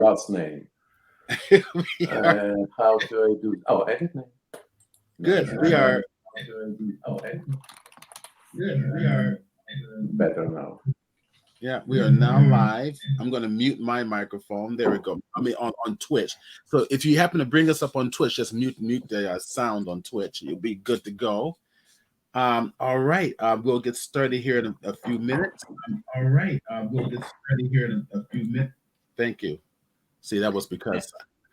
God's name. How do I do? Oh, edit name. Good. We are. How do I do? Oh, edit. Good. We are. Better now. Yeah, we are now live. I'm going to mute my microphone. There we go. I mean, on Twitch. So if you happen to bring us up on Twitch, just mute the sound on Twitch. You'll be good to go. All right. We'll get started here in a few minutes. All right. We'll get started here in a few minutes. Thank you. See, that was because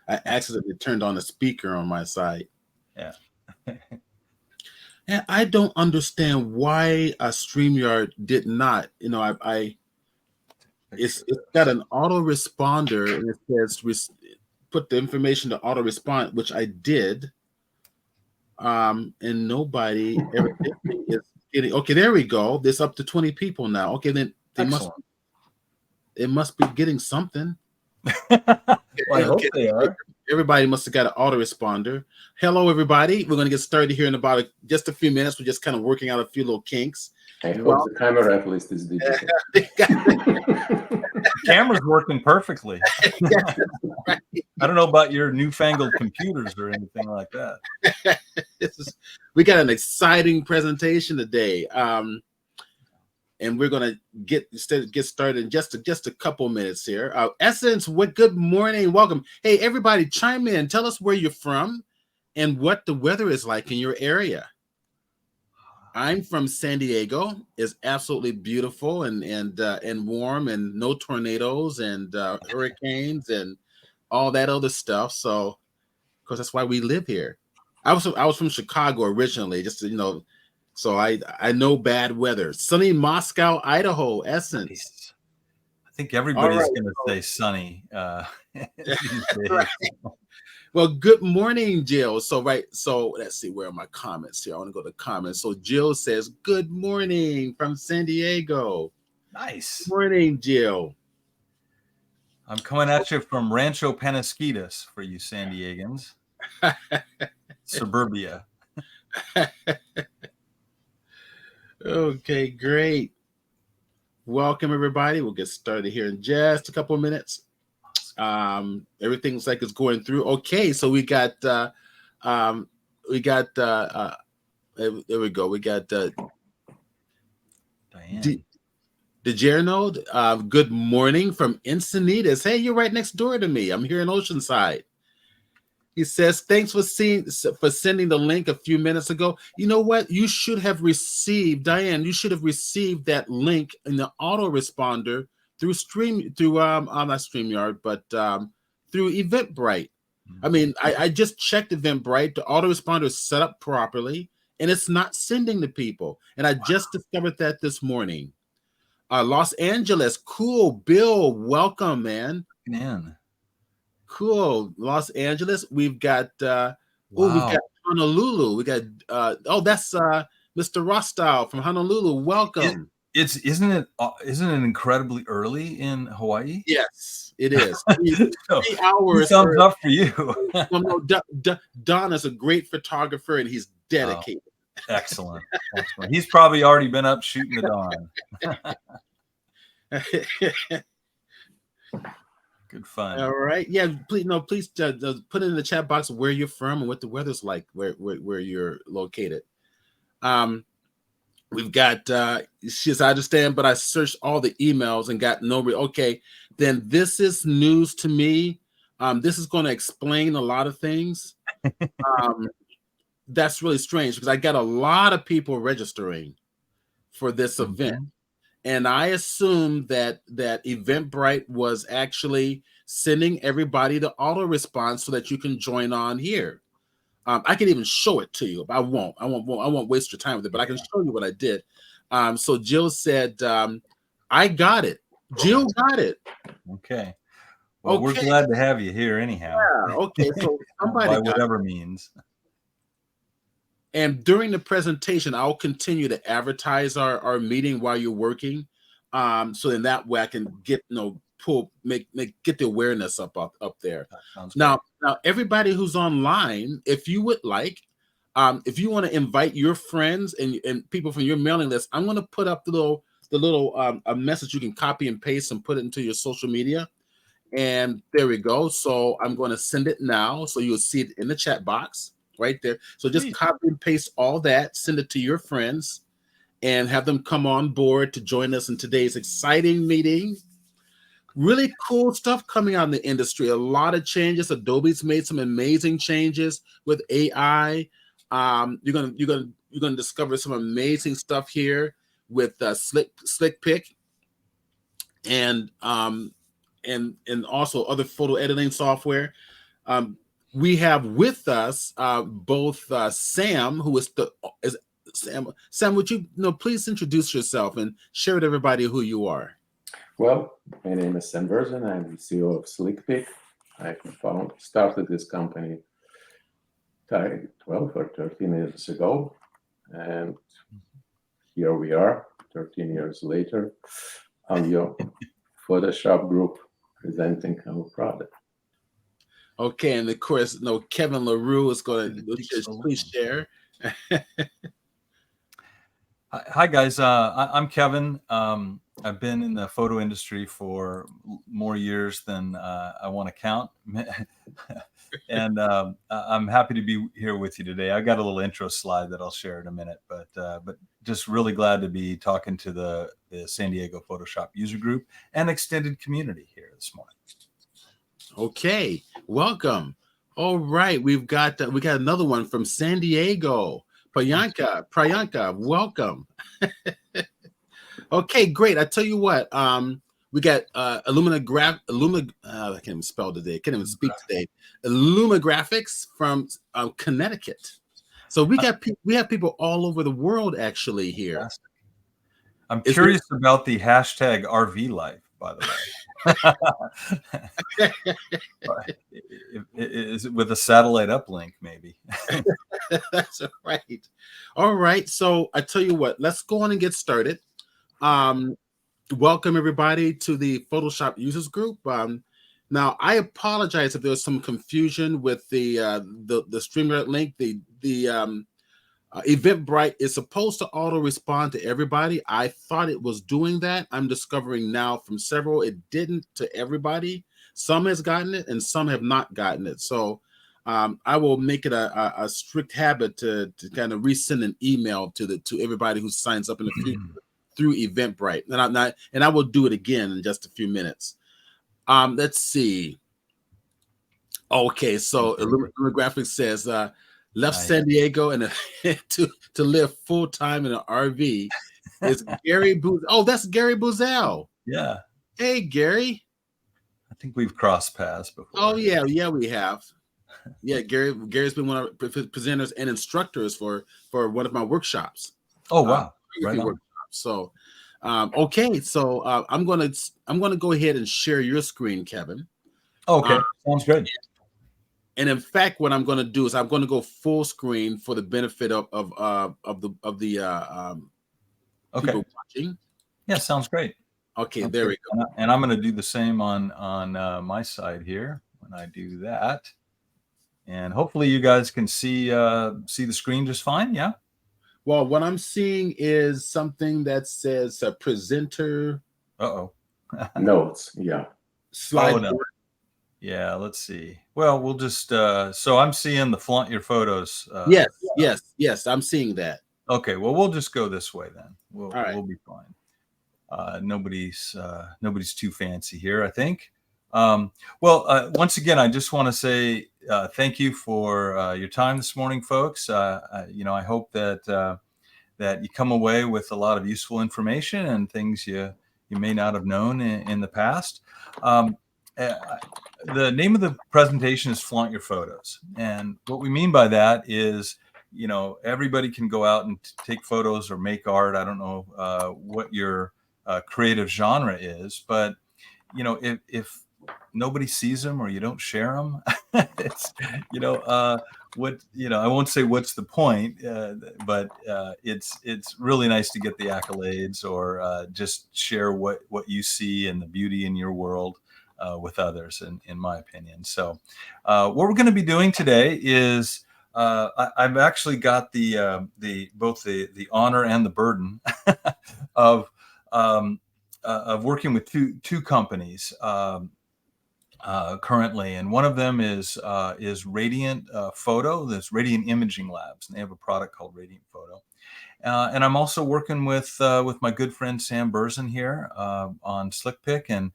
I accidentally turned on a speaker on my side. Yeah. And I don't understand why a StreamYard did not. You know, it's got an autoresponder and it says put the information to auto respond, which I did. And nobody evidently is getting. Okay, there we go. There's up to 20 people now. Okay, then it must be getting something. Well, I hope they are. Everybody must have got an autoresponder. Hello, everybody. We're going to get started here in about just a few minutes. We're just kind of working out a few little kinks. I hope the camera at least is digital. Camera's working perfectly. I don't know about your newfangled computers or anything like that. We got an exciting presentation today. And we're gonna get started in just a couple minutes here. Essence, good morning, welcome. Hey, everybody, chime in. Tell us where you're from and what the weather is like in your area. I'm from San Diego. It's absolutely beautiful and warm and no tornadoes and hurricanes and all that other stuff. So, of course, that's why we live here. I was from Chicago originally, just to, you know. So I know bad weather. Sunny Moscow, Idaho, Essence. I think everybody's going to say sunny. Right. Well, good morning, Jill. So let's see, where are my comments here? I want to go to comments. So Jill says, good morning from San Diego. Nice. Good morning, Jill. I'm coming at you from Rancho Penasquitos for you San Diegans. Suburbia. Okay, great. Welcome, everybody. We'll get started here in just a couple of minutes. Everything's like it's going through. Okay, so we got there we go. We got Diane. DeGerno. Good morning from Encinitas. Hey, you're right next door to me. I'm here in Oceanside. He says, thanks for sending the link a few minutes ago. You know what? You should have received, Diane, you should have received that link in the autoresponder through not StreamYard, but through Eventbrite. Mm-hmm. I mean, I just checked Eventbrite. The autoresponder is set up properly, and it's not sending to people. And I just discovered that this morning. Los Angeles, cool. Bill, welcome, man. Cool. Los Angeles. We've got we've got Honolulu. We got that's Mr. Rostow from Honolulu. Welcome. Isn't it incredibly early in Hawaii? Yes, it is. 3 hours. Thumbs up for you. No, Don is a great photographer and he's dedicated. Oh, excellent. He's probably already been up shooting the dawn. Good fun. All right. Yeah. Please put in the chat box where you're from and what the weather's like where you're located. We've got. She says, I understand, but I searched all the emails and got no. Okay, then this is news to me. This is going to explain a lot of things. That's really strange because I got a lot of people registering for this event. And I assumed that Eventbrite was actually sending everybody the auto response so that you can join on here. I can even show it to you, but I won't waste your time with it. But I can show you what I did. So Jill said, "I got it." Jill got it. Okay. Well, we're glad to have you here, anyhow. Yeah. Okay. So somebody by whatever means. And during the presentation, I'll continue to advertise our meeting while you're working. So in that way I can get get the awareness up there. Now everybody who's online, if you would like, if you want to invite your friends and people from your mailing list, I'm going to put up the little a message you can copy and paste and put it into your social media. And there we go. So I'm going to send it now. So you'll see it in the chat box right there. So just copy and paste all that, send it to your friends, and have them come on board to join us in today's exciting meeting. Really cool stuff coming out in the industry. A lot of changes. Adobe's made some amazing changes with AI. You're gonna discover some amazing stuff here with SlickPic and also other photo editing software. We have with us both Sam, who is Sam. Sam, would you please introduce yourself and share with everybody who you are? Well, my name is Sam Verzen. I'm the CEO of SlickPic. I started this company 12 or 13 years ago, and here we are, 13 years later, on your Photoshop group presenting our product. Okay, and of course, Kevin LaRue is going to please share. Hi guys, I'm Kevin. I've been in the photo industry for more years than I want to count, and I'm happy to be here with you today. I got a little intro slide that I'll share in a minute, but just really glad to be talking to the San Diego Photoshop user group and extended community here this morning. Okay, welcome. All right, we got another one from San Diego. Priyanka, welcome. Okay, great. I tell you what, we got I can't even spell today. Can't even speak today. Illuma Graphics from Connecticut. So we have people all over the world actually here. I'm curious about the hashtag RV life, by the way. Is it with a satellite uplink, maybe? That's right. All right. So I tell you what, let's go on and get started. Welcome everybody to the Photoshop users group. Now I apologize if there was some confusion with the StreamYard link. The Eventbrite is supposed to auto respond to everybody. I thought it was doing that. I'm discovering now from several it didn't to everybody. Some has gotten it and some have not gotten it. So I will make it a strict habit to kind of resend an email to everybody who signs up in the future through Eventbrite. And I will do it again in just a few minutes. Let's see. Okay, so Illuma Graphics says left San Diego and to live full time in an RV is Gary Booz. Oh, that's Gary Boozell. Yeah. Hey, Gary. I think we've crossed paths before. Oh yeah, we have. Yeah, Gary's been one of our presenters and instructors for one of my workshops. Oh wow! Right on. So, okay, so I'm gonna go ahead and share your screen, Kevin. Okay, sounds good. And in fact, what I'm going to do is I'm going to go full screen for the benefit of the people watching. Yeah, sounds great. Okay, there we go. And I'm going to do the same on my side here when I do that. And hopefully you guys can see the screen just fine. Yeah. Well, what I'm seeing is something that says presenter. Notes. Yeah. Slide. No. Yeah, let's see. Well, we'll just so I'm seeing the flaunt your photos. Yes, I'm seeing that. Okay, well, we'll just go this way then. We'll be fine. Nobody's too fancy here, I think. Once again, I just want to say thank you for your time this morning, folks. I hope that you come away with a lot of useful information and things you may not have known in the past. The name of the presentation is Flaunt Your Photos. And what we mean by that is, everybody can go out and take photos or make art. I don't know what your creative genre is, but, if nobody sees them or you don't share them, it's, I won't say what's the point, but it's really nice to get the accolades or just share what you see and the beauty in your world. With others, in my opinion. So what we're going to be doing today is I've actually got both the honor and the burden of working with two companies. currently, and one of them is Radiant Photo. There's Radiant Imaging Labs, and they have a product called Radiant Photo. And I'm also working with my good friend Sam Berzin here on SlickPic, and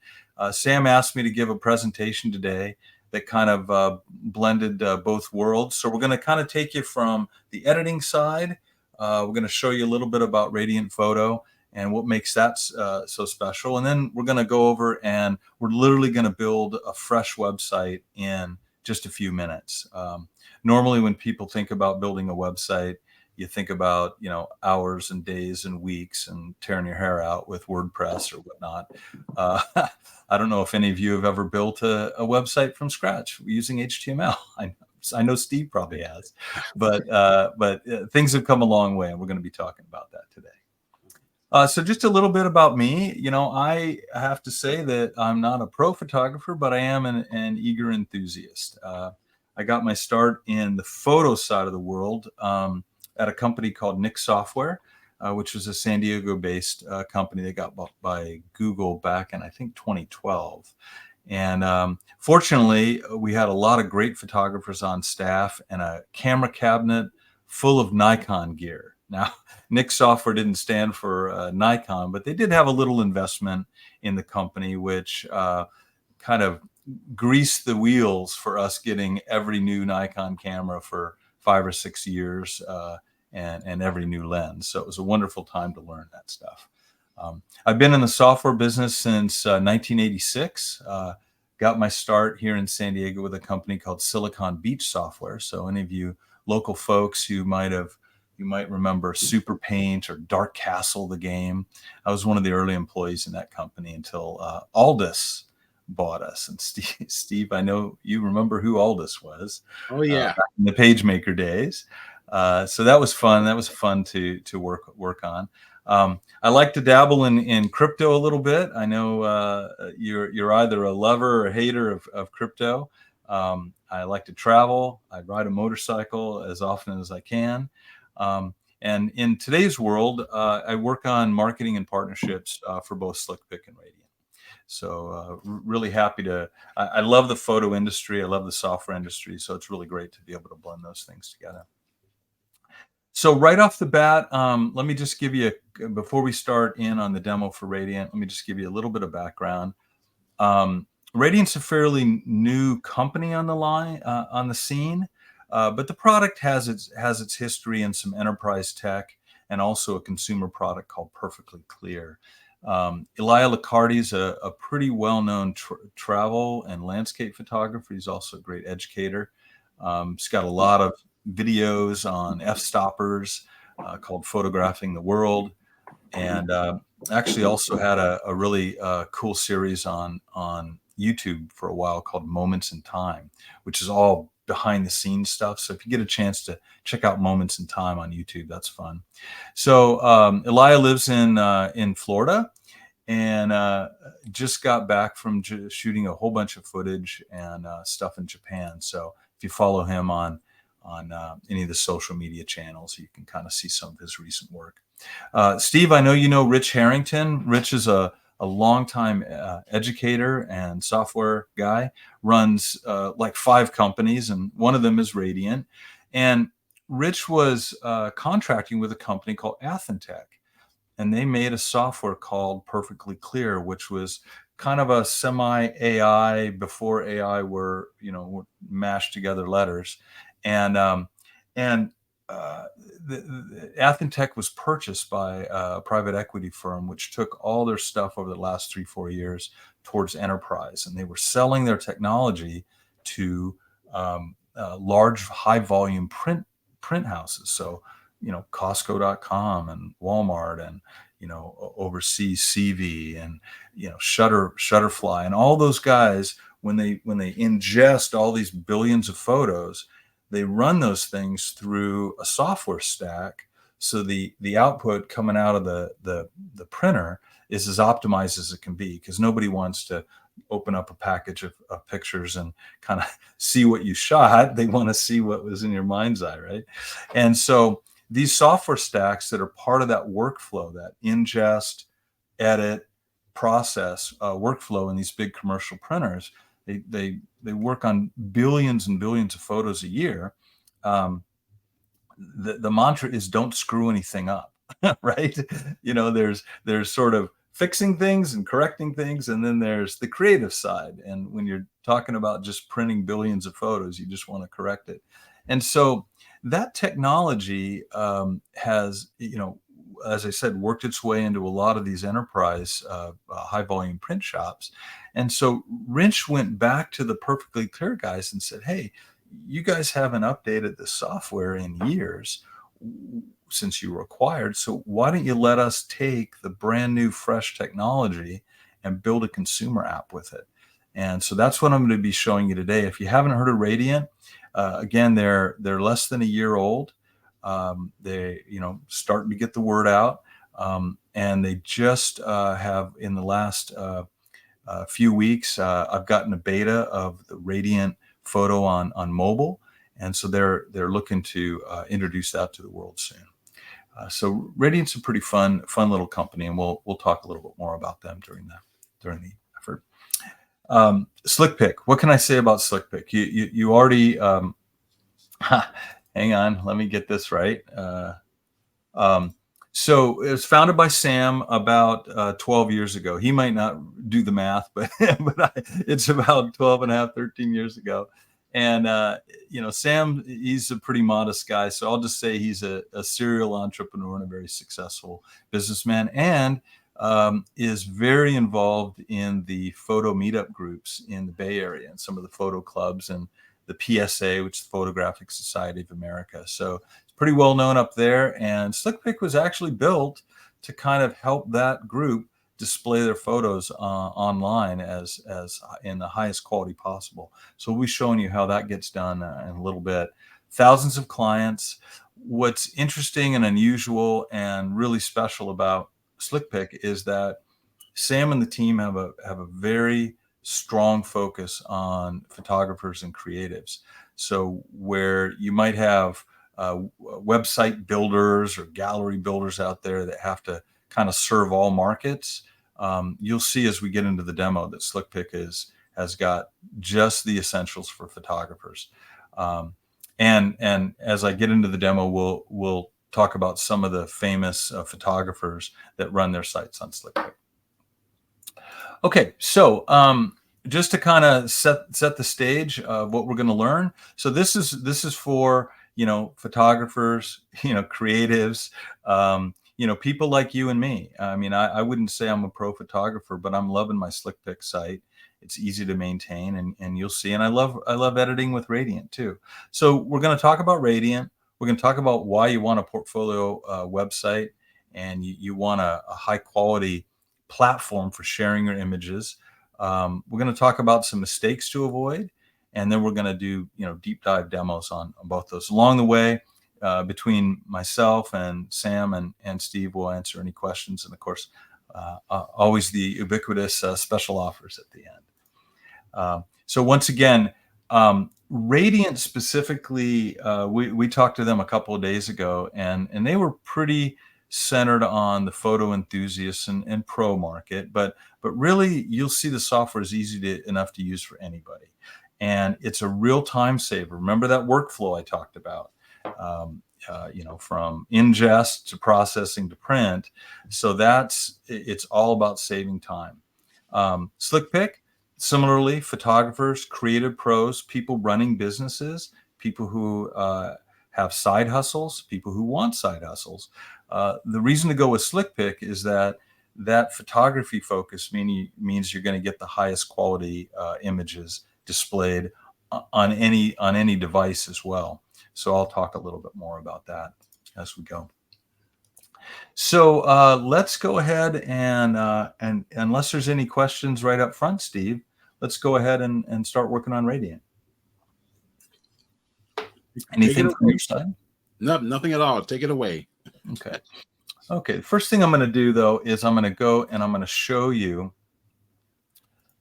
Sam asked me to give a presentation today that kind of blended both worlds. So we're going to kind of take you from the editing side. We're going to show you a little bit about Radiant Photo and what makes that so special. And then we're going to go over and we're literally going to build a fresh website in just a few minutes. Normally when people think about building a website, you think about, hours and days and weeks and tearing your hair out with WordPress or whatnot. I don't know if any of you have ever built a website from scratch using HTML. I know Steve probably has, but things have come a long way, and we're going to be talking about that today. So just a little bit about me. I have to say that I'm not a pro photographer, but I am an eager enthusiast. I got my start in the photo side of the world at a company called Nick Software, which was a San Diego-based company that got bought by Google back in, I think, 2012. And fortunately, we had a lot of great photographers on staff and a camera cabinet full of Nikon gear. Now, Nick Software didn't stand for Nikon, but they did have a little investment in the company, which kind of greased the wheels for us getting every new Nikon camera for 5 or 6 years and every new lens. So it was a wonderful time to learn that stuff. I've been in the software business since 1986. Got my start here in San Diego with a company called Silicon Beach Software. So any of you local folks who you might remember Super Paint or Dark Castle, the game. I was one of the early employees in that company until Aldus bought us. And Steve, I know you remember who Aldus was. Oh yeah, back in the PageMaker days. So that was fun. That was fun to work on. I like to dabble in crypto a little bit. I know you're either a lover or a hater of crypto. I like to travel. I ride a motorcycle as often as I can. And in today's world, I work on marketing and partnerships for both SlickPic and Radiant. So really happy I love the photo industry. I love the software industry. So it's really great to be able to blend those things together. So right off the bat, let me just give you, before we start in on the demo for Radiant, let me just give you a little bit of background. Radiant's a fairly new company on the scene, but the product has its history in some enterprise tech and also a consumer product called Perfectly Clear. Elia Liccardi is a pretty well-known travel and landscape photographer. He's also a great educator. He's got a lot of videos on f-stoppers called Photographing the World, and actually also had a really cool series on YouTube for a while called Moments in Time, which is all behind the scenes stuff. So if you get a chance to check out Moments in Time on YouTube, that's fun. So Elia lives in Florida and just got back from shooting a whole bunch of footage and stuff in Japan. So if you follow him on any of the social media channels, you can kind of see some of his recent work. Steve, I know you know Rich Harrington. Rich is a longtime educator and software guy, runs like 5 companies, and one of them is Radiant. And Rich was contracting with a company called Athentech, and they made a software called Perfectly Clear, which was kind of a semi-AI before AI were mashed together letters. And the Athentech was purchased by a private equity firm, which took all their stuff over the last 3-4 years towards enterprise, and they were selling their technology to large, high-volume print houses. So, Costco.com and Walmart and overseas CV and Shutterfly and all those guys. When they ingest all these billions of photos, they run those things through a software stack, so the output coming out of the printer is as optimized as it can be, because nobody wants to open up a package of pictures and kind of see what you shot. They want to see what was in your mind's eye, right? And so these software stacks that are part of that workflow, that ingest, edit, process workflow in these big commercial printers, they work on billions and billions of photos a year. The mantra is don't screw anything up, right? There's sort of fixing things and correcting things, and then there's the creative side. And when you're talking about just printing billions of photos, you just want to correct it. And so that technology has, as I said, worked its way into a lot of these enterprise high volume print shops. And so Wrench went back to the Perfectly Clear guys and said, hey, you guys haven't updated the software in years since you were acquired. So why don't you let us take the brand new fresh technology and build a consumer app with it? And so that's what I'm going to be showing you today. If you haven't heard of Radiant, again, they're less than a year old. They, starting to get the word out. And they just have in the last few weeks, I've gotten a beta of the Radiant photo on mobile. And so they're looking to introduce that to the world soon. So Radiant's a pretty fun little company, and we'll talk a little bit more about them during the effort. SlickPic. What can I say about SlickPic? You already hang on, let me get this right. So it was founded by Sam about 12 years ago. He might not do the math, but it's about 12 and a half, 13 years ago. And, Sam, he's a pretty modest guy. So I'll just say he's a serial entrepreneur and a very successful businessman, and is very involved in the photo meetup groups in the Bay Area and some of the photo clubs and the PSA, which is the Photographic Society of America. So it's pretty well known up there. And SlickPic was actually built to kind of help that group display their photos online as in the highest quality possible. So we'll be showing you how that gets done in a little bit. Thousands of clients. What's interesting and unusual and really special about SlickPic is that Sam and the team have a very strong focus on photographers and creatives. So where you might have website builders or gallery builders out there that have to kind of serve all markets, you'll see as we get into the demo that SlickPic has got just the essentials for photographers. And as I get into the demo, we'll talk about some of the famous photographers that run their sites on SlickPic. Okay, so just to kind of set the stage of what we're going to learn. So this is for photographers, creatives, people like you and me. I mean, I wouldn't say I'm a pro photographer, but I'm loving my SlickPic site. It's easy to maintain, and you'll see. And I love editing with Radiant too. So we're going to talk about Radiant. We're going to talk about why you want a portfolio website, and you want a high quality platform for sharing your images. We're going to talk about some mistakes to avoid, and then we're going to do deep dive demos on both those. Along the way, between myself and Sam and Steve, will answer any questions, and of course, always the ubiquitous special offers at the end. So once again, Radiant specifically, we talked to them a couple of days ago, and they were pretty centered on the photo enthusiasts and pro market, but really you'll see the software is easy enough to use for anybody, and it's a real time saver. Remember that workflow I talked about, from ingest to processing to print. So it's all about saving time. SlickPic, similarly, photographers, creative pros, people running businesses, people who have side hustles, people who want side hustles. The reason to go with SlickPic is that photography focus means you're going to get the highest quality images displayed on any device as well. So I'll talk a little bit more about that as we go. So let's go ahead and unless there's any questions right up front, Steve, let's go ahead and start working on Radiant. Anything from your side? No, nothing at all. Take it away. Okay. The first thing I'm going to do, though, is I'm going to go and I'm going to show you.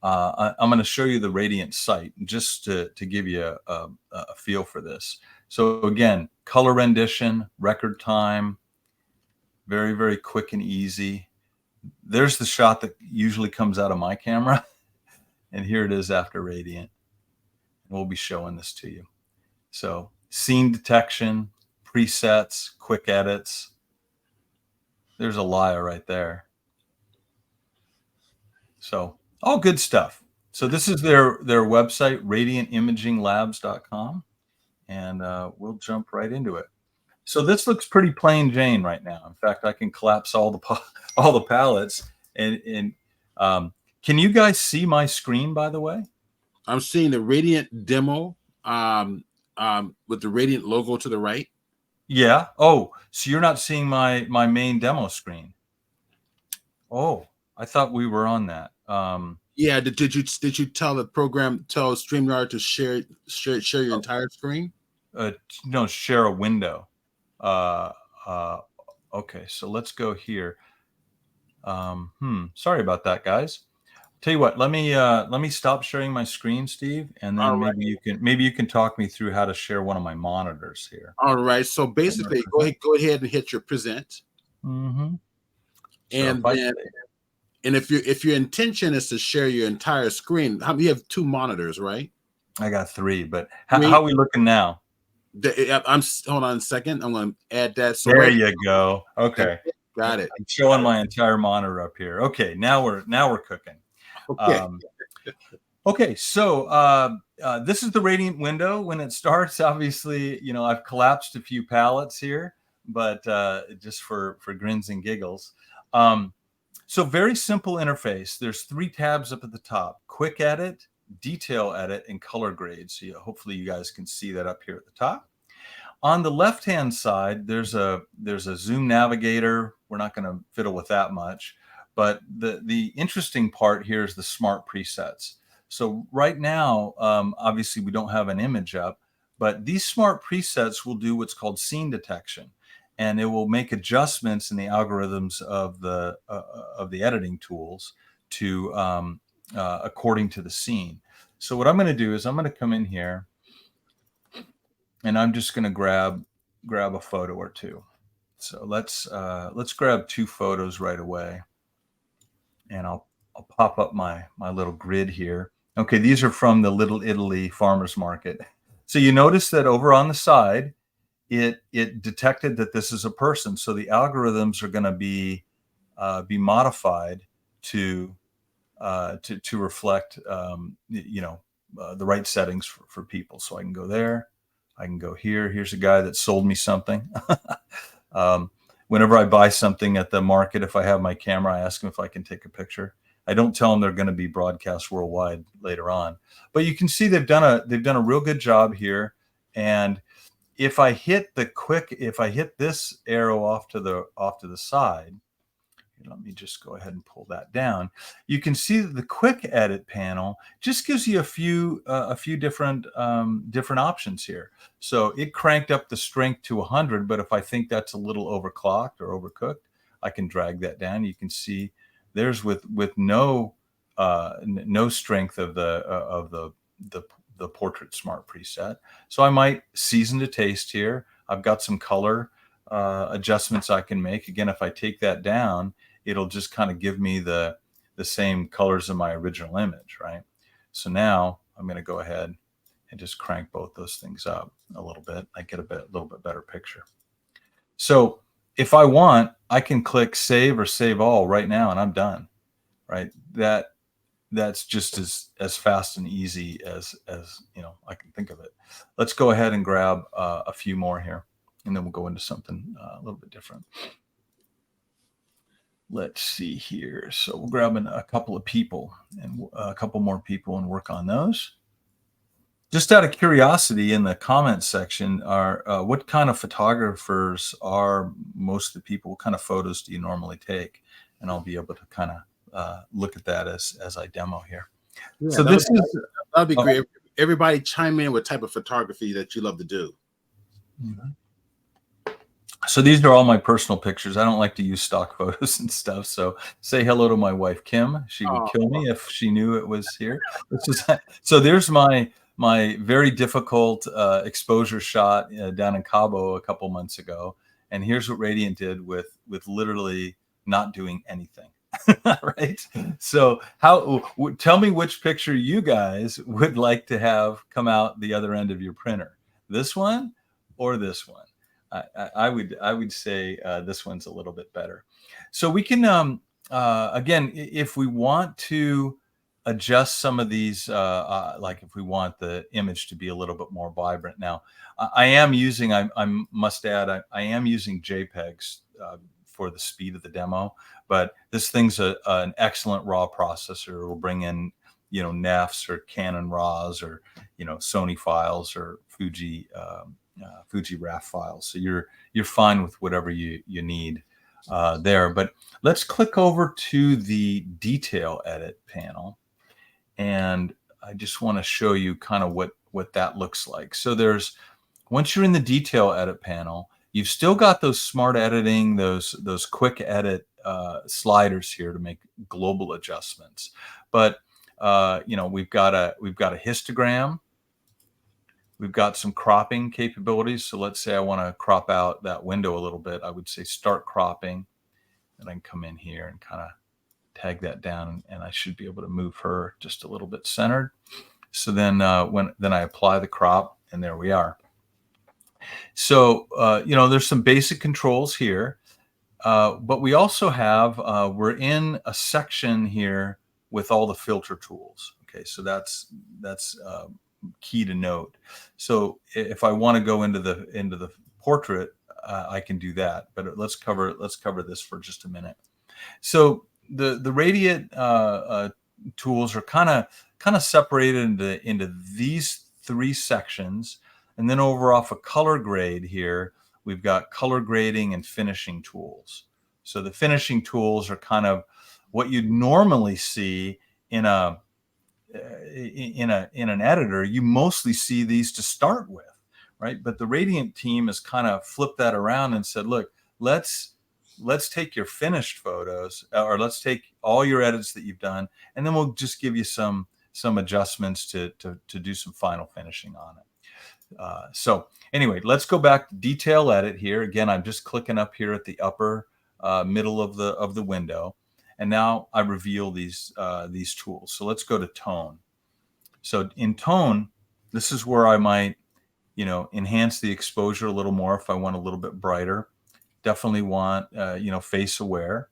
I'm going to show you the Radiant site just to give you a feel for this. So again, color rendition, record time, very, very quick and easy. There's the shot that usually comes out of my camera. And here it is after Radiant. And we'll be showing this to you. So scene detection, presets, quick edits. There's a liar right there. So all good stuff. So this is their website, radiantimaginglabs.com. And we'll jump right into it. So this looks pretty plain Jane right now. In fact, I can collapse all the palettes. And can you guys see my screen, by the way? I'm seeing the Radiant demo with the Radiant logo to the right. Yeah. Oh, so you're not seeing my main demo screen. Oh, I thought we were on that. Yeah. Did you tell StreamYard to share your entire screen? No, share a window. Okay, so let's go here. Sorry about that, guys. Tell you what, let me stop sharing my screen, Steve, and then maybe you can talk me through how to share one of my monitors here. All right. So basically, go ahead and hit your present. Mm-hmm. And then, and if your intention is to share your entire screen, you have 2 monitors, right? I got 3, but how are we looking now? Hold on a second. I'm going to add that. So there you go. Okay, got it. I'm showing my entire monitor up here. Okay, now we're cooking. Okay. Okay, so this is the Radiant window when it starts. Obviously, you know, I've collapsed a few palettes here, but just for grins and giggles. So very simple interface. There's 3 tabs up at the top: Quick Edit, Detail Edit, and Color Grade. So hopefully you guys can see that up here at the top. On the left-hand side, there's a zoom navigator. We're not going to fiddle with that much. But the interesting part here is the smart presets. So right now, obviously we don't have an image up, but these smart presets will do what's called scene detection, and it will make adjustments in the algorithms of the editing tools to according to the scene. So what I'm going to do is I'm going to come in here, and I'm just going to grab a photo or 2. So let's grab 2 photos right away. And I'll pop up my little grid here. Okay, these are from the Little Italy farmers market. So you notice that over on the side, it detected that this is a person. So the algorithms are going to be modified to reflect the right settings for people. So I can go there, I can go here. Here's a guy that sold me something. Whenever I buy something at the market, if I have my camera, I ask them if I can take a picture. I don't tell them they're going to be broadcast worldwide later on. But you can see they've done a real good job here. And if I hit this arrow off to the side, let me just go ahead and pull that down. You can see that the quick edit panel just gives you a few different options here. So it cranked up the strength to 100, but if I think that's a little overclocked or overcooked, I can drag that down. You can see there's with no strength of the portrait smart preset. So I might season to taste here. I've got some color adjustments I can make. Again, if I take that down, it'll just kind of give me the same colors of my original image, right? So now I'm going to go ahead and just crank both those things up a little bit. I get a little bit better picture. So if I want, I can click save or save all right now, and I'm done, right? That's just as fast and easy as I can think of it. Let's go ahead and grab a few more here, and then we'll go into something a little bit different. Let's see here. So we'll grab a couple of people and a couple more people and work on those. Just out of curiosity, in the comments section, what kind of photographers are most of the people? What kind of photos do you normally take? And I'll be able to kind of look at that as I demo here. Yeah, so that'd be great. Everybody chime in what type of photography that you love to do. Mm-hmm. So these are all my personal pictures. I don't like to use stock photos and stuff. So say hello to my wife, Kim. She would kill me if she knew it was here. So there's my very difficult exposure shot down in Cabo a couple months ago. And here's what Radiant did with literally not doing anything. Right? So tell me which picture you guys would like to have come out the other end of your printer, this one or this one? I would say this one's a little bit better. So we can again, if we want to adjust some of these, like if we want the image to be a little bit more vibrant. Now, I am using, I must add, I am using JPEGs for the speed of the demo, but this thing's an excellent RAW processor. It will bring in, you know, NEFs or Canon RAWs or, you know, Sony files or Fuji RAW files. So you're fine with whatever you need there. But let's click over to the detail edit panel. And I just want to show you kind of what that looks like. So once you're in the detail edit panel, you've still got those smart editing, those quick edit sliders here to make global adjustments. But you know, we've got a histogram. We've got some cropping capabilities. So let's say I want to crop out that window a little bit. I would say start cropping, and I can come in here and kind of tag that down, and I should be able to move her just a little bit centered. So then then I apply the crop, and there we are. So you know, there's some basic controls here, but we also have we're in a section here with all the filter tools. Okay, so that's key to note. So if I want to go into the portrait, I can do that. But let's cover this for just a minute. So the radiant tools are kind of separated into these three sections, and then over off a color grade here, we've got color grading and finishing tools. So the finishing tools are kind of what you'd normally see in an editor. You mostly see these to start with, right? But the Radiant team has kind of flipped that around and said, look, let's take your finished photos, or let's take all your edits that you've done, and then we'll just give you some adjustments to do some final finishing on it. So anyway, let's go back to detail edit here. Again, I'm just clicking up here at the upper middle of the window, and now I reveal these tools. So let's go to tone. So in tone, this is where I might, you know, enhance the exposure a little more if I want a little bit brighter. Definitely want, you know, face aware.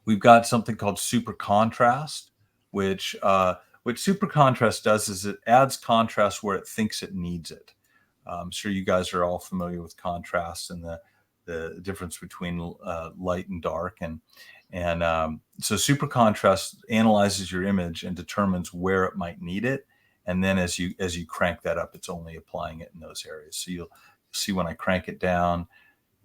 We've got something called super contrast, which super contrast does is it adds contrast where it thinks it needs it. I'm sure you guys are all familiar with contrast and the difference between light and dark, and so super contrast analyzes your image and determines where it might need it, and then as you crank that up, it's only applying it in those areas. So you'll see when I crank it down,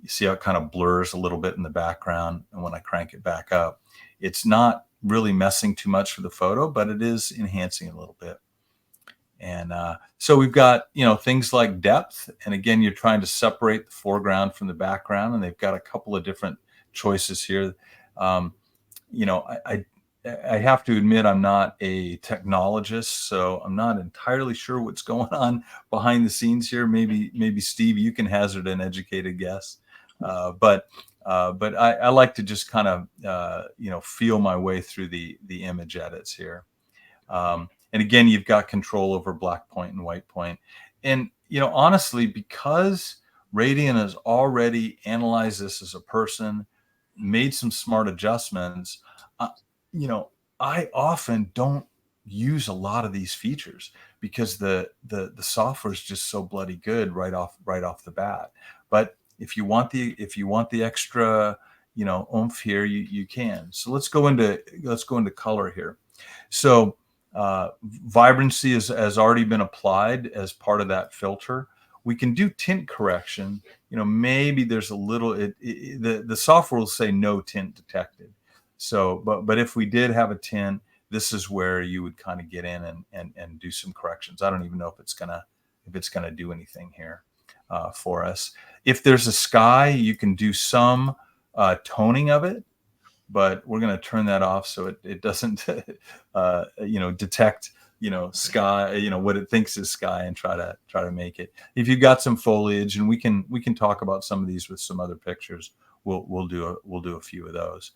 you see how it kind of blurs a little bit in the background, and when I crank it back up, it's not really messing too much for the photo, but it is enhancing it a little bit. And so we've got, you know, things like depth, and again, you're trying to separate the foreground from the background, and they've got a couple of different choices here. You know, I have to admit I'm not a technologist, so I'm not entirely sure what's going on behind the scenes here. Maybe Steve, you can hazard an educated guess, but I like to just kind of you know, feel my way through the image edits here. And again, you've got control over black point and white point. And, you know, honestly, because Radiant has already analyzed this as a person, made some smart adjustments, you know, I often don't use a lot of these features because the software is just so bloody good right off the bat. But if you want the extra, you know, oomph here, you can. So let's go into color here. So vibrancy has already been applied as part of that filter. We can do tint correction. You know, maybe there's a little, the software will say no tint detected. So, but if we did have a tint, this is where you would kind of get in and do some corrections. I don't even know if it's gonna do anything here for us. If there's a sky, you can do some toning of it, but we're going to turn that off so it doesn't you know, detect, you know, sky, you know, what it thinks is sky, and try to make it. If you've got some foliage, and we can talk about some of these with some other pictures, we'll do a few of those.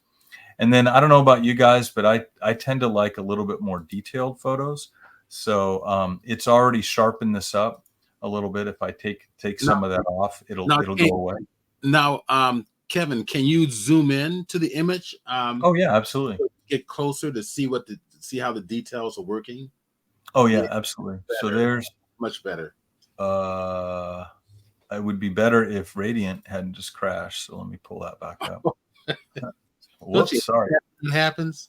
And then I don't know about you guys, but I tend to like a little bit more detailed photos. So it's already sharpened this up a little bit. If I take some of that off, it'll go away. Now, Kevin, can you zoom in to the image? Oh yeah, absolutely. Get closer to see see how the details are working. Oh yeah, absolutely. Better. So there's much better. It would be better if Radiant hadn't just crashed. So let me pull that back up. Whoops, sorry. It happens.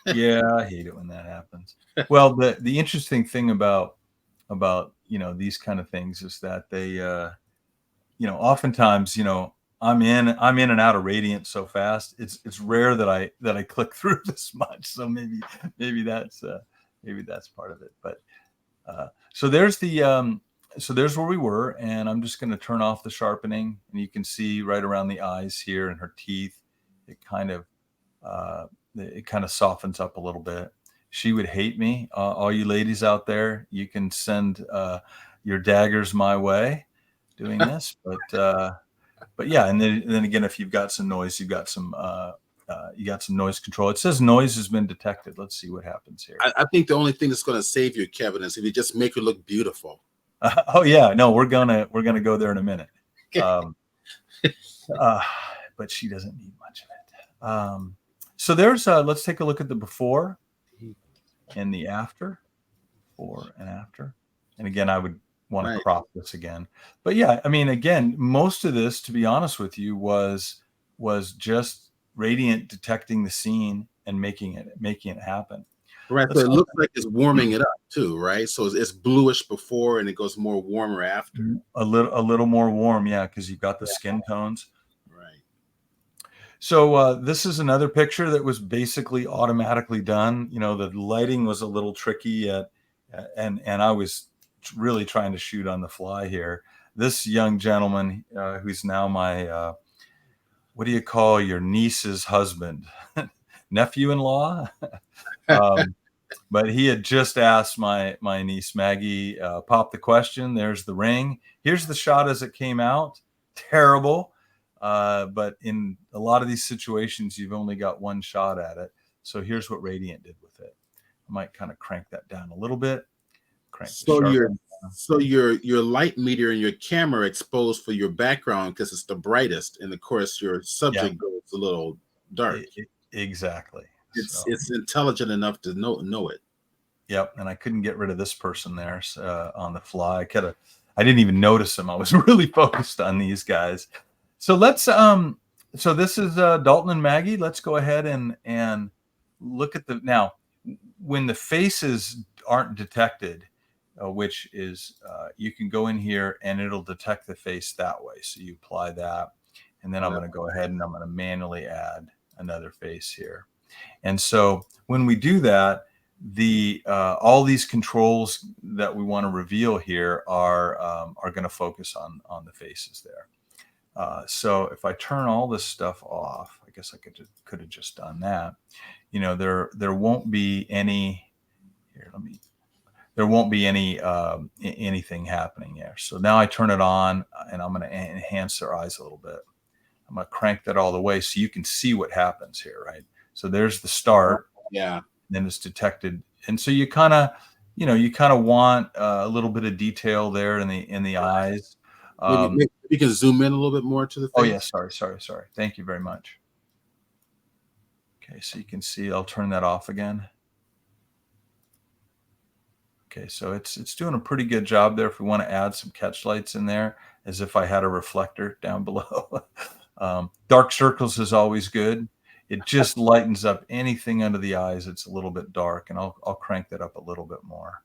Yeah, I hate it when that happens. Well, the interesting thing about these kind of things is that they oftentimes I'm in and out of Radiant so fast. It's rare that I click through this much. So maybe that's part of it. But so there's where we were, and I'm just going to turn off the sharpening, and you can see right around the eyes here and her teeth. It kind of softens up a little bit. She would hate me. All you ladies out there, you can send your daggers my way doing this, but yeah, and then again, if you've got some noise, you've got some noise control. It says noise has been detected. Let's see what happens here. I think the only thing that's going to save you, Kevin, is if you just make her look beautiful. Oh yeah, no, we're gonna go there in a minute. But she doesn't need much of it. So there's let's take a look at the before and the after. Before and after. And again, I would want to crop this again. But yeah, I mean, again, most of this, to be honest with you, was just Radiant detecting the scene and making it happen. Right. So it looks like it's warming it up too, right? So it's bluish before and it goes more warmer after. A little more warm, yeah, because you've got the skin tones. Right. So this is another picture that was basically automatically done. The lighting was a little tricky, and I was really trying to shoot on the fly here. This young gentleman, who's now my what do you call your niece's husband, nephew-in-law? But he had just asked my niece Maggie, pop the question. There's the ring. Here's the shot as it came out. Terrible. But in a lot of these situations, you've only got one shot at it. So here's what Radiant did with it. I might kind of crank that down a little bit. So your light meter and your camera exposed for your background because it's the brightest, and of course your subject goes a little dark. Exactly. It's intelligent enough to know it. Yep. And I couldn't get rid of this person there on the fly. I didn't even notice him. I was really focused on these guys. So let's so this is Dalton and Maggie. Let's go ahead and look at now when the faces aren't detected, which is you can go in here and it'll detect the face that way. So you apply that, and then I'm going to go ahead and I'm going to manually add another face here. And so when we do that, all these controls that we want to reveal here are going to focus on the faces there. So if I turn all this stuff off, I guess I could have just done that. There won't be any here. There won't be any anything happening there. So now I turn it on, and I'm going to enhance their eyes a little bit. I'm going to crank that all the way so you can see what happens here, right? So there's the start. Yeah. Then it's detected, and so you kind of want a little bit of detail there in the eyes. Maybe you can zoom in a little bit more to the face. Oh yeah, sorry. Thank you very much. Okay, so you can see. I'll turn that off again. Okay, so it's doing a pretty good job there. If we want to add some catch lights in there, as if I had a reflector down below. Dark circles is always good. It just lightens up anything under the eyes. It's a little bit dark, and I'll crank that up a little bit more.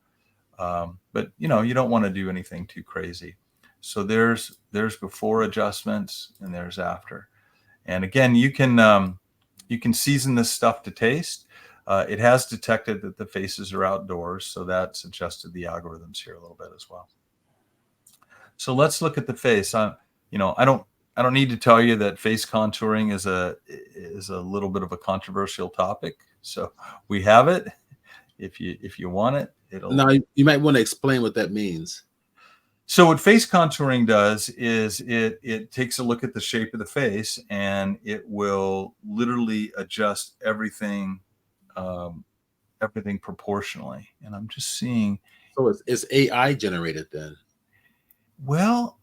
But you don't want to do anything too crazy. So there's before adjustments and there's after. And again, you can season this stuff to taste. It has detected that the faces are outdoors, so that's adjusted the algorithms here a little bit as well. So let's look at the face. I don't need to tell you that face contouring is a little bit of a controversial topic. So we have it. If you want it, Now you might want to explain what that means. So what face contouring does is it takes a look at the shape of the face, and it will literally adjust everything everything proportionally. And I'm just seeing. So it's AI generated then? Well,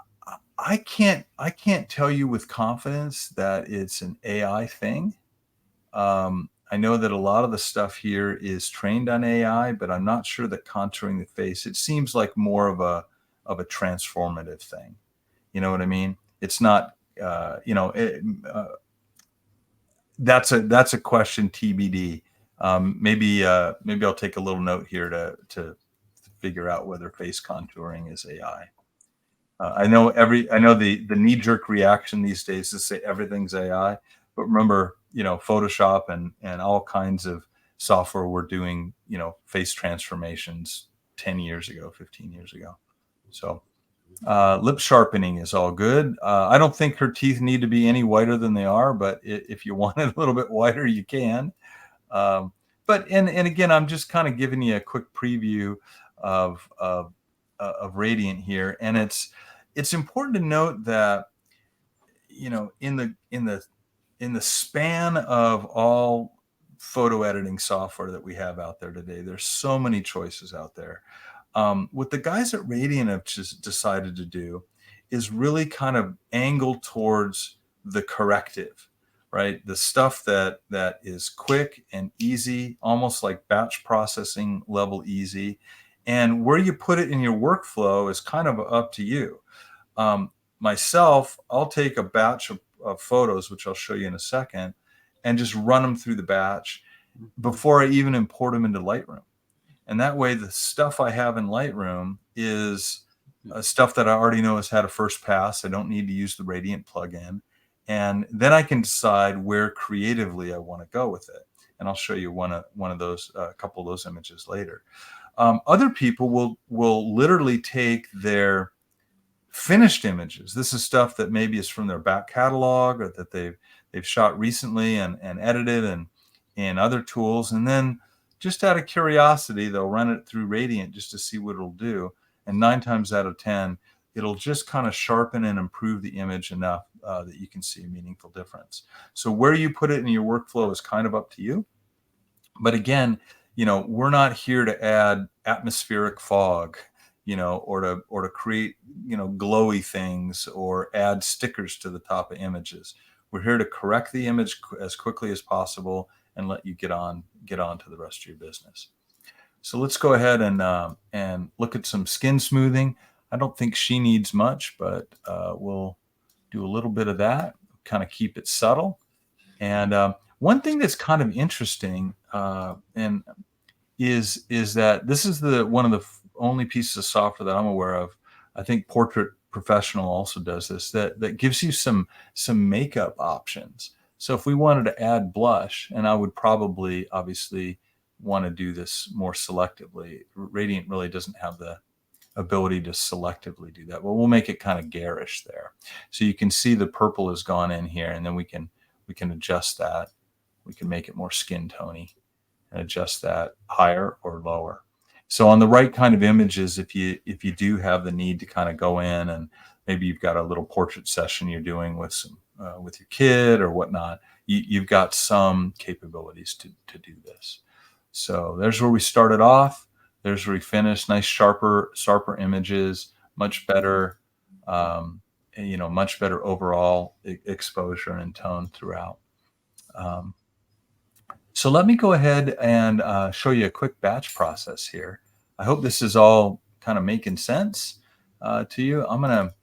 I can't tell you with confidence that it's an AI thing. I know that a lot of the stuff here is trained on AI, but I'm not sure that contouring the face. It seems like more of a transformative thing. You know what I mean? It's not. That's a question TBD. Maybe I'll take a little note here to figure out whether face contouring is AI. I know the knee jerk reaction these days is to say everything's AI, but remember, Photoshop and all kinds of software were doing, face transformations 10 years ago, 15 years ago. So lip sharpening is all good. I don't think her teeth need to be any whiter than they are, but if you want it a little bit whiter, you can. But again, I'm just kind of giving you a quick preview of Radiant here, and it's important to note that in the span of all photo editing software that we have out there today, there's so many choices out there. What the guys at Radiant have just decided to do is really kind of angle towards the corrective, right? The stuff that is quick and easy, almost like batch processing level easy. And where you put it in your workflow is kind of up to you. Myself, I'll take a batch of photos, which I'll show you in a second, and just run them through the batch before I even import them into Lightroom. And that way, the stuff I have in Lightroom is stuff that I already know has had a first pass. I don't need to use the Radiant plugin. And then I can decide where creatively I want to go with it. And I'll show you one of those, a couple of those images later. Other people will literally take their finished images. This is stuff that maybe is from their back catalog or that they've shot recently and edited and in other tools, and then just out of curiosity, they'll run it through Radiant just to see what it'll do. And 9 times out of 10, it'll just kind of sharpen and improve the image enough that you can see a meaningful difference. So where you put it in your workflow is kind of up to you. But again, we're not here to add atmospheric fog, or to create, glowy things or add stickers to the top of images. We're here to correct the image as quickly as possible and let you get on to the rest of your business. So let's go ahead and look at some skin smoothing. I don't think she needs much, but we'll do a little bit of that, kind of keep it subtle. And one thing that's kind of interesting and is that this is one of the only pieces of software that I'm aware of. I think Portrait Professional also does this, that gives you some makeup options. So if we wanted to add blush, and I would probably obviously want to do this more selectively, Radiant really doesn't have the ability to selectively do that, but we'll make it kind of garish there. So you can see the purple has gone in here, and then we can adjust that. We can make it more skin tony and adjust that higher or lower. So on the right kind of images, if you do have the need to kind of go in and maybe you've got a little portrait session you're doing with with your kid or whatnot, you've got some capabilities to do this. So there's where we started off. There's where we finished. Nice sharper images, much better, much better overall exposure and tone throughout. So let me go ahead and show you a quick batch process here. I hope this is all kind of making sense to you. I'm going to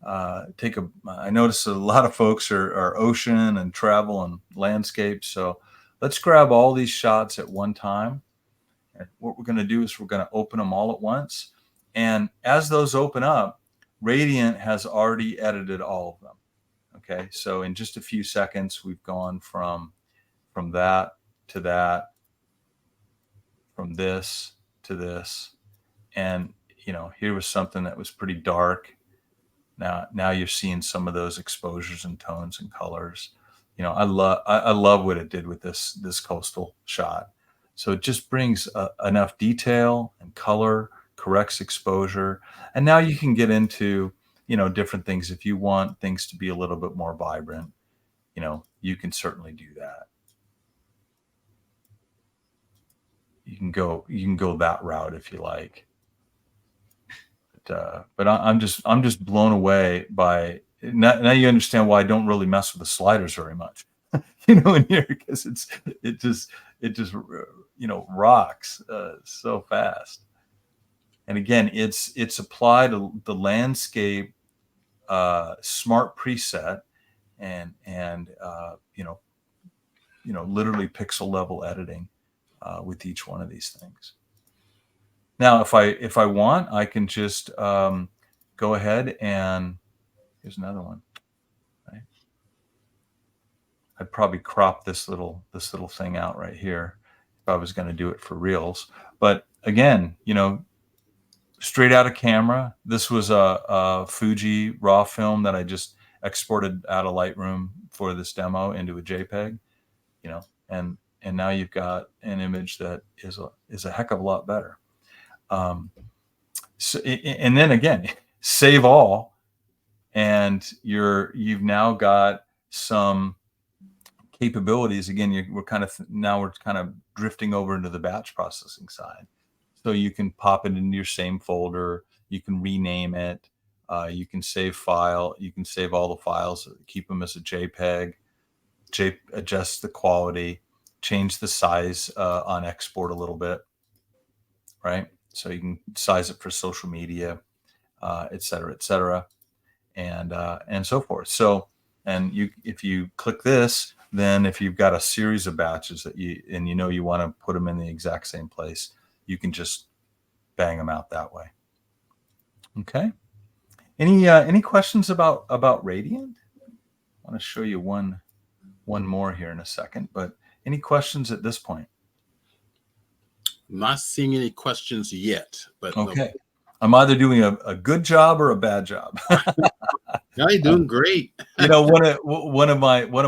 I notice a lot of folks are ocean and travel and landscape. So let's grab all these shots at one time. And what we're going to do is we're going to open them all at once. And as those open up, Radiant has already edited all of them. Okay, so in just a few seconds, we've gone from that to that, from this to this. And, here was something that was pretty dark. Now you're seeing some of those exposures and tones and colors. I love what it did with this coastal shot. So it just brings enough detail and color, corrects exposure. And now you can get into, different things. If you want things to be a little bit more vibrant, you can certainly do that. You can go that route if you like. But I'm just blown away by now. You understand why I don't really mess with the sliders very much, in here, because it just rocks so fast. And again, it's applied the landscape smart preset and literally pixel level editing with each one of these things. Now, if I want, I can just go ahead and here's another one. Right? I'd probably crop this little thing out right here if I was going to do it for reels. But again, straight out of camera. This was a Fuji RAW film that I just exported out of Lightroom for this demo into a JPEG. And now you've got an image that is a heck of a lot better. So, and then again, save all, and you've now got some capabilities. Again, we're kind of drifting over into the batch processing side. So you can pop it into your same folder. You can rename it. You can save file. You can save all the files, keep them as a JPEG. Adjust the quality, change the size on export a little bit, right? So you can size it for social media, et cetera, and so forth. So, and if you click this, then if you've got a series of batches that you want to put them in the exact same place, you can just bang them out that way. Okay. Any questions about Radiant? I want to show you one more here in a second, but any questions at this point? Not seeing any questions yet, but okay. I'm either doing a good job or a bad job. No, you're doing great. One of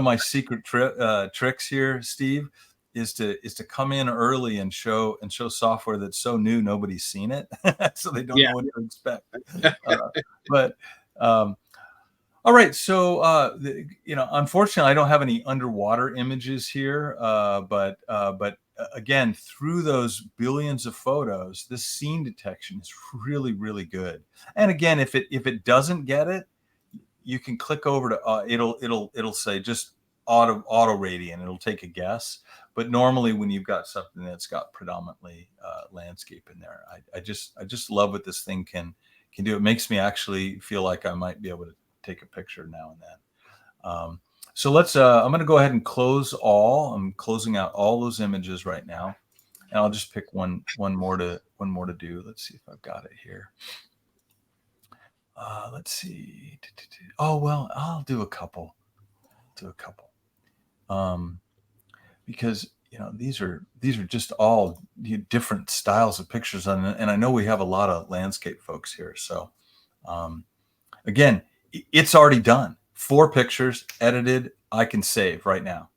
my secret tricks here, Steve, is to come in early and show software that's so new nobody's seen it, so they don't know what to expect. All right, so unfortunately, I don't have any underwater images here, but again, through those billions of photos, this scene detection is really, really good. And again, if it doesn't get it, you can click over to it'll say just auto radiant. It'll take a guess. But normally, when you've got something that's got predominantly landscape in there, I just love what this thing can do. It makes me actually feel like I might be able to take a picture now and then. So let's, I'm going to go ahead and close all. I'm closing out all those images right now. And I'll just pick one more to do. Let's see if I've got it here. Let's see. Oh, well, I'll do a couple. Because, these are just all different styles of pictures. And I know we have a lot of landscape folks here. So, again, it's already done. 4 pictures edited. I can save right now.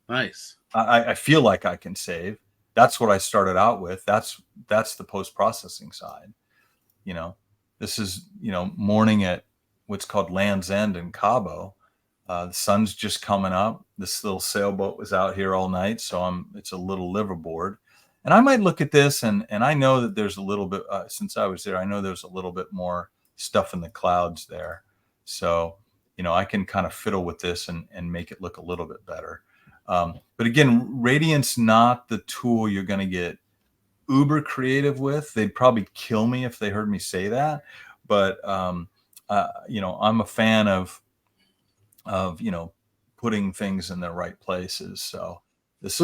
Nice. I feel like I can save. That's what I started out with. That's the post-processing side. This is, morning at what's called Land's End in Cabo. The sun's just coming up. This little sailboat was out here all night. So it's a little liverboard. And I might look at this and I know that there's a little bit, since I was there, I know there's a little bit more stuff in the clouds there. So, I can kind of fiddle with this and make it look a little bit better. But again, Radiant's not the tool you're going to get uber creative with. They'd probably kill me if they heard me say that. But, I'm a fan of putting things in the right places. So it's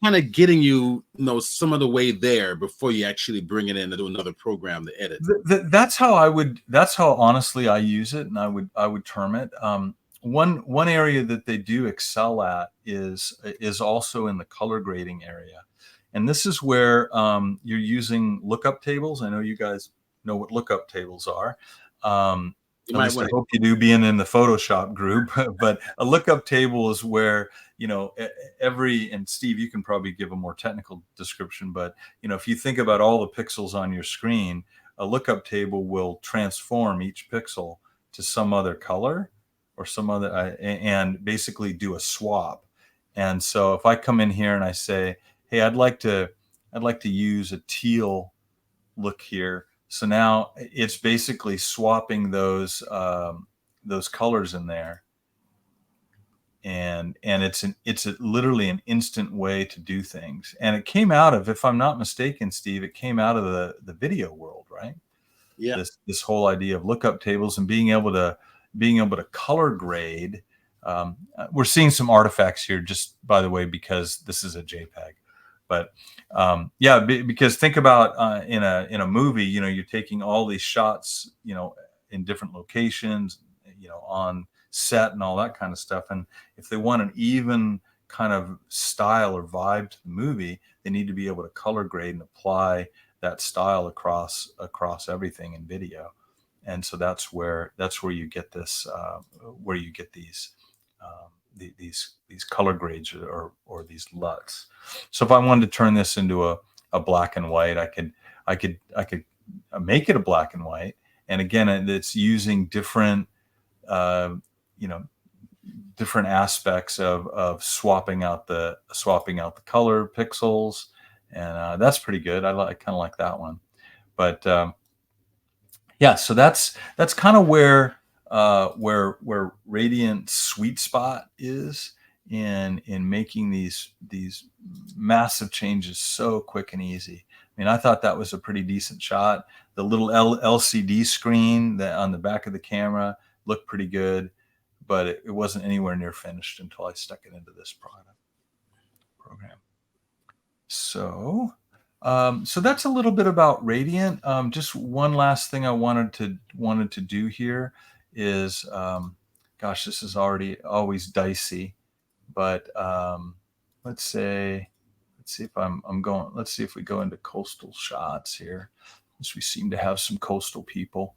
kind of getting some of the way there before you actually bring it in to do another program to edit. That's how honestly I use it, and I would term it. One area that they do excel at is also in the color grading area, and this is where you're using lookup tables. I know you guys know what lookup tables are. You At might least I want to. hope you do, being in the Photoshop group. But a lookup table is where, and Steve, you can probably give a more technical description, but if you think about all the pixels on your screen, a lookup table will transform each pixel to some other color or some other, and basically do a swap. And so if I come in here and I say, hey, I'd like to use a teal look here. So now it's basically swapping those colors in there, and it's literally an instant way to do things. And it came out of, if I'm not mistaken, Steve, it came out of the video world, right? Yeah. This whole idea of lookup tables and being able to color grade. We're seeing some artifacts here, just by the way, because this is a JPEG. But yeah, because think about in a movie, you're taking all these shots, in different locations, on set and all that kind of stuff. And if they want an even kind of style or vibe to the movie, they need to be able to color grade and apply that style across everything in video. And so that's where you get this, where you get these color grades or these LUTs. So if I wanted to turn this into a black and white, I could make it a black and white. And again, it's using different different aspects of swapping out the color pixels, and that's pretty good. I kind of like that one. But yeah, so that's kind of where Radiant's sweet spot is in making these massive changes so quick and easy. I mean, I thought that was a pretty decent shot. The little LCD screen that on the back of the camera looked pretty good, but it wasn't anywhere near finished until I stuck it into this program. So that's a little bit about Radiant. Just one last thing I wanted to do here is, gosh, this is always dicey, but let's see if let's see if we go into coastal shots here, since we seem to have some coastal people.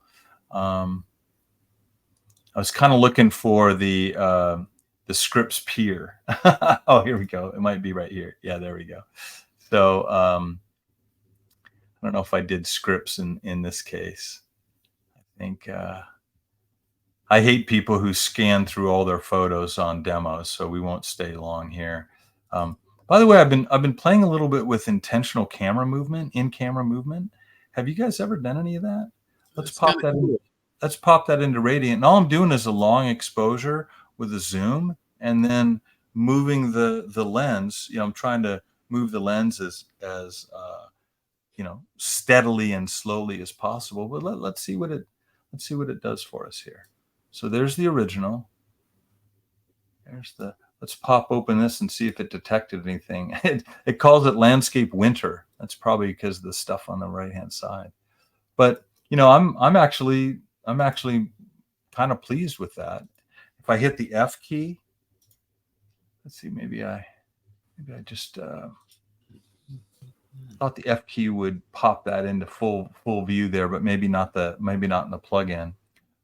I was kind of looking for the Scripps Pier. Oh, here we go. It might be right here. Yeah, there we go. So I don't know if I did Scripps in this case. I think I hate people who scan through all their photos on demos, so we won't stay long here. By the way, I've been playing a little bit with intentional camera movement, in-camera movement. Have you guys ever done any of that? Let's pop that into Radiant. And all I'm doing is a long exposure with a zoom, and then moving the lens. I'm trying to move the lens as steadily and slowly as possible. But let's see what it does for us here. So there's the original. Let's pop open this and see if it detected anything. It calls it landscape winter. That's probably because of the stuff on the right hand side. But I'm actually kind of pleased with that. If I hit the F key, let's see, maybe I just thought the F key would pop that into full view there, but maybe not in the plugin.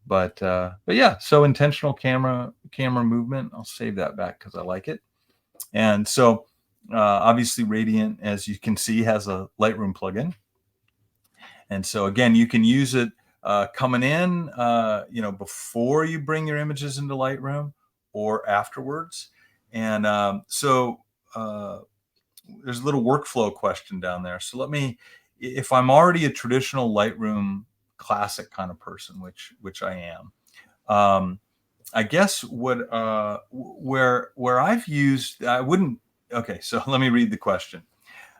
But yeah, so intentional camera movement. I'll save that back because I like it. And so obviously Radiant, as you can see, has a Lightroom plugin. And so again, you can use it coming in, before you bring your images into Lightroom or afterwards. And so there's a little workflow question down there. So if I'm already a traditional Lightroom Classic kind of person, which I am, I guess where I've used, I wouldn't. Okay, so let me read the question.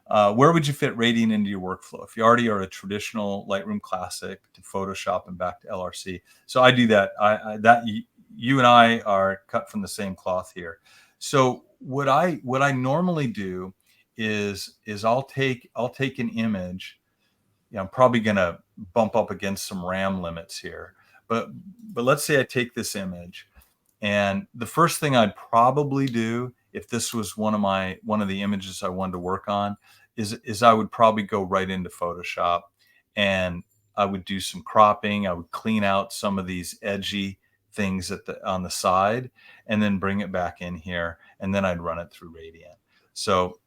Where would you fit Radiant into your workflow if you already are a traditional Lightroom Classic to Photoshop and back to LRC? So I do that. You and I are cut from the same cloth here. So what I normally do is I'll take an image. I'm probably going to bump up against some RAM limits here, but let's say I take this image, and the first thing I'd probably do, if this was one of the images I wanted to work on, is I would probably go right into Photoshop, and I would do some cropping. I would clean out some of these edgy things on the side, and then bring it back in here, and then I'd run it through Radiant. So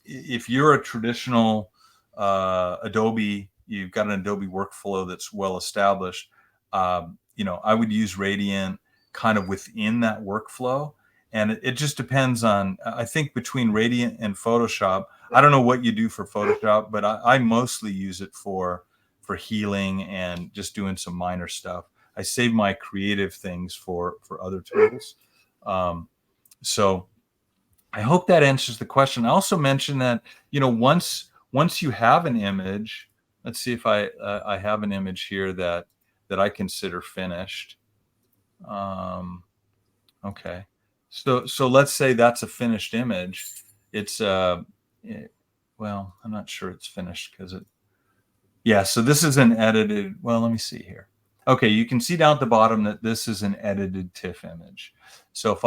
if you're a traditional Adobe, you've got an Adobe workflow that's well established, I would use Radiant kind of within that workflow. And it just depends on, I think, between Radiant and Photoshop. I don't know what you do for Photoshop, but I mostly use it for healing and just doing some minor stuff. I save my creative things for other tools. So I hope that answers the question. I also mentioned that, once you have an image, let's see if I have an image here that I consider finished. Okay. So let's say that's a finished image. It's well, I'm not sure it's finished because so this is an edited, well, let me see here. Okay, you can see down at the bottom that this is an edited TIFF image. So if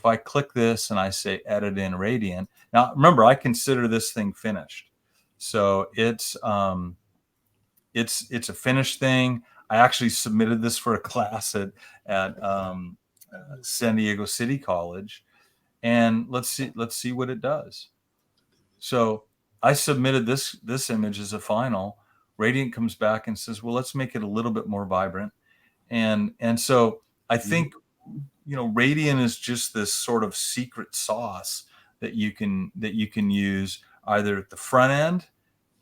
I click this and I say edit in Radiant, now remember, I consider this thing finished. So it's a finished thing. I actually submitted this for a class at San Diego City College, and let's see what it does. So I submitted this image as a final. Radiant comes back and says, well, let's make it a little bit more vibrant. And so I think, Radiant is just this sort of secret sauce that you can use either at the front end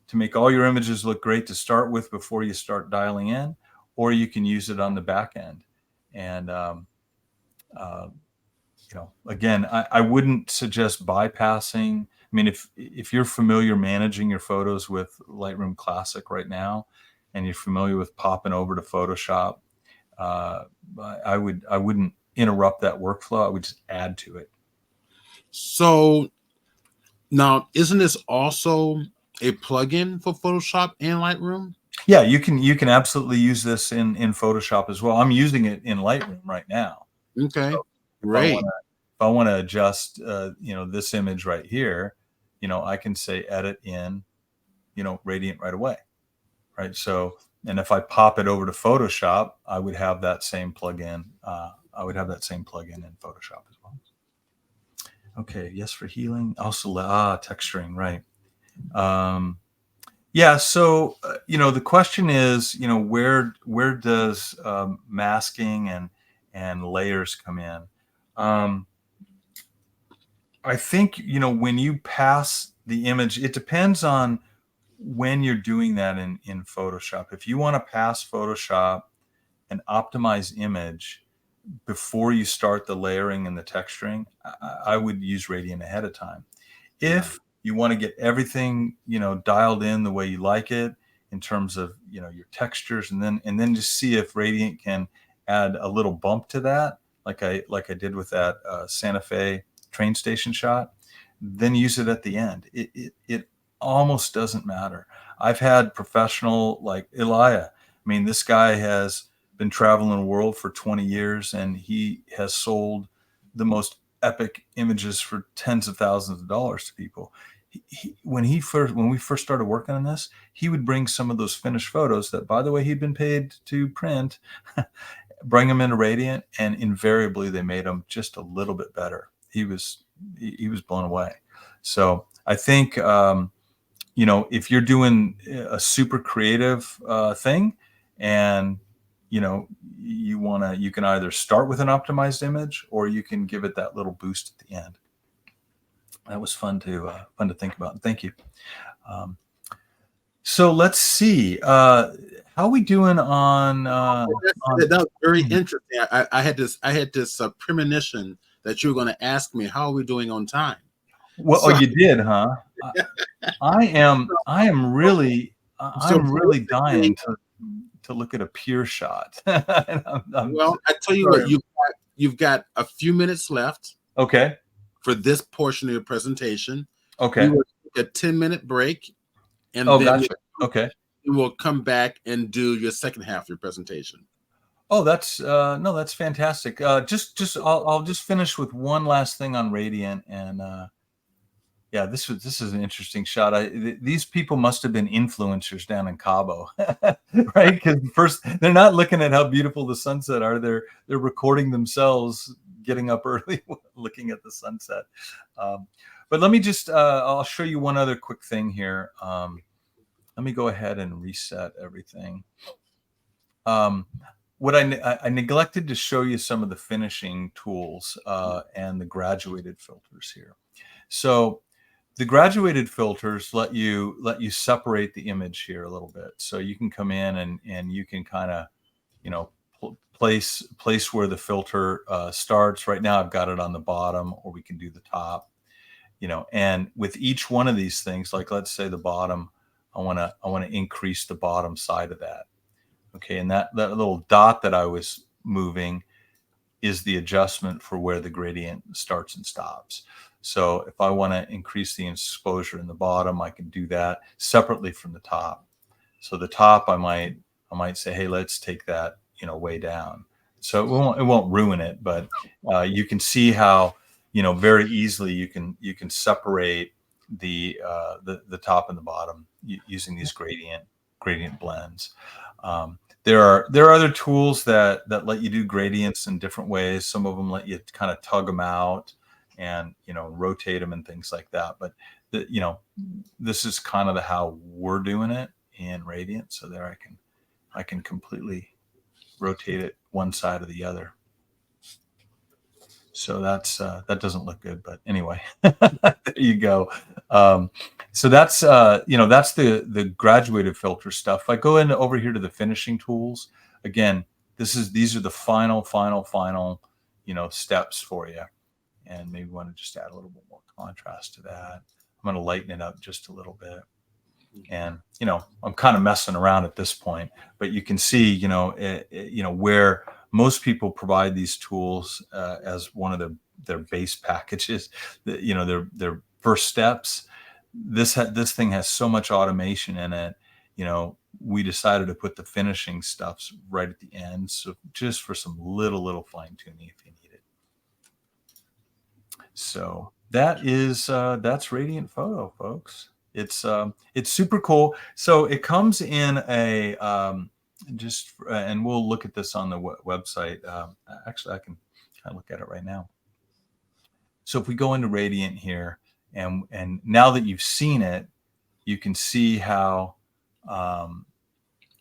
to make all your images look great to start with before you start dialing in, or you can use it on the back end. And, again, I wouldn't suggest bypassing. I mean, if you're familiar managing your photos with Lightroom Classic right now, and you're familiar with popping over to Photoshop, I wouldn't interrupt that workflow. I would just add to it. So now, isn't this also a plugin for Photoshop and Lightroom? Yeah, you can absolutely use this in Photoshop as well. I'm using it in Lightroom right now. Okay, so great. If I want to adjust, this image right here, I can say edit in, Radiant right away, right? So, and if I pop it over to Photoshop, I would have that same plugin. I would have that same plugin in Photoshop as well. Okay, yes for healing. Also, texturing, right? So the question is, where does masking and layers come in? I think, when you pass the image, it depends on when you're doing that in Photoshop. If you want to pass Photoshop an optimized image before you start the layering and the texturing, I would use Radiant ahead of time. If you want to get everything, dialed in the way you like it in terms of, your textures, and then just see if Radiant can add a little bump to that, like I did with that Santa Fe train station shot, then use it at the end. It almost doesn't matter. I've had professional like Elia. I mean, this guy has been traveling the world for 20 years, and he has sold the most epic images for tens of thousands of dollars to people. When we first started working on this, he would bring some of those finished photos that, by the way, he'd been paid to print, bring them into Radiant, and invariably they made them just a little bit better. He was blown away. So I think, if you're doing a super creative thing, and you can either start with an optimized image, or you can give it that little boost at the end. That was fun to think about. Thank you. So let's see. How are we doing on? That was very interesting. I had this premonition that you were going to ask me, how are we doing on time? Well, you did, huh? I am really dying to look at a pure shot. Well, I tell you what, you've got a few minutes left. Okay. For this portion of your presentation. Okay. We will take a 10-minute break, and then gotcha. Okay. We will come back and do your second half of your presentation. Oh, that's that's fantastic. I'll just finish with one last thing on Radiant, and Yeah, this is an interesting shot. These people must have been influencers down in Cabo, right? Because first they're not looking at how beautiful the sunset are. They're recording themselves getting up early, looking at the sunset. But let me just I'll show you one other quick thing here. Let me go ahead and reset everything. What I neglected to show you some of the finishing tools and the graduated filters here. So the graduated filters let you separate the image here a little bit. So you can come in and you can kind of, you know, place where the filter starts. Right now I've got it on the bottom, or we can do the top, you know, and with each one of these things, like let's say the bottom, I want to increase the bottom side of that. Okay. And that little dot that I was moving is the adjustment for where the gradient starts and stops. So if I want to increase the exposure in the bottom, I can do that separately from the top. So the top, I might say, hey, let's take that, you know, way down. So it won't ruin it, but you can see how, you know, very easily you can separate the top and the bottom using these gradient blends. There are other tools that let you do gradients in different ways. Some of them let you kind of tug them out and, you know, rotate them and things like that. But you know, this is kind of how we're doing it in Radiant. So there I can completely rotate it one side or the other. So that's that doesn't look good, but anyway, there you go. So that's you know, that's the graduated filter stuff. If I go in over here to the finishing tools, again, these are the final, you know, steps for you. And maybe want to just add a little bit more contrast to that. I'm going to lighten it up just a little bit. And, you know, I'm kind of messing around at this point, but you can see, you know, where most people provide these tools as one of their base packages, you know, their first steps. This thing has so much automation in it. You know, we decided to put the finishing stuffs right at the end. So just for some little fine tuning if you need it. So that's Radiant Photo, folks. It's super cool. So it comes in a and we'll look at this on the website. Actually, I can kind of look at it right now. So if we go into Radiant here, and now that you've seen it, you can see how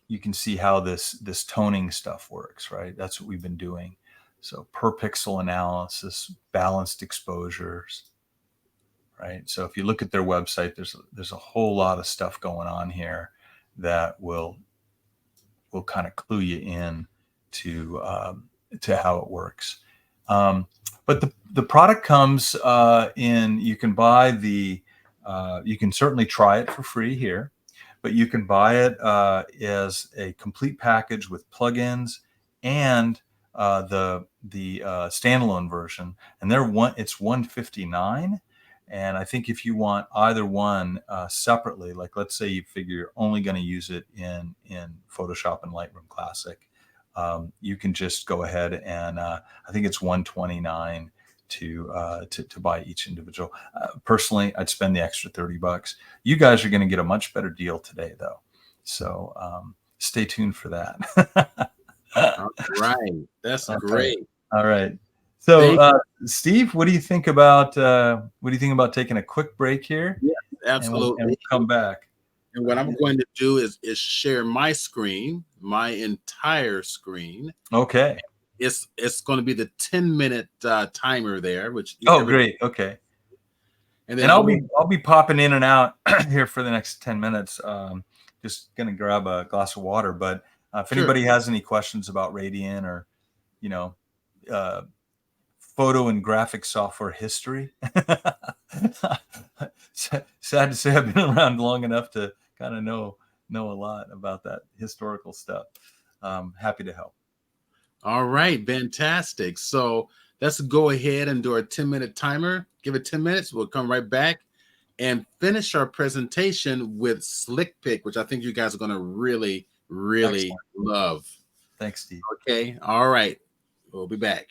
this toning stuff works, right? That's what we've been doing. So per pixel analysis, balanced exposures, right? So if you look at their website, there's a whole lot of stuff going on here that will kind of clue you in to how it works. But the product comes in. You can buy you can certainly try it for free here, but you can buy it as a complete package with plugins and the standalone version, and it's $159. And I think if you want either one separately, like let's say you figure you're only going to use it in Photoshop and Lightroom Classic, you can just go ahead and I think it's $129 to buy each individual. Personally, I'd spend the extra $30. You guys are going to get a much better deal today, though. So stay tuned for that. All right, that's great. All right. So, Steve, what do you think about taking a quick break here? Yeah, absolutely. And we'll come back. And what I'm going to do is share my screen, my entire screen. Okay. It's going to be the 10-minute timer there, which great. Okay. And then I'll be popping in and out here for the next 10 minutes. Just gonna grab a glass of water. But if anybody has any questions about Radiant or, you know, photo and graphic software history, sad to say I've been around long enough to kind of know a lot about that historical stuff. Happy to help. All right, fantastic. So let's go ahead and do our 10-minute timer. Give it 10 minutes. We'll come right back and finish our presentation with SlickPic, which I think you guys are going to really love. Thanks, Steve. Okay. All right. We'll be back.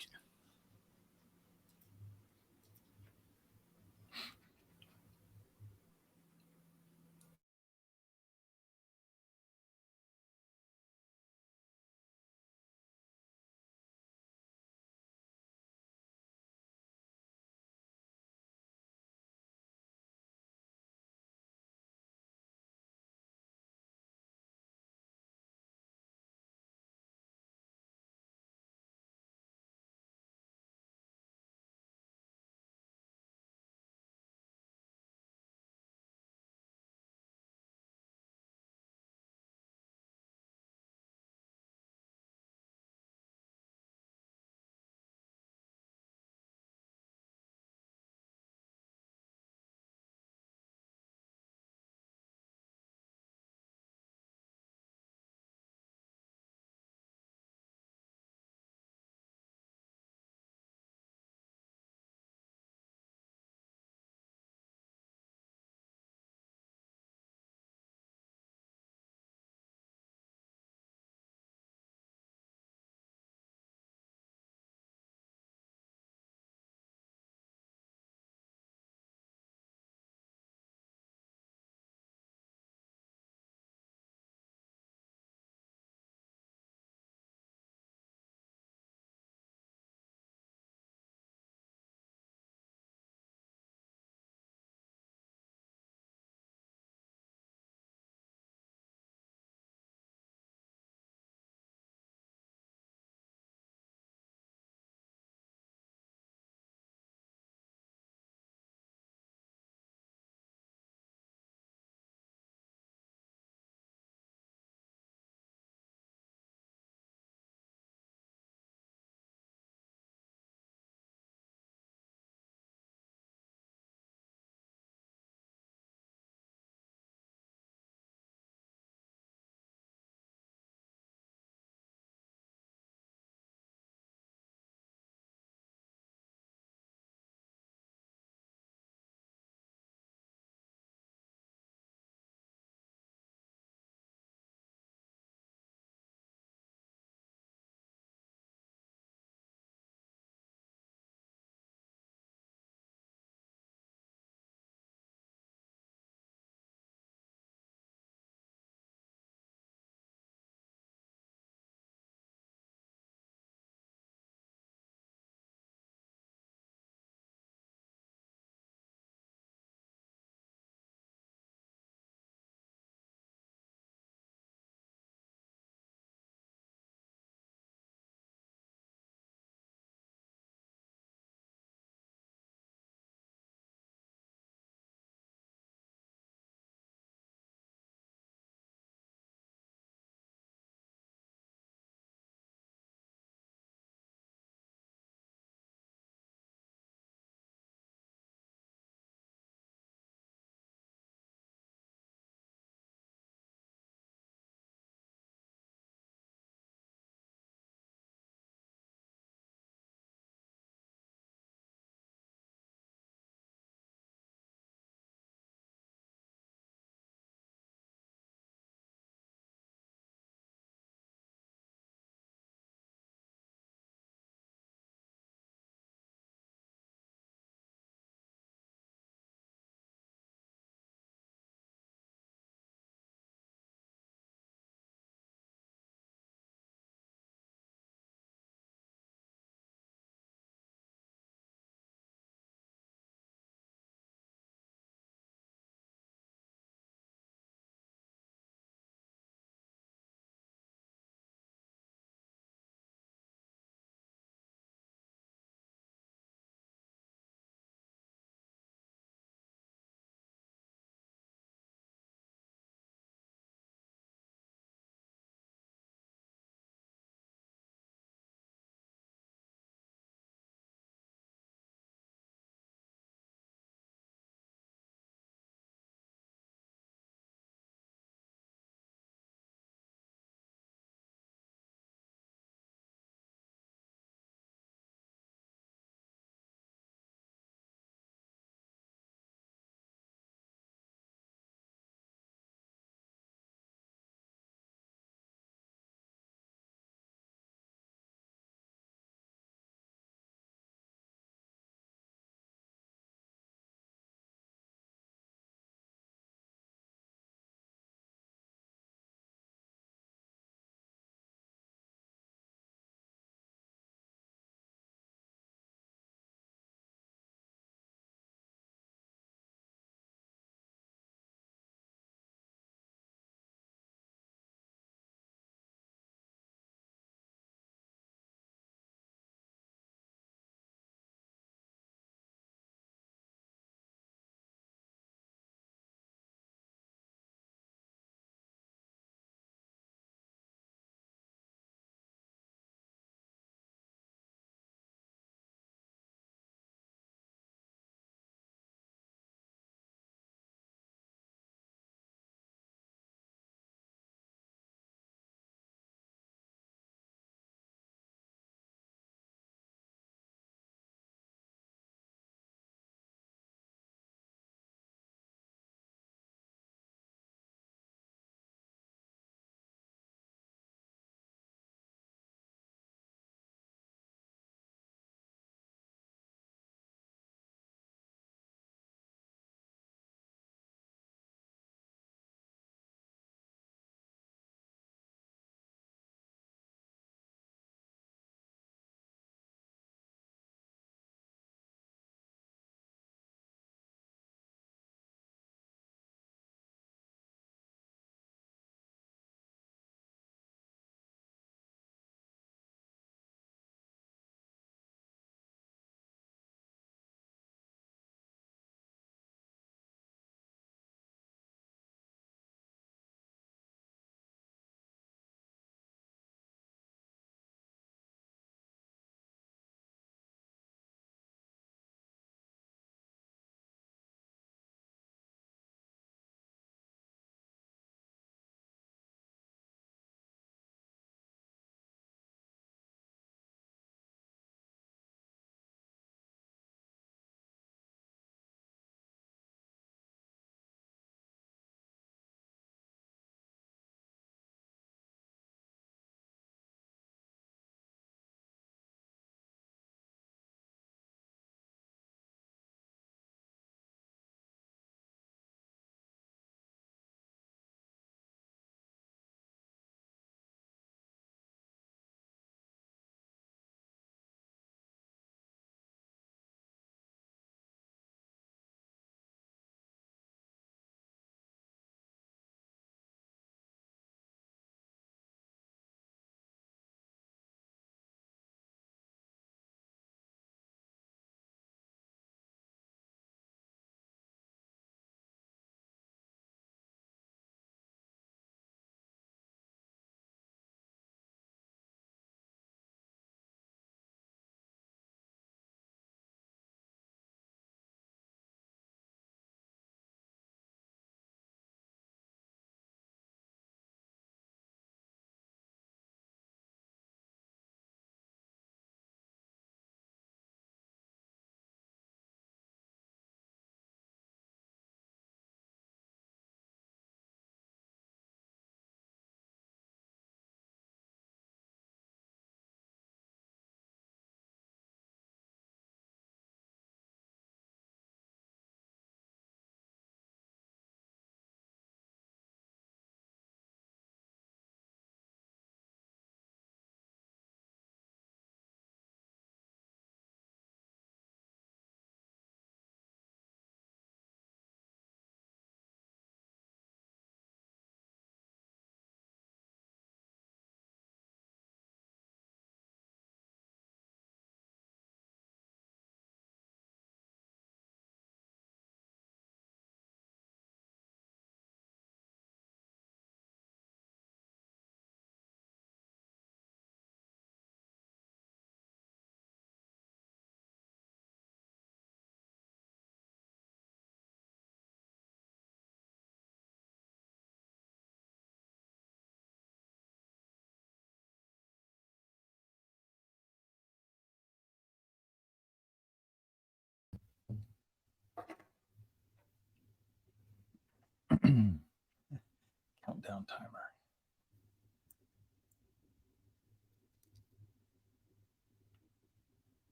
Countdown timer.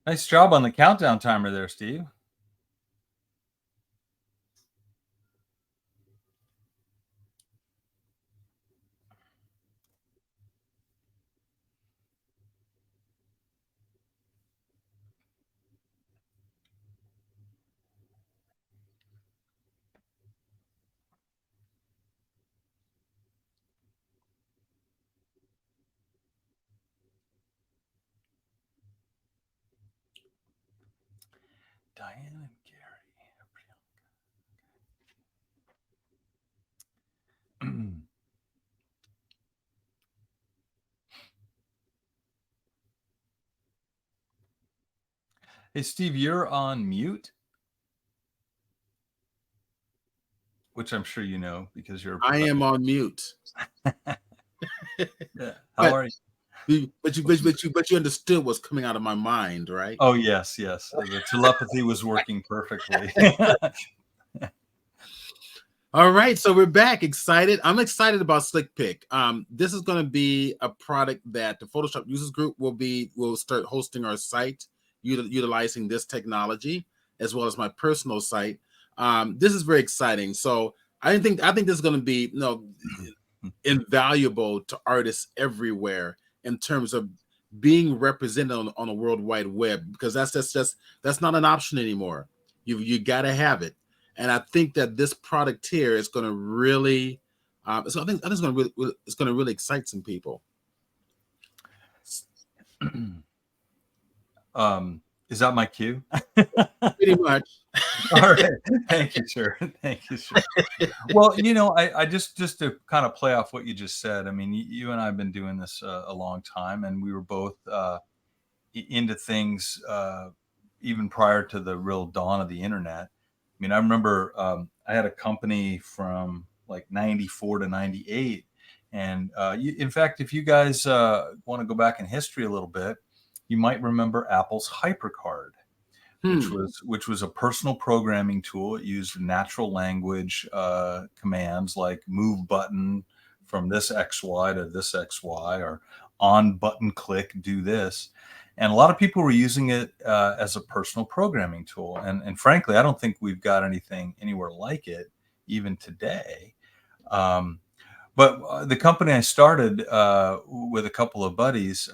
Nice job on the countdown timer there, Steve. Diane and Gary. Hey, Steve, you're on mute, which I'm sure you know because you're. I am on mute. Yeah. How are you? But you understood what's coming out of my mind, right? Oh, yes. The telepathy was working perfectly. All right, so we're back. Excited. I'm excited about SlickPic. This is going to be a product that the Photoshop Users Group will start hosting our site, utilizing this technology, as well as my personal site. This is very exciting. So I think this is going to be invaluable to artists everywhere in terms of being represented on a World Wide Web, because that's not an option anymore. You got to have it. And I think that this product here is going to really, it's going to really excite some people. Is that my cue? Pretty much. All right. Thank you, sir. Thank you, sir. Well, I just to kind of play off what you just said. I mean, you and I have been doing this a long time, and we were both into things even prior to the real dawn of the internet. I mean, I remember I had a company from like 94 to 98. And in fact, if you guys want to go back in history a little bit, you might remember Apple's HyperCard, which was a personal programming tool. It used natural language commands like move button from this XY to this XY, or on button click, do this. And a lot of people were using it as a personal programming tool. And frankly, I don't think we've got anything anywhere like it even today. But the company I started with a couple of buddies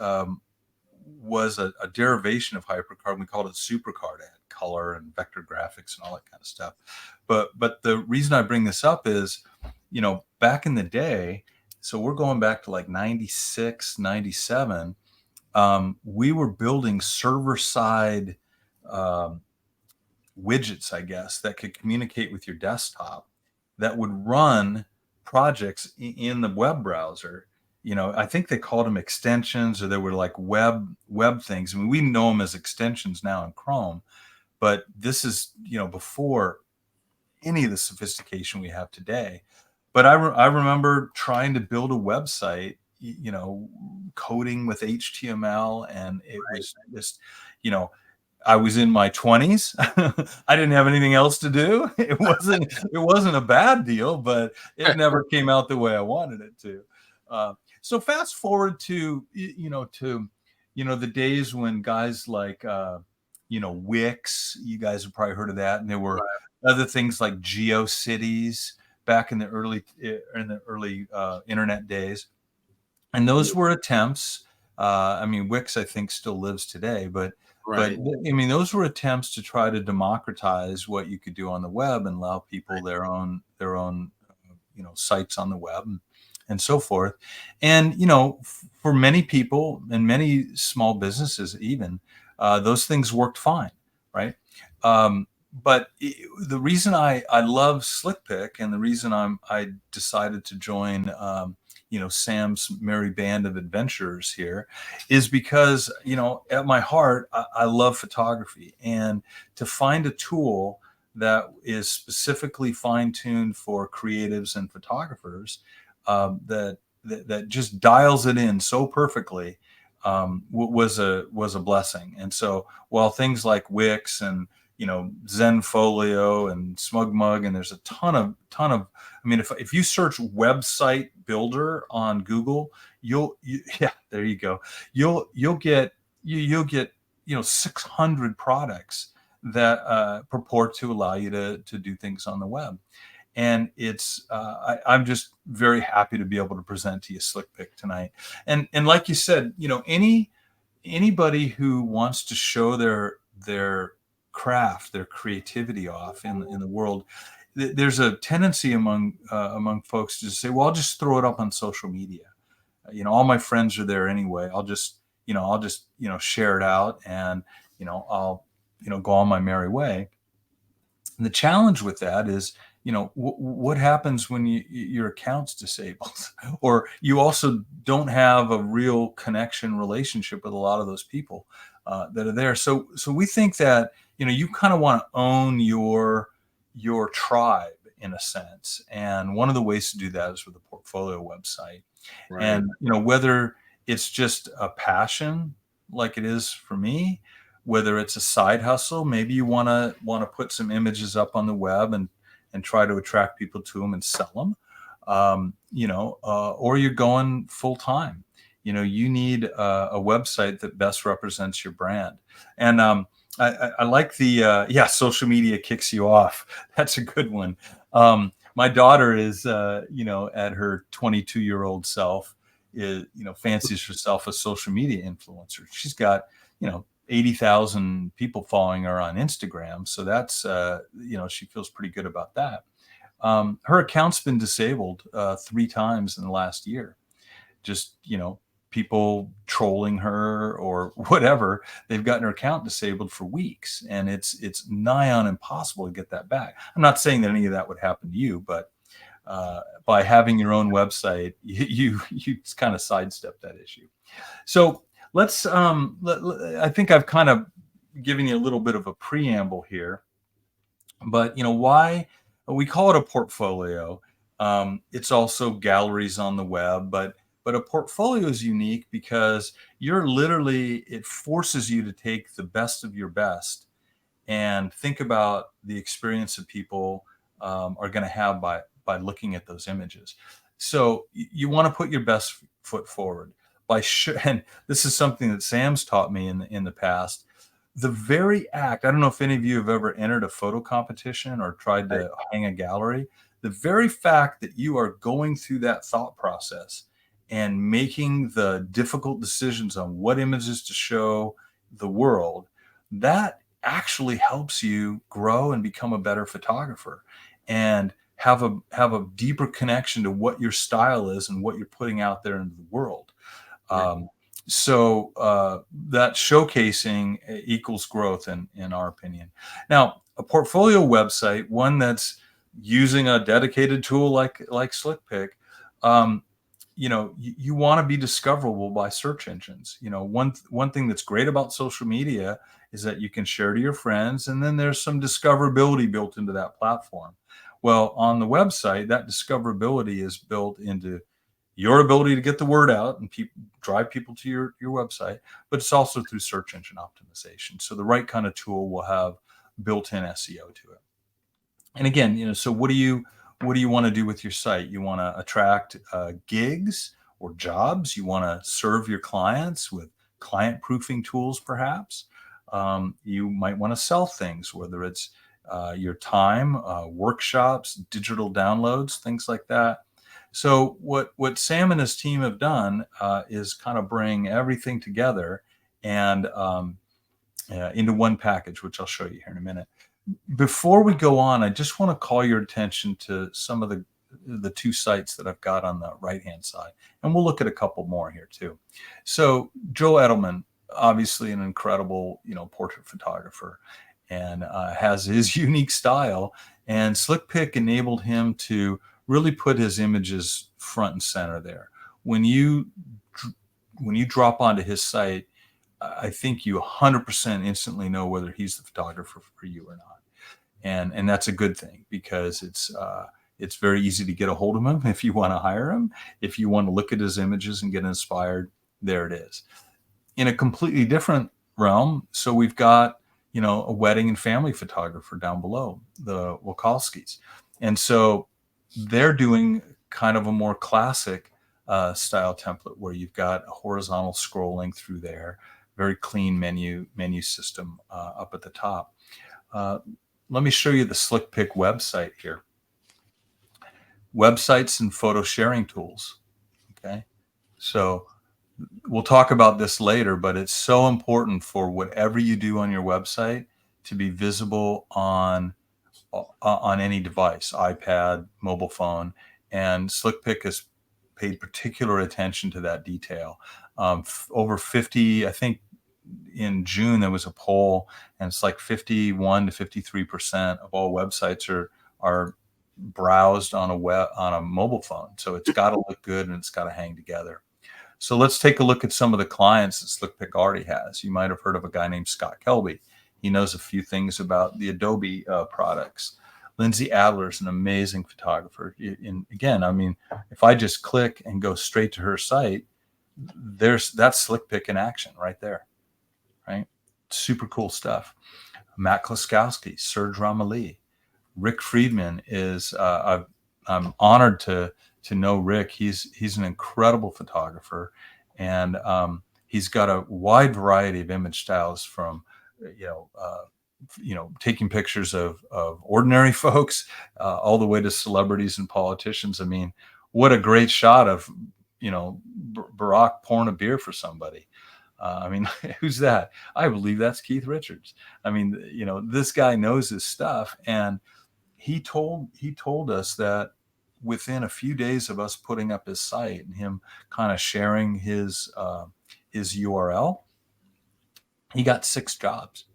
was a derivation of HyperCard. We called it SuperCard. It had color and vector graphics and all that kind of stuff. But the reason I bring this up is, back in the day, so we're going back to like 96, 97, we were building server-side widgets, I guess, that could communicate with your desktop that would run projects in the web browser. I think they called them extensions, or they were like web things. I mean, we know them as extensions now in Chrome, but this is, before any of the sophistication we have today. But I remember trying to build a website, coding with HTML, and it was just, I was in my 20s. I didn't have anything else to do. It wasn't a bad deal, but it never came out the way I wanted it to. So fast forward to the days when guys like Wix, you guys have probably heard of that, and there were other things like GeoCities back in the early internet days, and those were attempts. I mean, Wix I think still lives today, but I mean, those were attempts to try to democratize what you could do on the web and allow people their own sites on the web and so forth. And for many people and many small businesses even, those things worked fine, right? But the reason I love SlickPic, and the reason I decided to join Sam's merry band of adventurers here, is because at my heart I love photography, and to find a tool that is specifically fine-tuned for creatives and photographers, that just dials it in so perfectly, was a blessing. And so while things like Wix and Zenfolio and SmugMug, and there's a ton of. I mean, if you search website builder on Google, yeah, there you go. You'll get 600 products that purport to allow you to do things on the web. And I'm just very happy to be able to present to you SlickPic tonight. And like you said, anybody who wants to show their craft, their creativity off in the world, there's a tendency among folks to say, well, I'll just throw it up on social media. All my friends are there anyway. I'll just share it out, and I'll go on my merry way. And the challenge with that is, what happens when your account's disabled, or you also don't have a real connection relationship with a lot of those people that are there. So we think that you kind of want to own your tribe in a sense, and one of the ways to do that is with a portfolio website. Right. And whether it's just a passion like it is for me, whether it's a side hustle, maybe you want to put some images up on the web and try to attract people to them and sell them, or you're going full time. You need a website that best represents your brand. And I like the social media kicks you off. That's a good one. My daughter is at her 22-year-old self fancies herself a social media influencer. She's got 80,000 people following her on Instagram. So that's, she feels pretty good about that. Her account's been disabled 3 times in the last year. Just, people trolling her or whatever. They've gotten her account disabled for weeks, and it's nigh on impossible to get that back. I'm not saying that any of that would happen to you, but by having your own website, you kind of sidestep that issue. So let's I think I've kind of given you a little bit of a preamble here, but why we call it a portfolio. It's also galleries on the web, but a portfolio is unique because it forces you to take the best of your best and think about the experience that people are going to have by looking at those images. So you want to put your best foot forward. And this is something that Sam's taught me in the past. The very act, I don't know if any of you have ever entered a photo competition or tried to hang a gallery. The very fact that you are going through that thought process and making the difficult decisions on what images to show the world, that actually helps you grow and become a better photographer and have a deeper connection to what your style is and what you're putting out there into the world. So that showcasing equals growth in our opinion. Now, a portfolio website, one that's using a dedicated tool like SlickPic, you want to be discoverable by search engines. One thing that's great about social media is that you can share to your friends, and then there's some discoverability built into that platform. Well, on the website, that discoverability is built into your ability to get the word out and drive people to your website, but it's also through search engine optimization. So the right kind of tool will have built-in SEO to it. And again, so what do you want to do with your site? You want to attract gigs or jobs. You want to serve your clients with client proofing tools, perhaps. You might want to sell things, whether it's your time, workshops, digital downloads, things like that. So what Sam and his team have done is kind of bring everything together and into one package, which I'll show you here in a minute. Before we go on, I just want to call your attention to some of the 2 sites that I've got on the right-hand side, and we'll look at a couple more here too. So Joe Edelman, obviously an incredible portrait photographer, and has his unique style, and SlickPic enabled him to really put his images front and center there. When you drop onto his site, I think you 100% instantly know whether he's the photographer for you or not, and that's a good thing because it's very easy to get a hold of him if you want to hire him. If you want to look at his images and get inspired, there it is. In a completely different realm, so we've got a wedding and family photographer down below, the Wakalskis. And so they're doing kind of a more classic style template where you've got a horizontal scrolling through there, very clean menu system up at the top. Let me show you the SlickPic website here. Websites and photo sharing tools. Okay. So we'll talk about this later, but it's so important for whatever you do on your website to be visible on any device, iPad, mobile phone, and SlickPic has paid particular attention to that detail. Over 50, I think in June there was a poll, and it's like 51 to 53% of all websites are browsed on a mobile phone. So it's got to look good and it's got to hang together. So let's take a look at some of the clients that SlickPic already has. You might have heard of a guy named Scott Kelby. He knows a few things about the Adobe products. Lindsay Adler is an amazing photographer. And again, I mean, if I just click and go straight to her site, that's SlickPic in action right there, right? Super cool stuff. Matt Kloskowski, Serge Ramali, Rick Friedman is. I'm honored to know Rick. He's an incredible photographer, and he's got a wide variety of image styles from taking pictures of ordinary folks all the way to celebrities and politicians. I mean, what a great shot of Barack pouring a beer for somebody. I mean, who's that? I believe that's Keith Richards. I mean, this guy knows his stuff, and he told us that within a few days of us putting up his site and him kind of sharing his URL, he got 6 jobs.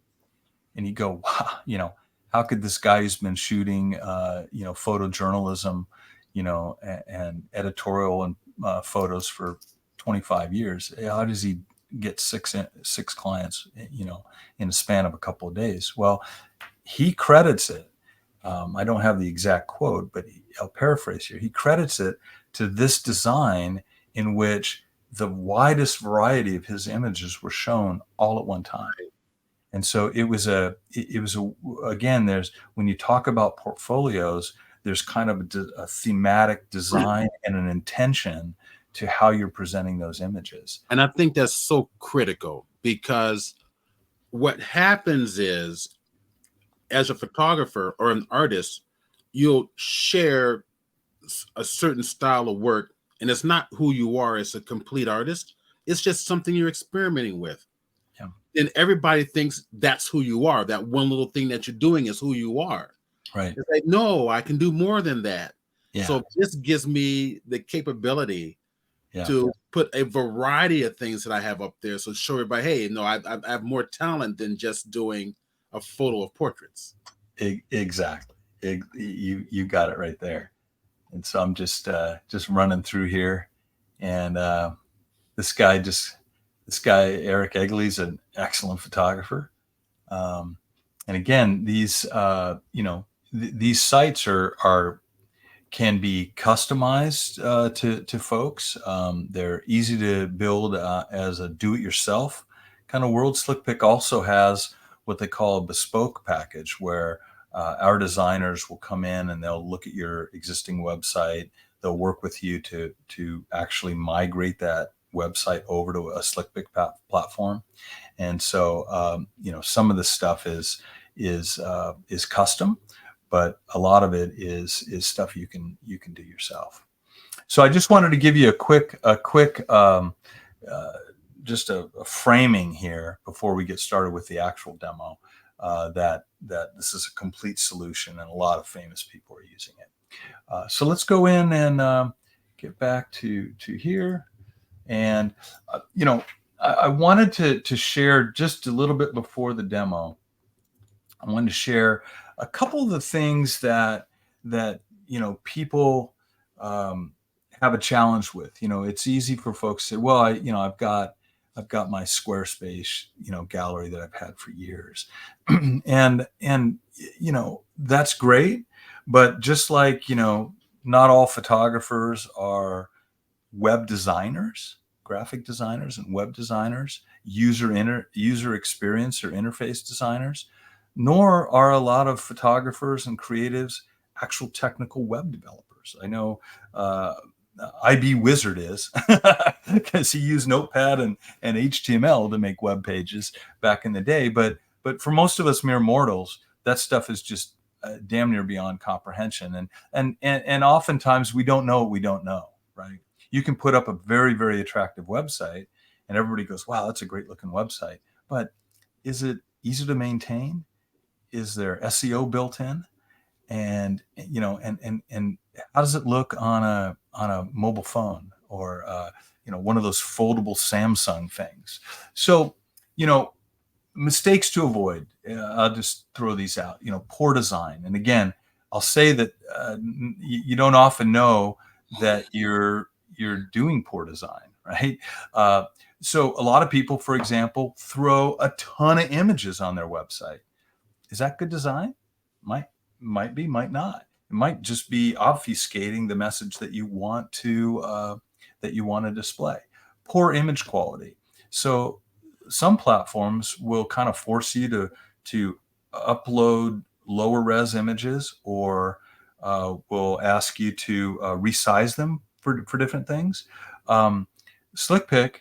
And you go, wow, how could this guy who's been shooting, photojournalism, and editorial and photos for 25 years, how does he get six clients, in a span of a couple of days? Well, he credits it. I don't have the exact quote, but I'll paraphrase here. He credits it to this design in which the widest variety of his images were shown all at one time. And so it was again, when you talk about portfolios, there's kind of a thematic design and an intention to how you're presenting those images. And I think that's so critical, because what happens is, as a photographer or an artist, you'll share a certain style of work, and it's not who you are as a complete artist. It's just something you're experimenting with. Yeah. And everybody thinks that's who you are. That one little thing that you're doing is who you are. Right. It's like, no, I can do more than that. Yeah. So this gives me the capability to put a variety of things that I have up there. So show everybody, hey, I have more talent than just doing a photo of portraits. Exactly. You got it right there. And so I'm just running through here, and this guy Eric Egley's an excellent photographer. And again, these these sites can be customized to folks. They're easy to build as a do-it-yourself kind of world. SlickPic also has what they call a bespoke package, where our designers will come in and they'll look at your existing website. They'll work with you to actually migrate that website over to a SlickPic platform. And so, some of this stuff is custom, but a lot of it is stuff you can do yourself. So I just wanted to give you a quick just a framing here before we get started with the actual demo, that this is a complete solution and a lot of famous people are using it. So let's go in and get back to here. And, I wanted to share just a little bit before the demo. I wanted to share a couple of the things that people have a challenge with. It's easy for folks to say, well, I've got my Squarespace, gallery that I've had for years. and that's great. But just like, not all photographers are web designers, graphic designers and web designers, user experience or interface designers, nor are a lot of photographers and creatives actual technical web developers. I know IB Wizard is, because he used Notepad and HTML to make web pages back in the day. But for most of us mere mortals, that stuff is just damn near beyond comprehension. And oftentimes we don't know what we don't know, right? You can put up a very, very attractive website and everybody goes, wow, that's a great looking website. But is it easy to maintain? Is there SEO built in? And and how does it look on a mobile phone or one of those foldable Samsung things? So mistakes to avoid. I'll just throw these out. Poor design. And again, I'll say that you don't often know that you're doing poor design, right? So a lot of people, for example, throw a ton of images on their website. Is that good design? Might be, might not. It might just be obfuscating the message that you want to display. Poor image quality. So some platforms will kind of force you to upload lower res images, or will ask you to resize them for different things. SlickPic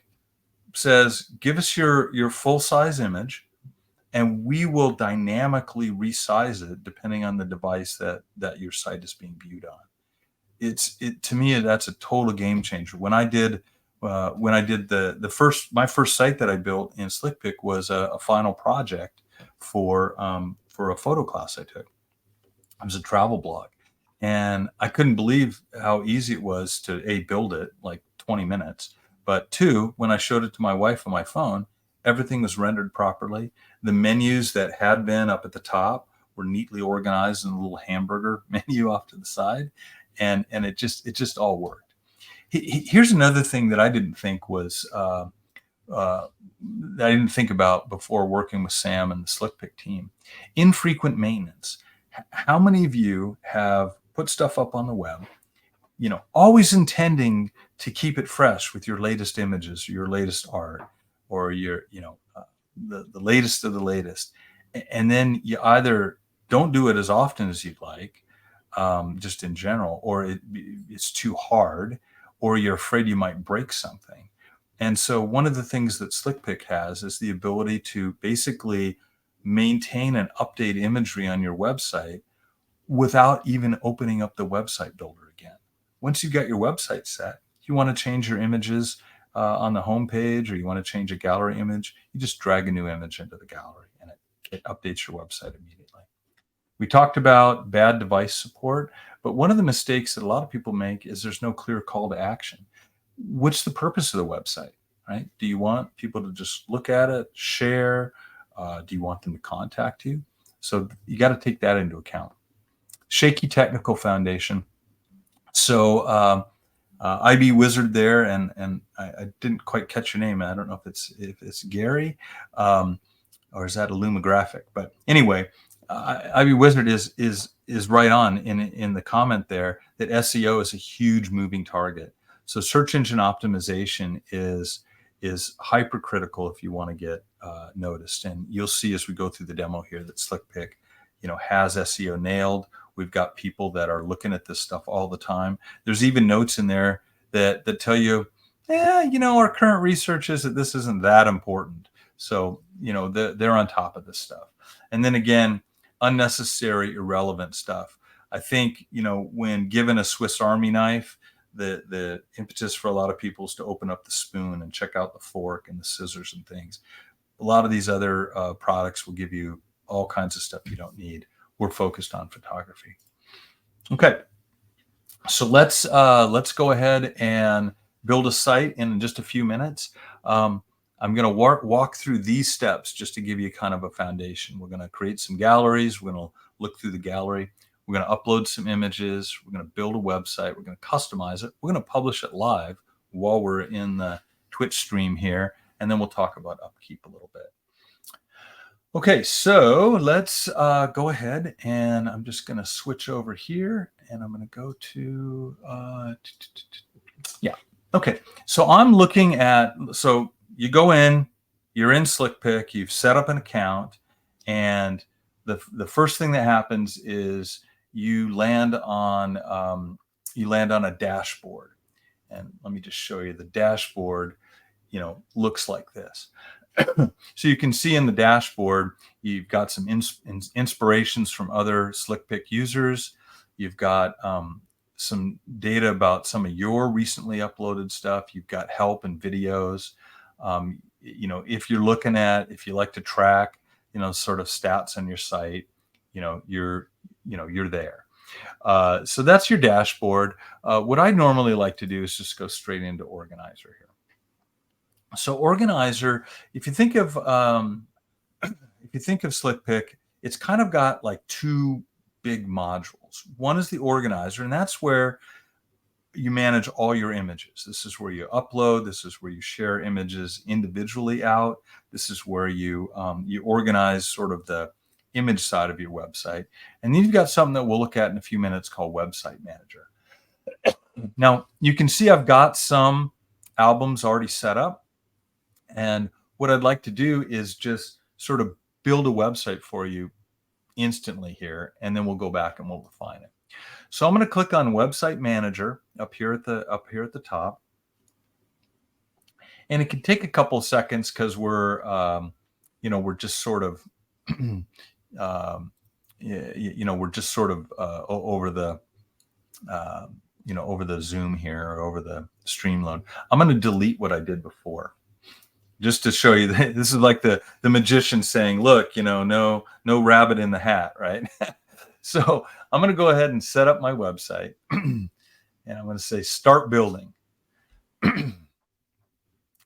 says, give us your full size image, and we will dynamically resize it depending on the device that your site is being viewed on. To me, that's a total game changer. When I did my first site that I built in SlickPic was a final project for a photo class I took. It was a travel blog, and I couldn't believe how easy it was to build it, like 20 minutes, but two, when I showed it to my wife on my phone, everything was rendered properly. The menus that had been up at the top were neatly organized in a little hamburger menu off to the side, and it just all worked. Here's another thing that I didn't think was that I didn't think about before working with Sam and the SlickPic team: infrequent maintenance. How many of you have put stuff up on the web, always intending to keep it fresh with your latest images, your latest art, or your the latest of the latest, and then you either don't do it as often as you'd like, just in general, or it's too hard, or you're afraid you might break something. And so one of the things that SlickPic has is the ability to basically maintain and update imagery on your website without even opening up the website builder again. Once you've got your website set, you want to change your images on the home page, or you want to change a gallery image, you just drag a new image into the gallery and it updates your website immediately. We talked about bad device support, but one of the mistakes that a lot of people make is there's no clear call to action. What's the purpose of the website, right? Do you want people to just look at it, share? Do you want them to contact you? So you got to take that into account. Shaky technical foundation. So IB Wizard there, and I didn't quite catch your name. I don't know if it's Gary, or is that Illumographic? But anyway, IB Wizard is right on in the comment there that SEO is a huge moving target. So search engine optimization is hypercritical if you want to get noticed. And you'll see as we go through the demo here that SlickPic, has SEO nailed. We've got people that are looking at this stuff all the time. There's even notes in there that tell you, our current research is that this isn't that important. So, they're on top of this stuff. And then again, unnecessary, irrelevant stuff. I think, when given a Swiss Army knife, the impetus for a lot of people is to open up the spoon and check out the fork and the scissors and things. A lot of these other products will give you all kinds of stuff you don't need. We're focused on photography. Okay, so let's go ahead and build a site in just a few minutes. I'm going to walk through these steps just to give you kind of a foundation. We're going to create some galleries. We're going to look through the gallery. We're going to upload some images. We're going to build a website. We're going to customize it. We're going to publish it live while we're in the Twitch stream here, and then we'll talk about upkeep a little bit. Okay, so let's go ahead, and I'm just going to switch over here, and I'm going to go to, Okay, so I'm looking at, so you go in, you're in SlickPic, you've set up an account, and the first thing that happens is you land on a dashboard. And let me just show you the dashboard, looks like this. So you can see in the dashboard, you've got some inspirations from other SlickPic users. You've got some data about some of your recently uploaded stuff. You've got help and videos. If you like to track, sort of stats on your site, you're there. So that's your dashboard. What I normally like to do is just go straight into Organizer here. So Organizer, if you think of SlickPic, it's kind of got like two big modules. One is the Organizer, and that's where you manage all your images. This is where you upload. This is where you share images individually out. This is where you organize sort of the image side of your website. And then you've got something that we'll look at in a few minutes called Website Manager. Now, you can see I've got some albums already set up. And what I'd like to do is just sort of build a website for you instantly here, and then we'll go back and we'll refine it. So I'm going to click on Website Manager up here at the top, and it can take a couple of seconds because we're just sort of we're just sort of over the over the Zoom here, or over the Streamload. I'm going to delete what I did before, just to show you that this is like the magician saying, look, no rabbit in the hat, right? So I'm going to go ahead and set up my website, and I'm going to say start building.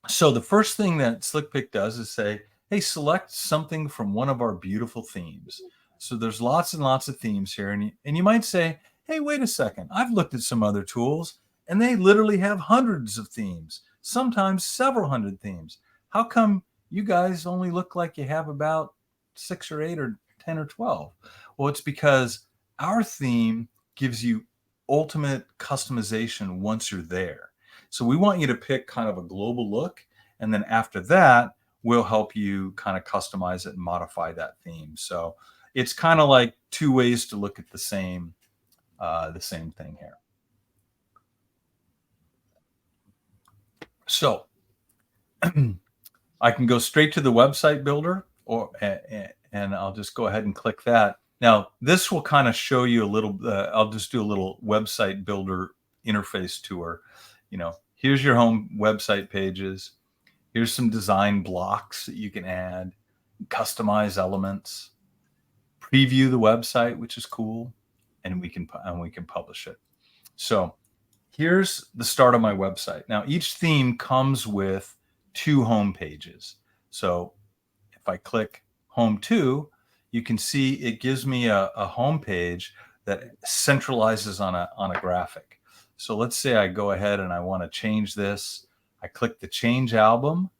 So the first thing that SlickPic does is say, hey, select something from one of our beautiful themes. So there's lots and lots of themes here. And you might say, hey, wait a second. I've looked at some other tools, and they literally have hundreds of themes, sometimes several hundred themes. How come you guys only look like you have about 6 or 8 or 10 or 12? Well, it's because our theme gives you ultimate customization once you're there. So we want you to pick kind of a global look, and then after that, we'll help you kind of customize it and modify that theme. So it's kind of like two ways to look at the same thing here. So I can go straight to the website builder, and I'll just go ahead and click that. Now, this will kind of show you a little, I'll just do a little website builder interface tour. Here's your home website pages. Here's some design blocks that you can add, customize elements, preview the website, which is cool, and we can publish it. So here's the start of my website. Now, each theme comes with 2 home pages. So if I click Home 2, you can see it gives me a home page that centralizes on a graphic. So let's say I go ahead and I want to change this. I click the Change Album.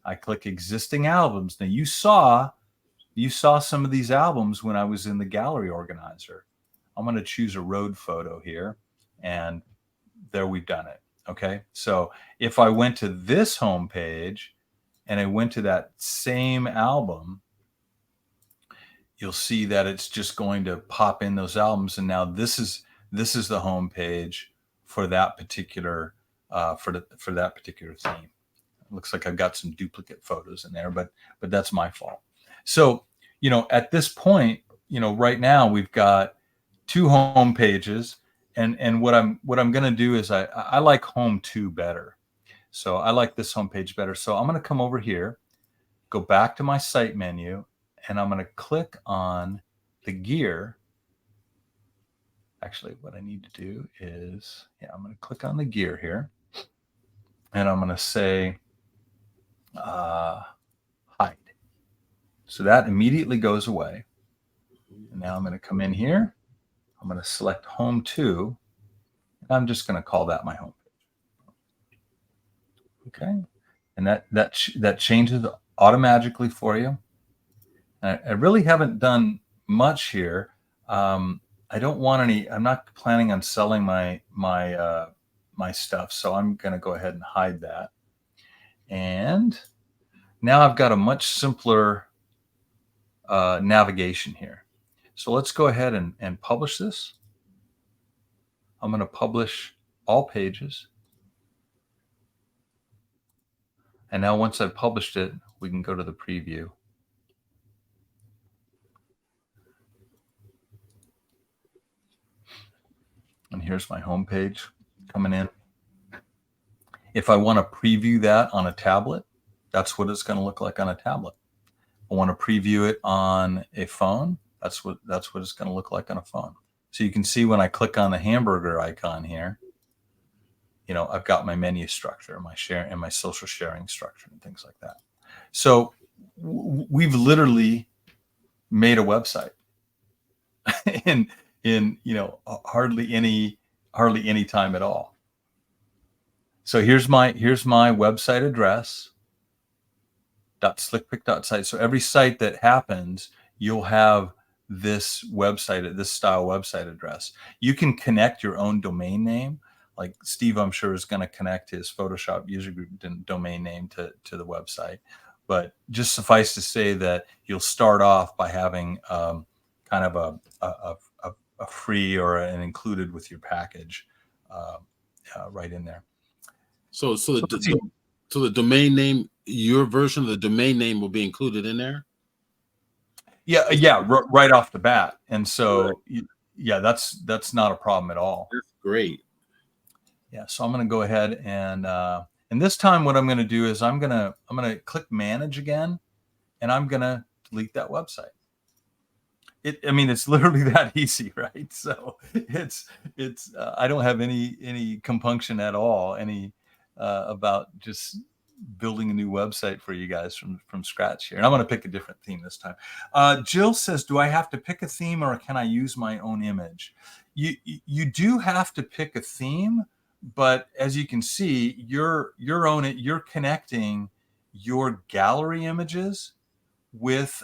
I click Existing Albums. Now you saw some of these albums when I was in the gallery organizer. I'm going to choose a road photo here, and there we've done it. Okay, so if I went to this home page and I went to that same album, you'll see that it's just going to pop in those albums, and now this is the home page for that particular for that particular theme. It looks like I've got some duplicate photos in there, but that's my fault. So at this point, right now we've got 2 home pages, and what I'm going to do is I like Home 2 better. So I like this home page better. So I'm going to come over here, go back to my site menu, and I'm going to click on the gear. Actually, what I need to do is, I'm going to click on the gear here, and I'm going to say hide. So that immediately goes away. And now I'm going to come in here. I'm going to select Home 2, and I'm just going to call that my home page. Okay, and that changes automatically for you. I really haven't done much here. I don't want any. I'm not planning on selling my my stuff. So I'm going to go ahead and hide that. And now I've got a much simpler navigation here. So let's go ahead and publish this. I'm going to publish all pages. And now once I've published it, we can go to the preview. And here's my home page coming in. If I want to preview that on a tablet, that's what it's going to look like on a tablet. I want to preview it on a phone. That's what it's going to look like on a phone. So you can see when I click on the hamburger icon here, you know, I've got my menu structure, my share and my social sharing structure and things like that. So we've literally made a website in you know, hardly any time at all. So here's my website address, .slickpic.site. So every site that happens, you'll have this website, this style website address. You can connect your own domain name. Like Steve, I'm sure, is going to connect his Photoshop user group domain name to the website. But just suffice to say that you'll start off by having kind of a free or an included with your package right in there. So the domain name, your version of the domain name will be included in there? Yeah, right off the bat. And so, yeah, that's not a problem at all. That's great. Yeah, so I'm going to go ahead and this time what I'm going to do is I'm going to click manage again, and I'm going to delete that website. I mean, it's literally that easy, right? So it's I don't have any compunction at all, about just building a new website for you guys from scratch here. And I'm going to pick a different theme this time. Jill says, do I have to pick a theme or can I use my own image? You do have to pick a theme, but as you can see, you're connecting your gallery images with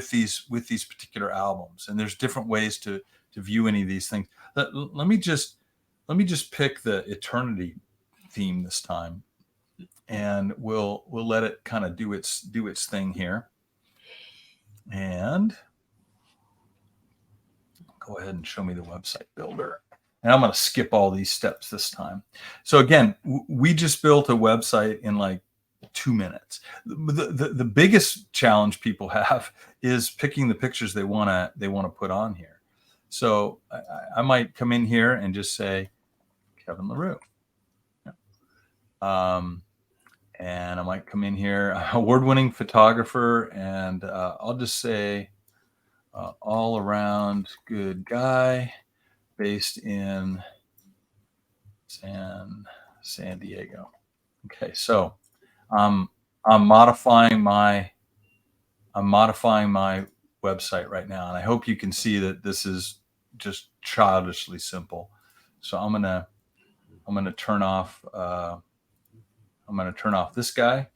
these particular albums, and there's different ways to view any of these things. Let me just pick the Eternity theme this time, and we'll let it kind of do its thing here, and go ahead and show me the website builder. And I'm going to skip all these steps this time. So again, we just built a website in like 2 minutes. The biggest challenge people have is picking the pictures they want to put on here. So I might come in here and just say Kevin LaRue. And I might come in here, award-winning photographer, and I'll just say all around good guy based in San Diego. Okay, so I'm modifying my website right now, and I hope you can see that this is just childishly simple. So I'm gonna turn off this guy.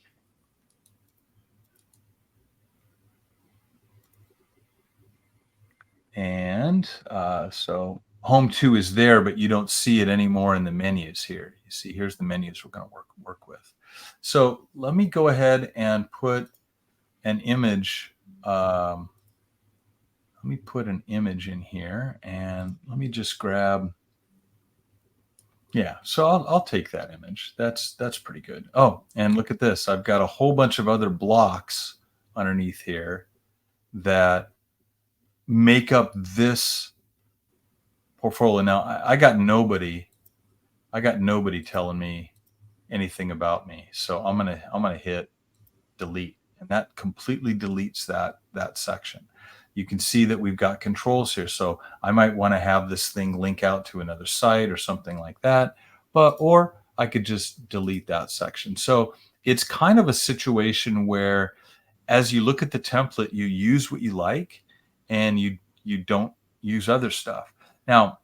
And so Home 2 is there, but you don't see it anymore in the menus here. You see, here's the menus we're going to work with. So let me go ahead and put an image. Let me put an image in here, and let me just grab. Yeah, so I'll take that image. That's pretty good. Oh, and look at this. I've got a whole bunch of other blocks underneath here that make up this portfolio. Now I got nobody telling me anything about me. So I'm gonna hit delete, and that completely deletes that section. You can see that we've got controls here. So I might want to have this thing link out to another site or something like that, or I could just delete that section. So it's kind of a situation where as you look at the template, you use what you like and you don't use other stuff. Now,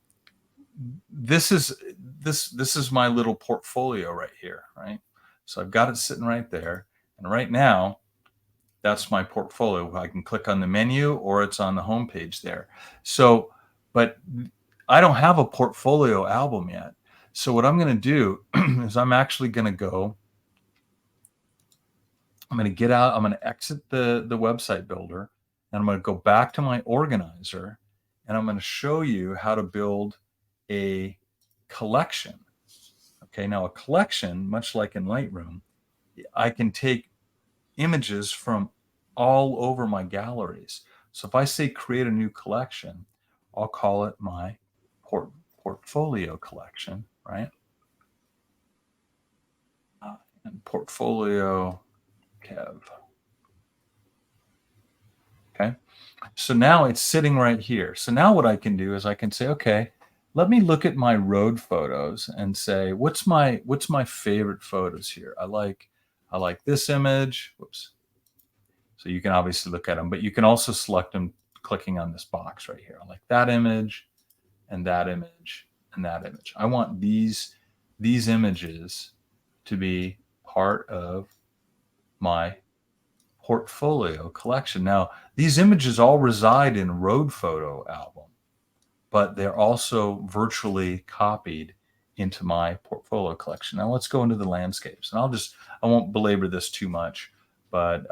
this is my little portfolio right here, right? So I've got it sitting right there. And right now, that's my portfolio. I can click on the menu or it's on the home page there. So, but I don't have a portfolio album yet. So what I'm going to do is I'm actually going to go, I'm going to get out, I'm going to exit the website builder, and I'm going to go back to my organizer, and I'm going to show you how to build a collection. Okay, now a collection, much like in Lightroom, I can take images from all over my galleries. So if I say create a new collection, I'll call it my portfolio collection, right? And portfolio Kev. Okay. So now it's sitting right here. So now what I can do is I can say, okay, let me look at my road photos and say, what's my favorite photos here? I like this image. Whoops. So you can obviously look at them, but you can also select them clicking on this box right here. I like that image and that image and that image. I want these images to be part of my portfolio collection. Now, these images all reside in Road Photo album, but they're also virtually copied into my portfolio collection. Now let's go into the landscapes, and I won't belabor this too much, but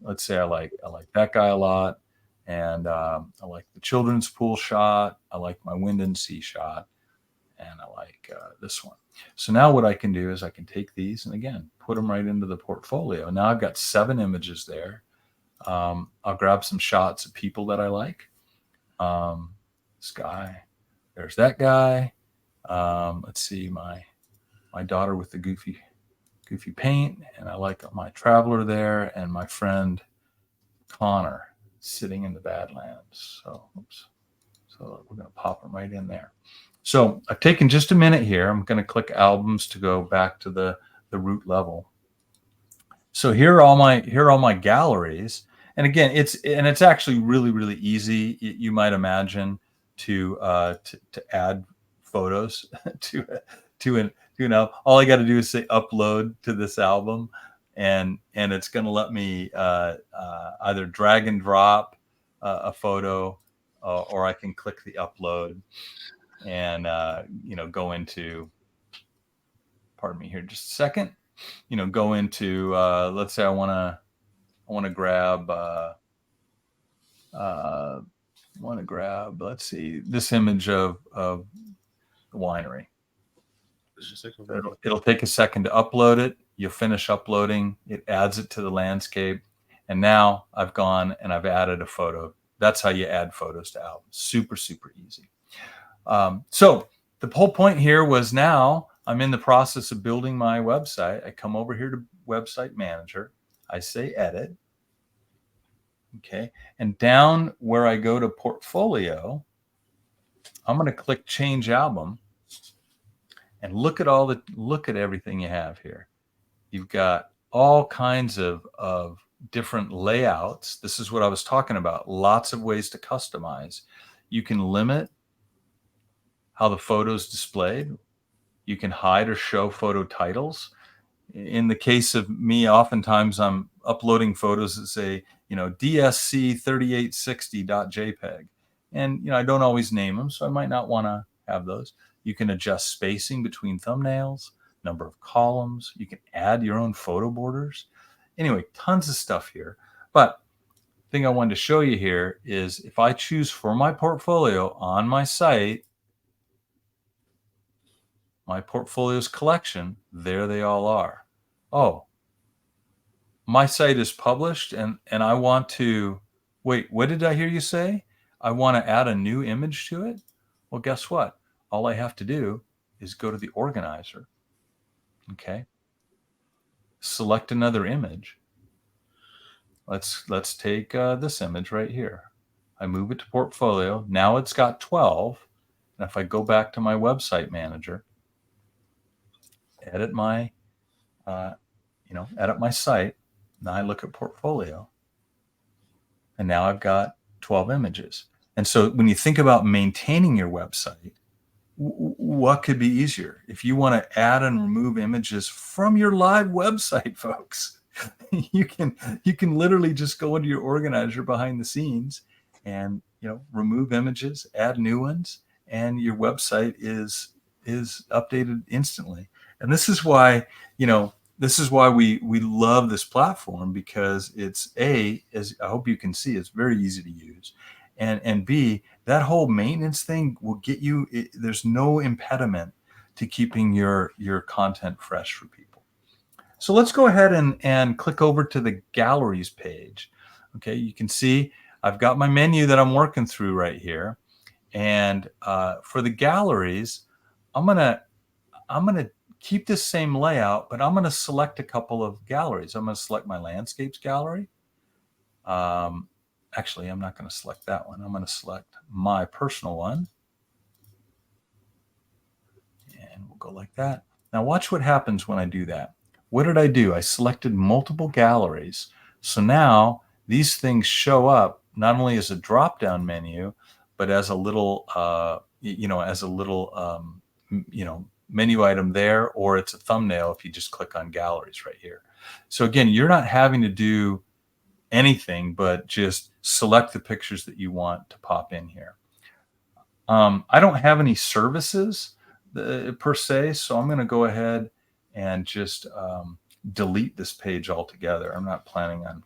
let's say I like that guy a lot, and I like the children's pool shot. I like my wind and sea shot, and I like this one. So now what I can do is I can take these and again, put them right into the portfolio. Now I've got 7 images there. I'll grab some shots of people that I like. This guy, there's that guy. Let's see, my daughter with the goofy paint, and I like my traveler there, and my friend Connor sitting in the Badlands. So, oops. So we're going to pop them right in there. So I've taken just a minute here. I'm going to click albums to go back to the root level. So here are all my galleries. And again, it's actually really, really easy. You might imagine to add photos to an all I got to do is say upload to this album, and it's going to let me either drag and drop a photo, or I can click the upload and go into, pardon me here just a second, go into let's say I want to grab let's see, this image of the winery. It'll take a second to upload it. You'll finish uploading, it adds it to the landscape, and now I've gone and I've added a photo. That's how you add photos to albums. Super, super easy. So the whole point here was, now I'm in the process of building my website. I come over here to Website Manager. I say Edit. Okay. And down where I go to Portfolio, I'm going to click Change Album, and look at everything you have here. You've got all kinds of different layouts. This is what I was talking about. Lots of ways to customize. You can limit how the photo is displayed. You can hide or show photo titles. In the case of me, oftentimes I'm uploading photos that say, DSC3860.jpg. And, I don't always name them, so I might not want to have those. You can adjust spacing between thumbnails, number of columns. You can add your own photo borders. Anyway, tons of stuff here. But the thing I wanted to show you here is, if I choose for my portfolio on my site, my portfolio's collection, there they all are. Oh, my site is published, and I want to, wait, what did I hear you say? I want to add a new image to it? Well, guess what? All I have to do is go to the organizer. Okay. Select another image. Let's take this image right here. I move it to portfolio. Now it's got 12. And if I go back to my website manager, edit my edit my site. Now I look at portfolio, and now I've got 12 images. And so when you think about maintaining your website, what could be easier? If you want to add and remove images from your live website, folks, you can literally just go into your organizer behind the scenes and remove images, add new ones, and your website is is updated instantly. And this is why, we love this platform, because it's as I hope you can see, it's very easy to use. And B, that whole maintenance thing will get you, there's no impediment to keeping your content fresh for people. So let's go ahead and click over to the galleries page. Okay, you can see I've got my menu that I'm working through right here. And for the galleries, I'm gonna keep this same layout, but I'm gonna select a couple of galleries. I'm gonna select my landscapes gallery. Actually, I'm not gonna select that one. I'm gonna select my personal one. And we'll go like that. Now watch what happens when I do that. What did I do? I selected multiple galleries. So now these things show up not only as a drop-down menu, but as a little, menu item there, or it's a thumbnail if you just click on galleries right here. So again, you're not having to do anything but just select the pictures that you want to pop in here. I don't have any services per se, so I'm going to go ahead and just delete this page altogether. I'm not planning on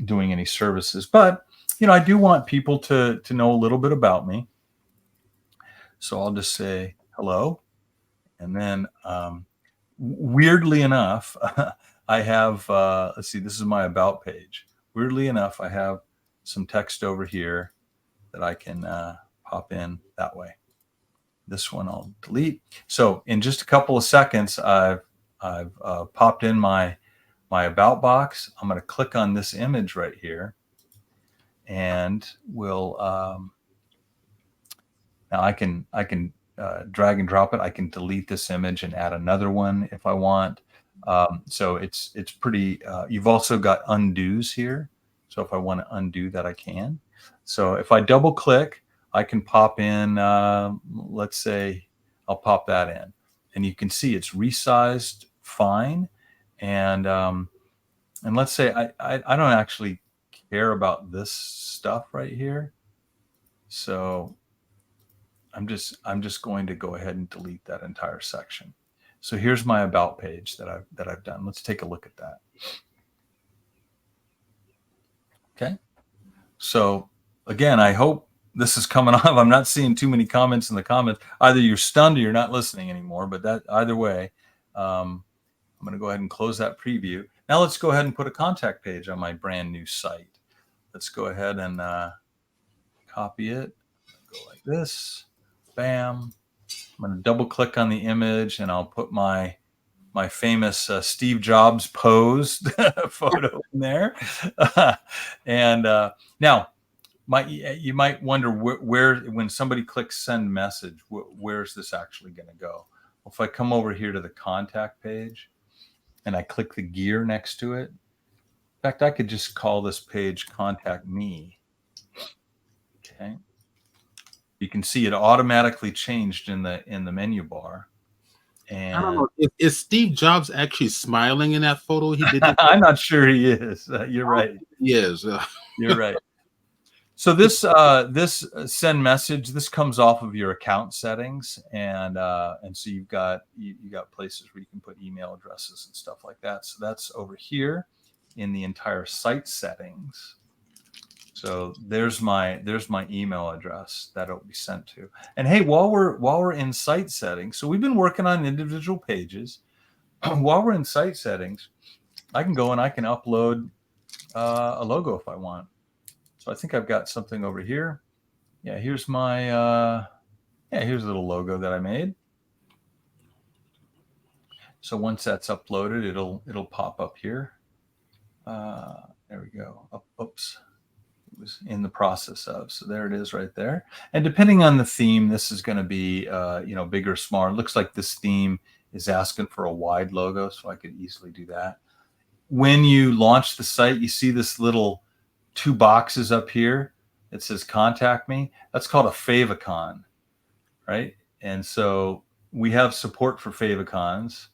doing any services, but I do want people to know a little bit about me. So I'll just say hello, and then weirdly enough, I have let's see, this is my about page. Weirdly enough, I have some text over here that I can pop in that way. This one I'll delete. So in just a couple of seconds, I've popped in my about box. I'm going to click on this image right here, and we'll now I can drag and drop it. I can delete this image and add another one if I want. So it's pretty. You've also got undos here. So if I want to undo that, I can. So if I double click, I can pop in, let's say I'll pop that in, and you can see it's resized fine. And let's say I don't actually care about this stuff right here. So I'm just going to go ahead and delete that entire section. So here's my about page that I've done. Let's take a look at that. Okay. So again, I hope this is coming off. I'm not seeing too many comments in the comments. Either you're stunned or you're not listening anymore, but that either way, I'm going to go ahead and close that preview. Now let's go ahead and put a contact page on my brand new site. Let's go ahead and copy it. Go like this. Bam. I'm going to double click on the image, and I'll put my famous Steve Jobs posed photo in there. And now, you might wonder where when somebody clicks send message, where's this actually going to go? Well, if I come over here to the contact page and I click the gear next to it, in fact, I could just call this page contact me. Okay. You can see it automatically changed in the menu bar. And I don't know. Is Steve Jobs actually smiling in that photo? He did. I'm not sure he is. You're right. He is. You're right. So this send message, this comes off of your account settings, and so you got places where you can put email addresses and stuff like that. So that's over here in the entire site settings. So there's my email address that it'll be sent to. And hey, while we're in site settings, so we've been working on individual pages. While we're in site settings, I can go and I can upload a logo if I want. So I think I've got something over here. Yeah, here's my here's a little logo that I made. So once that's uploaded, it'll pop up here. There we go. Oops. It was in the process of. So there it is right there. And depending on the theme, this is going to be bigger or smaller. It looks like this theme is asking for a wide logo, so I could easily do that. When you launch the site, you see this little 2 boxes up here. It says contact me. That's called a favicon, right? And so we have support for favicons.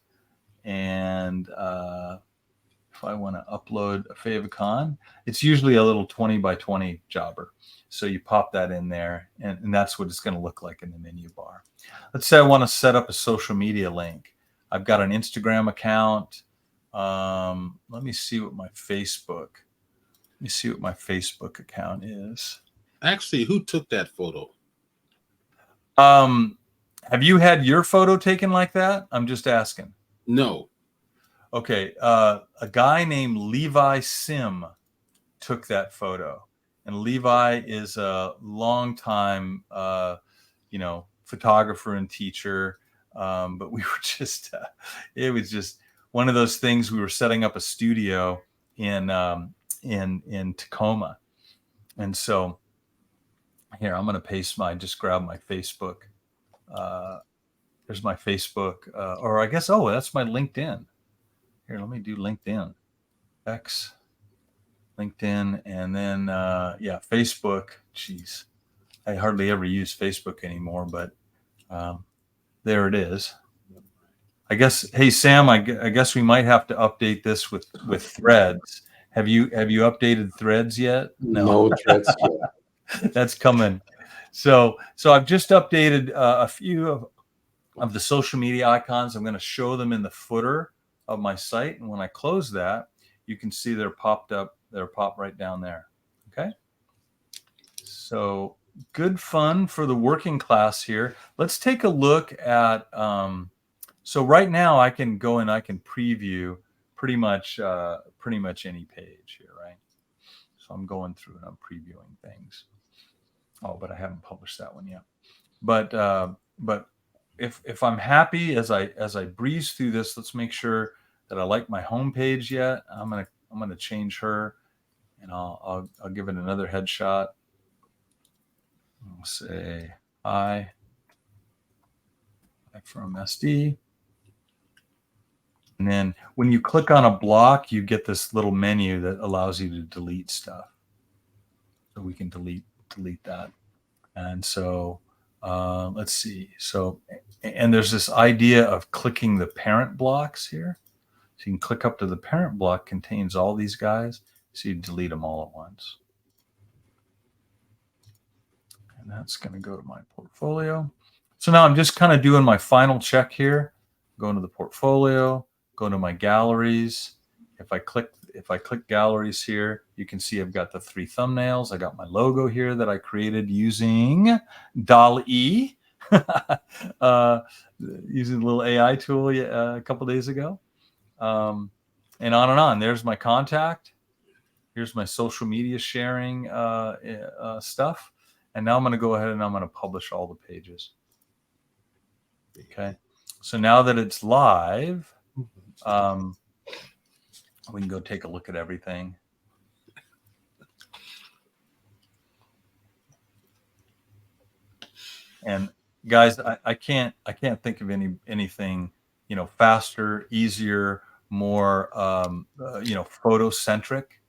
And if if I want to upload a favicon, it's usually a little 20 by 20 jobber. So you pop that in there, and that's what it's going to look like in the menu bar. Let's say I want to set up a social media link. I've got an Instagram account. Let me see what my Facebook. Let me see what my Facebook account is. Actually, who took that photo? Have you had your photo taken like that? I'm just asking. No. Okay, a guy named Levi Sim took that photo, and Levi is a longtime, photographer and teacher. But we were just, it was just one of those things. We were setting up a studio in Tacoma, and so here I'm going to just grab my Facebook. There's my Facebook, or I guess, that's my LinkedIn. Here, let me do LinkedIn. X, LinkedIn, and then, Facebook. Jeez, I hardly ever use Facebook anymore, but there it is. I guess, hey, Sam, I guess we might have to update this with Threads. Have you updated Threads yet? No threats yet. That's coming. So I've just updated a few of the social media icons. I'm going to show them in the footer of my site, and when I close that, you can see they're popped right down there. Okay, so good fun for the working class here. Let's take a look at so right now I can go and I can preview pretty much any page here, right? So I'm going through and I'm previewing things. Oh, but I haven't published that one yet. But if I'm happy as I breeze through this, let's make sure that I like my home page yet. I'm gonna change her, and I'll give it another headshot. I'll say hi from SD. And then when you click on a block, you get this little menu that allows you to delete stuff. So we can delete that. And so let's see. So, and there's this idea of clicking the parent blocks here. So you can click up to the parent block, contains all these guys. So you delete them all at once. And that's going to go to my portfolio. So now I'm just kind of doing my final check here. Going to the portfolio, go to my galleries. If I click galleries here, you can see I've got the 3 thumbnails. I got my logo here that I created using DALL-E, using a little AI tool a couple days ago. And on. There's my contact. Here's my social media sharing stuff. And now I'm going to go ahead and I'm going to publish all the pages. Okay. So now that it's live, we can go take a look at everything. And guys, I can't think of anything, faster, easier, more, photo centric.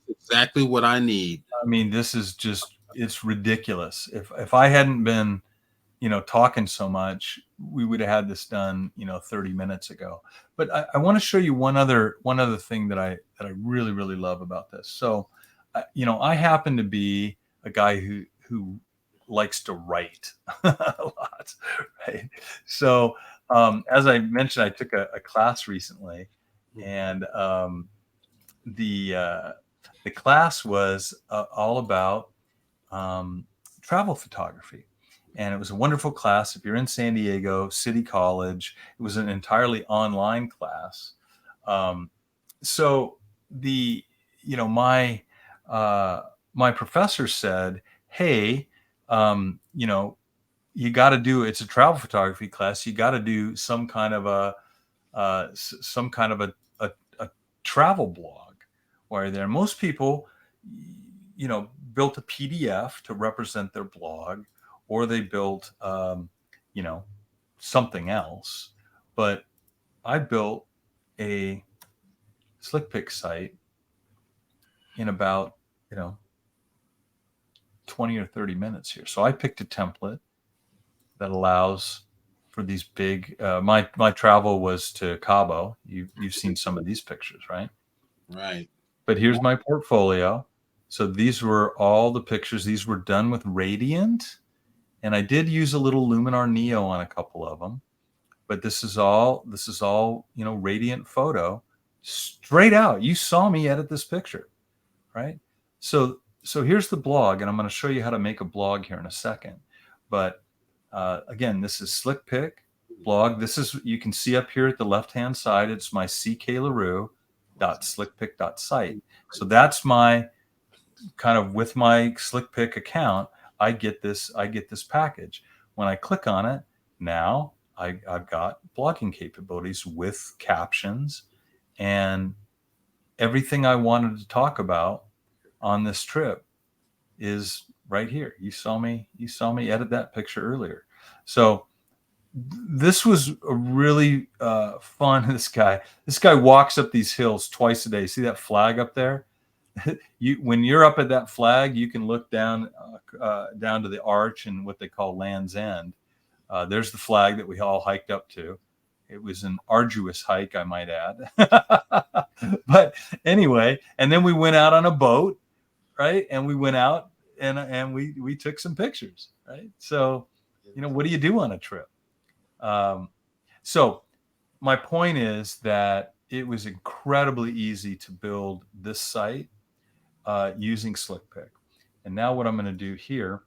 Exactly what I need. I mean, this is just, it's ridiculous. If I hadn't been, talking so much, we would have had this done, 30 minutes ago. But I want to show you one other thing that I really, really love about this. So, I happen to be a guy who likes to write a lot, right? So, as I mentioned, I took a class recently, and the class was all about travel photography. And it was a wonderful class. If you're in San Diego City College, it was an entirely online class. So my professor said, "Hey, you got to do. It's a travel photography class. You got to do some kind of a travel blog where there. Most people, built a PDF to represent their blog, or they built, something else. But I built a SlickPic site in about, 20 or 30 minutes here. So I picked a template that allows for these big. My travel was to Cabo. You've seen some of these pictures, right? Right. But here's my portfolio. So these were all the pictures. These were done with Radiant, and I did use a little Luminar Neo on a couple of them. But this is all Radiant photo, straight out. You saw me edit this picture, right? So here's the blog, and I'm going to show you how to make a blog here in a second. But again, this is SlickPic blog. This is, you can see up here at the left-hand side, it's my cklarue.slickpic.site. So that's my kind of, with my SlickPic account, I get this package. When I click on it, now I've got blogging capabilities with captions and everything I wanted to talk about on this trip is right here. You saw me edit that picture earlier. So this was a really fun. This guy walks up these hills twice a day. See that flag up there? When you're up at that flag, you can look down to the arch and what they call Land's End. There's the flag that we all hiked up to. It was an arduous hike, I might add. But anyway, and then we went out on a boat, right? And we went out and we took some pictures, right? So, what do you do on a trip? So my point is that it was incredibly easy to build this site using SlickPic. And now what I'm going to do here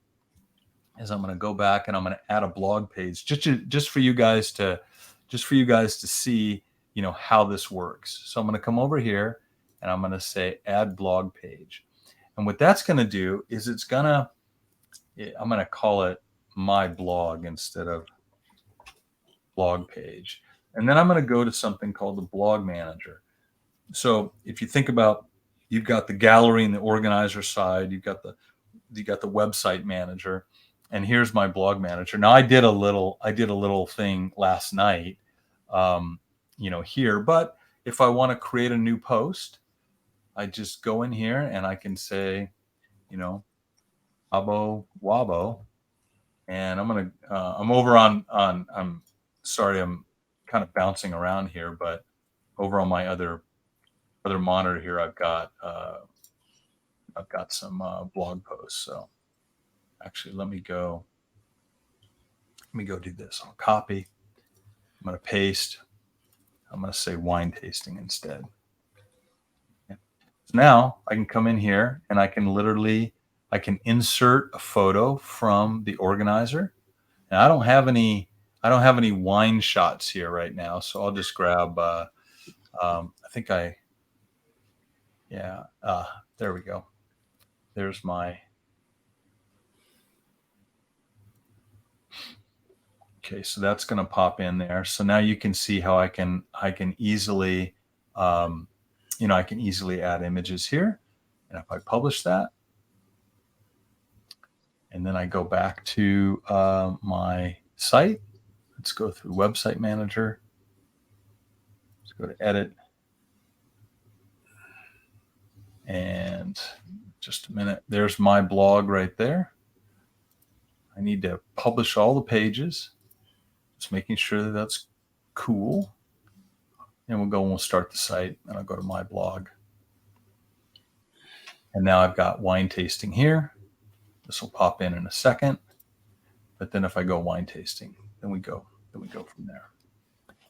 is I'm going to go back and I'm going to add a blog page just for you guys to see, how this works. So I'm going to come over here and I'm going to say add blog page. And what that's going to do is I'm going to call it my blog instead of blog page. And then I'm going to go to something called the blog manager. So if you think about, you've got the gallery and the organizer side, you got the website manager, and here's my blog manager. Now I did a little thing last night, here, but if I want to create a new post, I just go in here and I can say, Abo Wabo, and I'm over on I'm sorry, I'm kind of bouncing around here, but over on my other monitor here, I've got some blog posts. So actually, let me go do this. I'll copy. I'm going to paste. I'm going to say wine tasting instead. Okay. So now I can come in here and I can insert a photo from the organizer. And I don't have any wine shots here right now, so I'll just grab. There we go. There's my. Okay, so that's going to pop in there. So now you can see how I can easily, I can easily add images here. And if I publish that, and then I go back to my site, let's go through Website Manager. Let's go to Edit. And just a minute, there's my blog right there. I need to publish all the pages. Just making sure that that's cool. And we'll start the site, and I'll go to my blog. And now I've got wine tasting here. This will pop in a second. But then if I go wine tasting, then we go from there.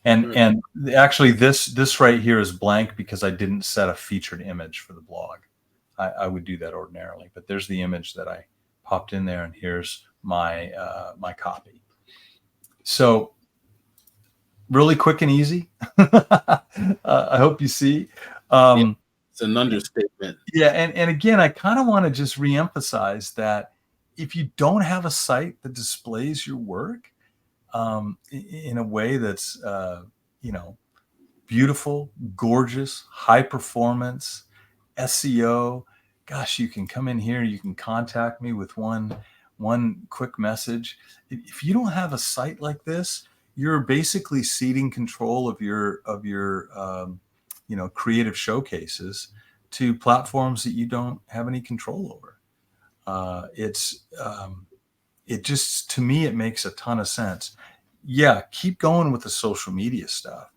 And actually this right here is blank because I didn't set a featured image for the blog. I would do that ordinarily, but there's the image that I popped in there, and here's my my copy. So really quick and easy. I hope you see. It's an understatement. Yeah, and again, I kind of want to just reemphasize that if you don't have a site that displays your work in a way that's beautiful, gorgeous, high performance, SEO, gosh, you can come in here, you can contact me with one quick message. If you don't have a site like this, you're basically ceding control of your creative showcases to platforms that you don't have any control over. It just, to me, it makes a ton of sense. yeah, keep going with the social media stuff,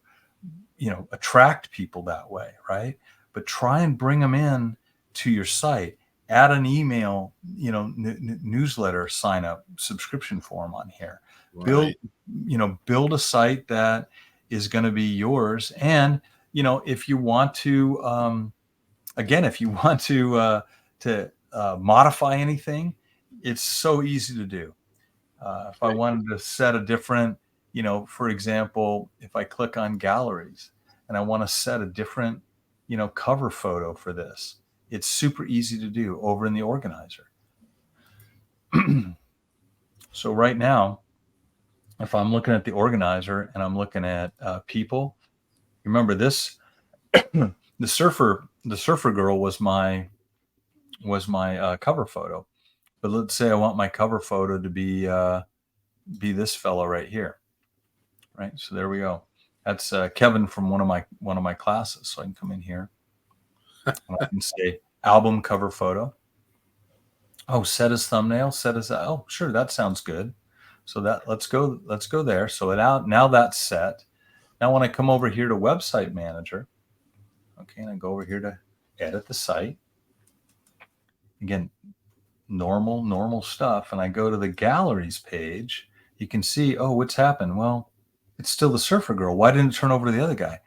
attract people that way, right? But try and bring them in to your site. Add an email, newsletter sign up subscription form on here. Right. Build a site that is going to be yours. And, if you want to, again, if you want to modify anything, it's so easy to do. If I wanted to set a different, for example, if I click on galleries and I want to set a different, cover photo for this, it's super easy to do over in the organizer. So right now, if I'm looking at the organizer and I'm looking at people, remember this, the surfer girl was my cover photo. But let's say I want my cover photo to be this fellow right here. Right. So there we go. That's Kevin from one of my classes. So I can come in here and I can say album cover photo. Oh, set as thumbnail, oh, sure, that sounds good. So let's go there. So now that's set. Now when I come over here to website manager, okay, and I go over here to edit the site. Again, normal stuff. And I go to the galleries page, you can see, oh, what's happened? Well, it's still the surfer girl. Why didn't it turn over to the other guy?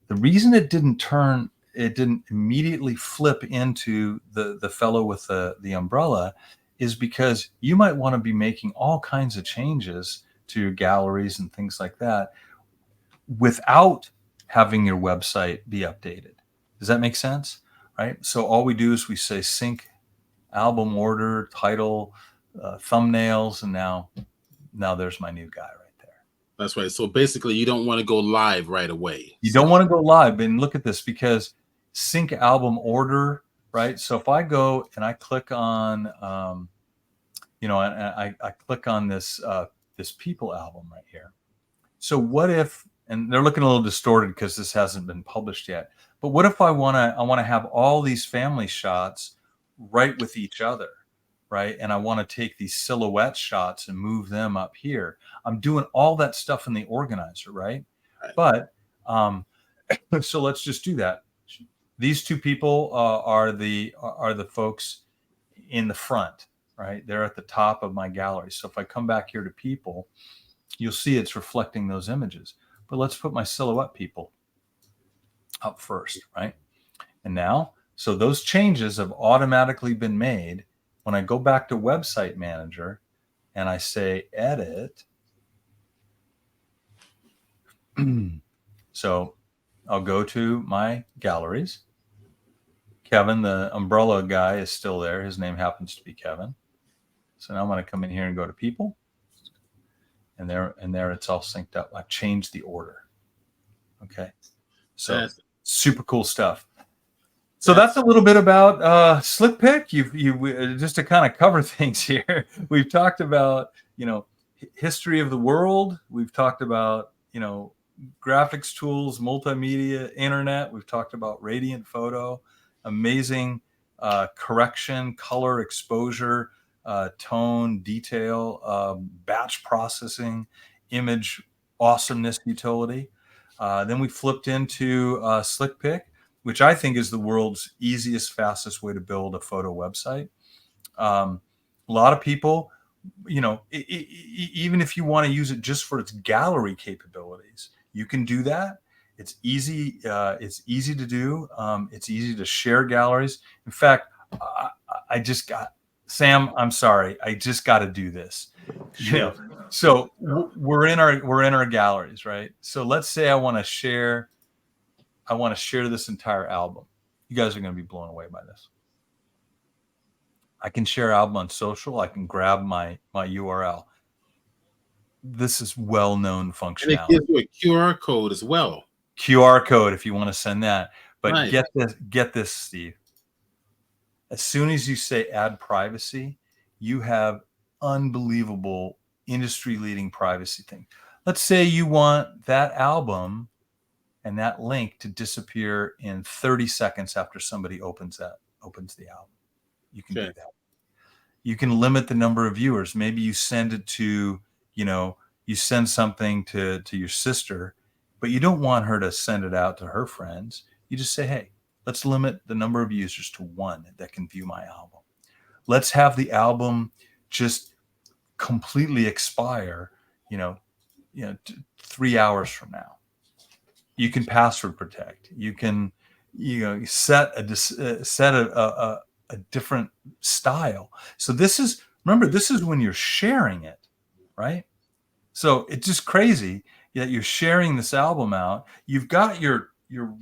The reason it didn't immediately flip into the fellow with the umbrella is because you might want to be making all kinds of changes to your galleries and things like that without having your website be updated. Does that make sense? Right? So all we do is we say sync album order, title, thumbnails, and now there's my new guy right there. That's right. So basically, you don't want to go live right away. You don't want to go live, and look at this, because sync album order, right? So if I go and I click on, and I click on this people album right here. So what if, and they're looking a little distorted because this hasn't been published yet, but what if I want to have all these family shots right with each other, right? And I want to take these silhouette shots and move them up here. I'm doing all that stuff in the organizer, right? But so let's just do that. These two people are the folks in the front, right? They're at the top of my gallery. So if I come back here to people, you'll see it's reflecting those images. But let's put my silhouette people up first, right? And now, so those changes have automatically been made. When I go back to Website Manager and I say edit, so I'll go to my galleries. Kevin, the umbrella guy, is still there. His name happens to be Kevin. So now I'm going to come in here and go to people. And there it's all synced up. I've changed the order. Okay. So super cool stuff. So that's a little bit about SlickPic. You just to kind of cover things here. We've talked about, history of the world. We've talked about, graphics tools, multimedia, internet. We've talked about Radiant Photo, amazing correction, color, exposure, tone, detail, batch processing, image awesomeness utility. Then we flipped into SlickPic, which I think is the world's easiest, fastest way to build a photo website. A lot of people, even if you want to use it just for its gallery capabilities, you can do that. It's easy. It's easy to do. It's easy to share galleries. In fact, I just got, Sam, I'm sorry, I just got to do this. Sure. So we're in our galleries, right? So let's say I want to share this entire album. You guys are going to be blown away by this. I can share album on social. I can grab my URL. This is well-known functionality. And it gives you a QR code as well. QR code if you want to send that. But right. Get this, Steve. As soon as you say add privacy, you have unbelievable industry-leading privacy thing. Let's say you want that album and that link to disappear in 30 seconds after somebody opens the album. You can do that. You can limit the number of viewers. Maybe you send it to, you send something to your sister, but you don't want her to send it out to her friends. You just say, hey, let's limit the number of users to one that can view my album. Let's have the album just completely expire, 3 hours from now. You can password protect. You can, set a different style. So this is when you're sharing it, right? So it's just crazy that you're sharing this album out. You've got your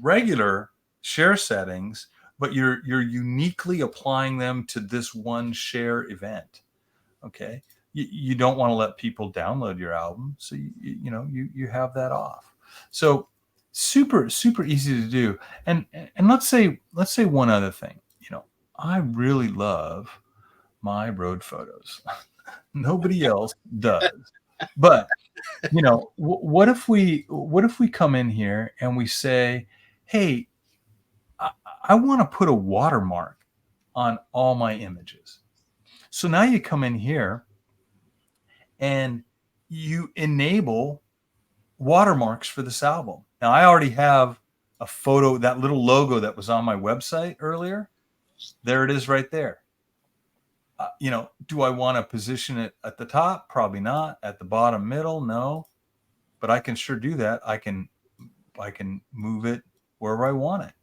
regular share settings, but you're uniquely applying them to this one share event. Okay. You don't want to let people download your album. So you have that off. So super, super easy to do. And let's say one other thing, I really love my road photos. Nobody else does. But what if we come in here and we say, hey, I want to put a watermark on all my images. So now you come in here and you enable watermarks for this album. Now I already have a photo, that little logo that was on my website earlier. There it is right there. Do I want to position it at the top? Probably not. At the bottom, middle, no. But I can sure do that. I can move it wherever I want it.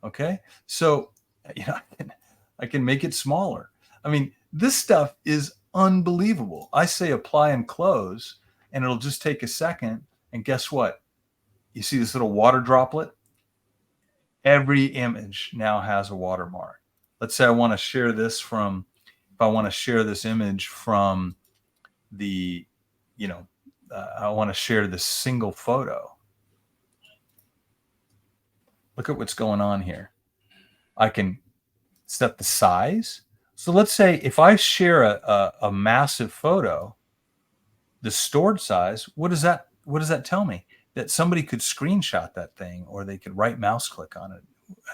Okay. So, I can make it smaller. I mean, this stuff is unbelievable. I say apply and close, and it'll just take a second. And guess what? You see this little water droplet? Every image now has a watermark. Let's say I want to share this image from the, I want to share this single photo. Look at what's going on here. I can set the size. So let's say if I share a massive photo, the stored size, what does that tell me? That somebody could screenshot that thing, or they could right mouse click on it.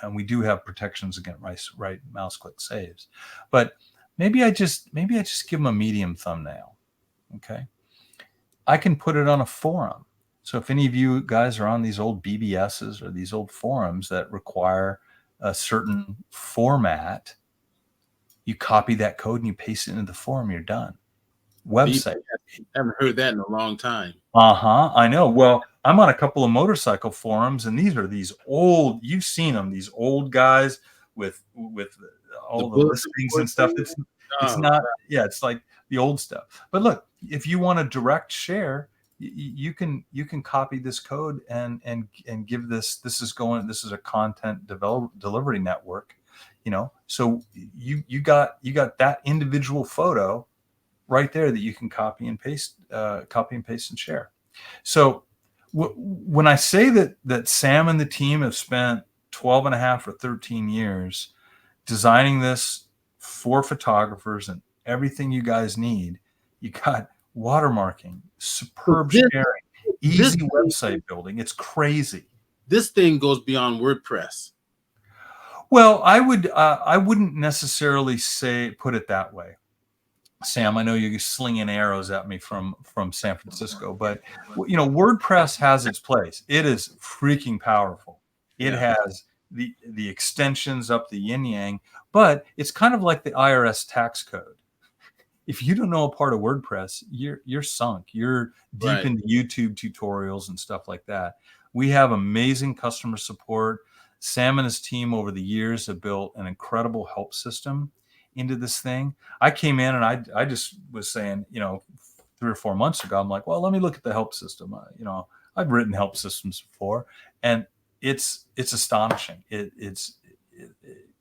And we do have protections against right mouse click saves. But maybe I just give them a medium thumbnail. Okay. I can put it on a forum. So if any of you guys are on these old BBSs or these old forums that require a certain format, you copy that code and you paste it into the forum, you're done. Website. I haven't heard that in a long time. I know. Well, I'm on a couple of motorcycle forums, and these are these old, you've seen them, these old guys with all the listings and stuff. It's not, it's like the old stuff. But look, if you want to direct share, you can copy this code and give this is a content delivery network, so you got that individual photo right there that you can copy and paste and share. So when I say that Sam and the team have spent 12 and a half or 13 years designing this for photographers and everything you guys need, you got watermarking, superb sharing, easy website building. It's crazy. This thing goes beyond WordPress. Well, I wouldn't necessarily put it that way. Sam, I know you're slinging arrows at me from San Francisco, but WordPress has its place. It is freaking powerful. It has the extensions up the yin yang, but it's kind of like the IRS tax code. If you don't know a part of WordPress, you're sunk. You're deep into YouTube tutorials and stuff like that. We have amazing customer support. Sam and his team over the years have built an incredible help system into this thing. I came in and I just was saying, 3 or 4 months ago, I'm like, well, let me look at the help system. I've written help systems before, and it's astonishing.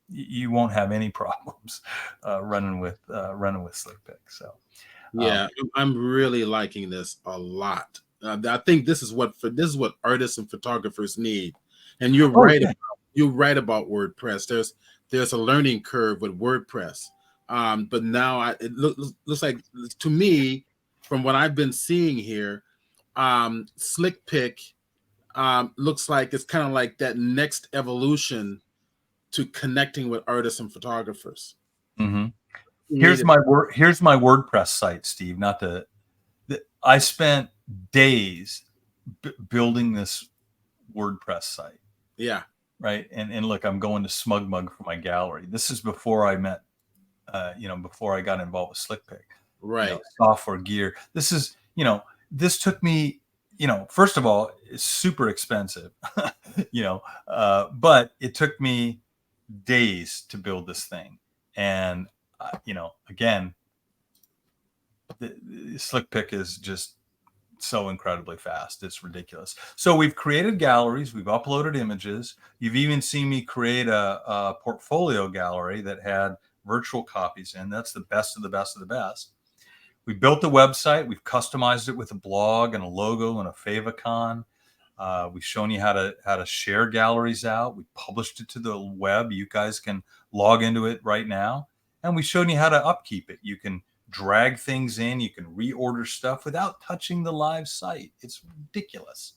You won't have any problems running with SlickPic. So I'm really liking this a lot. I think this is what artists and photographers need. And you're right. You're right about WordPress. There's a learning curve with WordPress, but now it looks like, to me, from what I've been seeing here, SlickPic looks like it's kind of like that next evolution to connecting with artists and photographers. Mm-hmm. Here's my WordPress site, Steve. I spent days building this WordPress site. Yeah. Right. And look, I'm going to SmugMug for my gallery. This is before I met, before I got involved with SlickPic. Right. Software gear. This is, this took me, first of all, it's super expensive, but it took me days to build this thing. And, again, the SlickPic is just so incredibly fast. It's ridiculous. So we've created galleries. We've uploaded images. You've even seen me create a portfolio gallery that had virtual copies in. That's the best of the best of the best. We built the website. We've customized it with a blog and a logo and a favicon. We've shown you how to share galleries out. We published it to the web. You guys can log into it right now. And we've shown you how to upkeep it. You can drag things in. You can reorder stuff without touching the live site. It's ridiculous.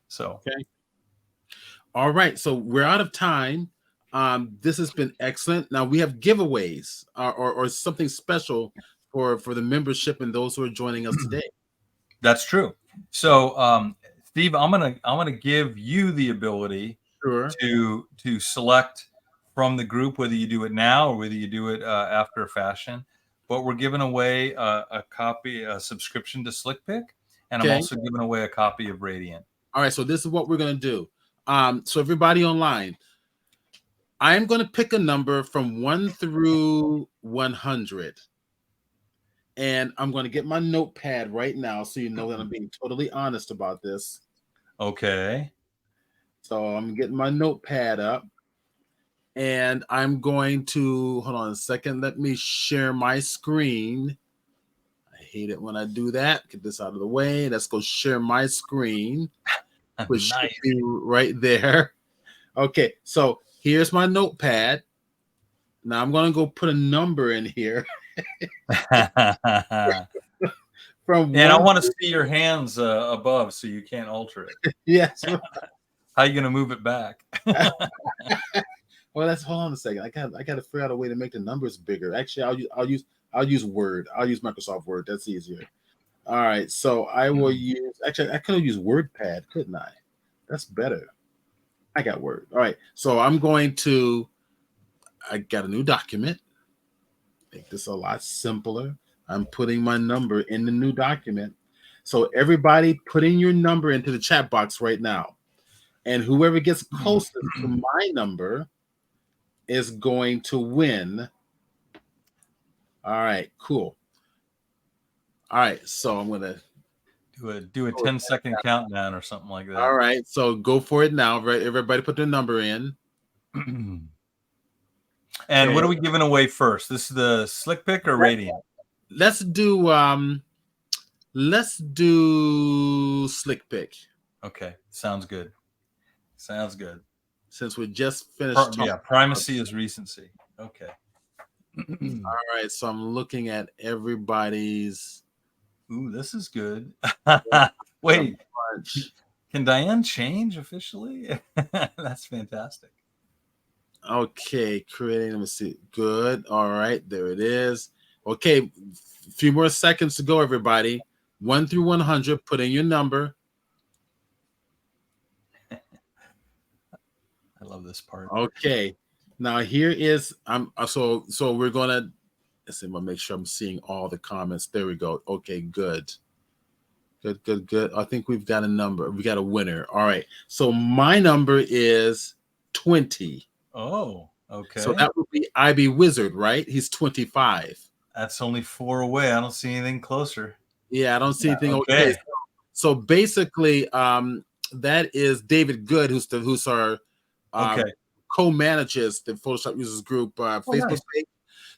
So, okay. All right. So we're out of time. This has been excellent. Now we have giveaways or something special for the membership and those who are joining us today. That's true. So, Steve, I'm gonna give you the ability to select from the group whether you do it now or whether you do it after a fashion. But we're giving away a subscription to SlickPic, and I'm also giving away a copy of Radiant. All right, so this is what we're gonna do. So everybody online, I'm gonna pick a number from 1 through 100. And I'm going to get my notepad right now so you know that I'm being totally honest about this. Okay. So I'm getting my notepad up. And I'm going to, hold on a second, let me share my screen. I hate it when I do that. Get this out of the way. Let's go share my screen, which should be right there. Okay, so here's my notepad. Now I'm going to go put a number in here. And I want to see your hands above so you can't alter it. Yes. How are you going to move it back? Well, hold on a second. I got to figure out a way to make the numbers bigger. Actually, I'll use Word. I'll use Microsoft Word. That's easier. All right. So I will use. Actually, I could have used WordPad, couldn't I? That's better. I got Word. All right. So I'm going to. I got a new document. Make this a lot simpler. I'm putting my number in the new document. So everybody put in your number into the chat box right now. And whoever gets closest to my number is going to win. All right, cool. All right, so I'm going to do a 10-second countdown or something like that. All right, so go for it now. Right, everybody put their number in. And what are we giving away first? This is the SlickPic or Radiant? Let's do SlickPic. Okay, sounds good. Sounds good. Since we just finished primacy is recency. Okay. All right, so I'm looking at everybody's. Ooh, this is good. Wait, can Diane change officially? That's fantastic. Okay, creating. Let me see. Good. All right, there it is. Okay, a few more seconds to go, everybody. 1 through 100. Put in your number. I love this part. Okay, now here is. So we're gonna. Let's see. I'm gonna make sure I'm seeing all the comments. There we go. Okay, good. Good. I think we've got a number. We got a winner. All right. So my number is 20. Oh, okay. So that would be IB Wizard, right? He's 25. That's only 4 away. I don't see anything closer. Yeah, I don't see anything. Okay. So basically, that is David Good, who's our co-manages the Photoshop Users Group Facebook page.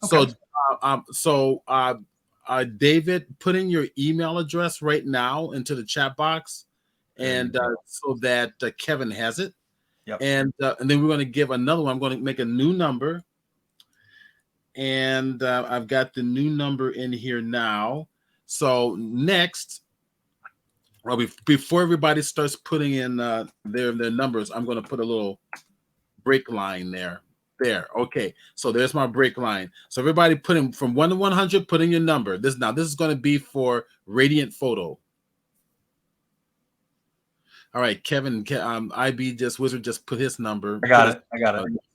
Okay. So David, put in your email address right now into the chat box, and so that Kevin has it. Yep. And then we're going to give another one. I'm going to make a new number, and I've got the new number in here now. So next, before everybody starts putting in their numbers, I'm going to put a little break line there. There. Okay. So there's my break line. So everybody put in from 1 to 100, put in your number. This is going to be for Radiant Photo. All right, Kevin, IB Wizard just put his number. I got it.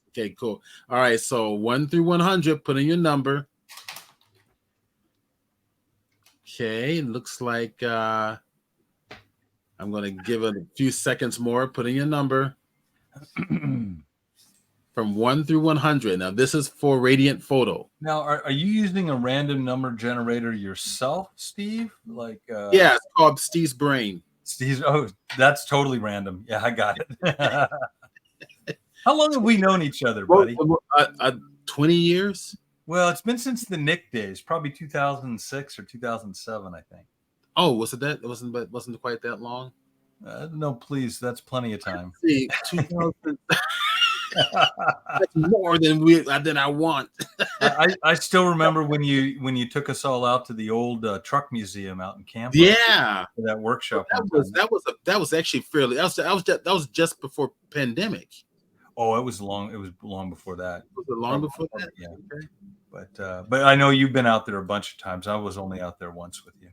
Okay, cool. All right, so 1 through 100, put in your number. Okay, looks like I'm going to give it a few seconds more. Put in your number. From 1 through 100. Now, this is for Radiant Photo. Now, are you using a random number generator yourself, Steve? Like, yeah, it's called Steve's Brain. Steve's. Oh, that's totally random. Yeah, I got it. How long have we known each other, buddy? 20 years. Well, it's been since the Nick days, probably 2006 or 2007, I think. Oh, was it that? It wasn't quite that long. No, please, that's plenty of time. See, 2000. That's more than I want. I still remember when you took us all out to the old truck museum out in Campo. Yeah, for that workshop. That was actually fairly. That was just before pandemic. Oh, it was long. It was long before that. Was it long before that? Yeah. Okay. But I know you've been out there a bunch of times. I was only out there once with you.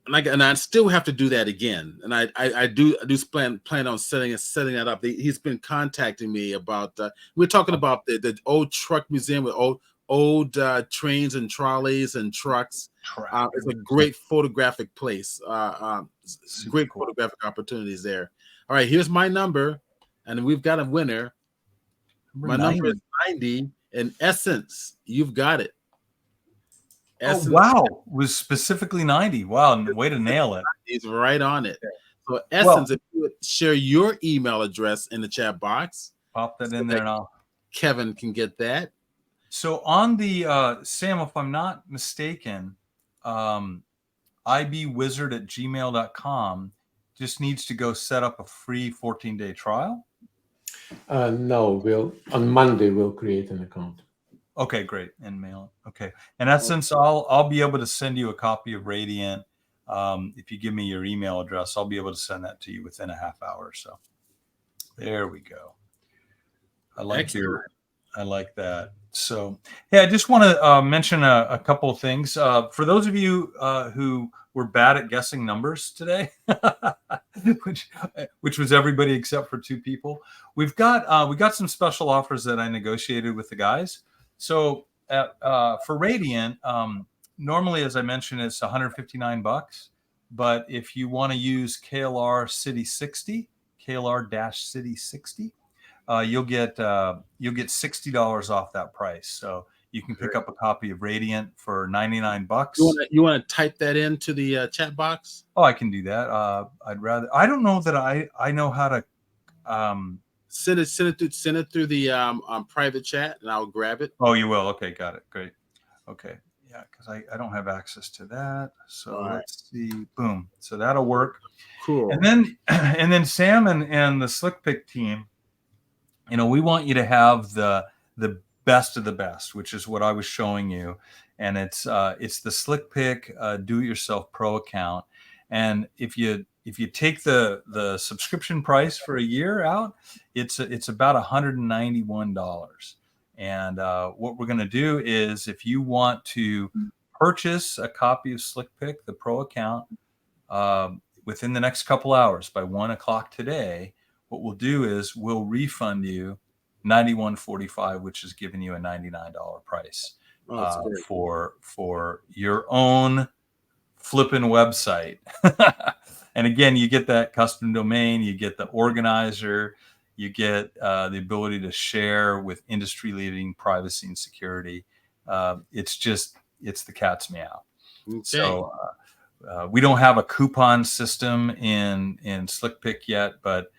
And I still have to do that again. And I do plan on setting that up. He's been contacting me about. We're talking about the old truck museum with old trains and trolleys and trucks. It's a great photographic place. Great cool. Photographic opportunities there. All right, here's my number, and we've got a winner. My number is 90. In Essence, you've got it. Essence. Oh, wow. It was specifically 90. Wow. Way to nail it. He's right on it. So Essence, if you would share your email address in the chat box. Pop that in there now. Kevin can get that. So on the, Sam, if I'm not mistaken, ibwizard@gmail.com just needs to go set up a free 14-day trial. No, on Monday we'll create an account. Okay, great, and mail it. Okay, in essence, I'll be able to send you a copy of Radiant. If you give me your email address, I'll be able to send that to you within a half hour or so. There we go. I like that. So, yeah, I just want to mention a couple of things. For those of you who were bad at guessing numbers today, which was everybody except for 2 people, we got some special offers that I negotiated with the guys. So for Radiant, normally, as I mentioned, it's $159. But if you want to use KLR City 60, KLR-City 60, you'll get $60 off that price. So you can pick up a copy of Radiant for $99. You want to type that into the chat box? Oh, I can do that. I don't know that I know how to. Send it through the private chat, and I'll grab it. Oh, you will. Okay, got it. Great. Okay, yeah, because I don't have access to that. So let's see. Boom. So that'll work. Cool. And then Sam and the SlickPic team, we want you to have the best of the best, which is what I was showing you, and it's the SlickPic Do-It-Yourself Pro account, and if you take the subscription price for a year out, it's about $191. And what we're going to do is, if you want to purchase a copy of SlickPic, the Pro account, within the next couple hours by 1 o'clock today, what we'll do is we'll refund you $91.45, which is giving you a $99 price for your own flipping website. And again, you get that custom domain, you get the organizer, you get the ability to share with industry-leading privacy and security. It's the cat's meow. Okay. So we don't have a coupon system in SlickPic yet, but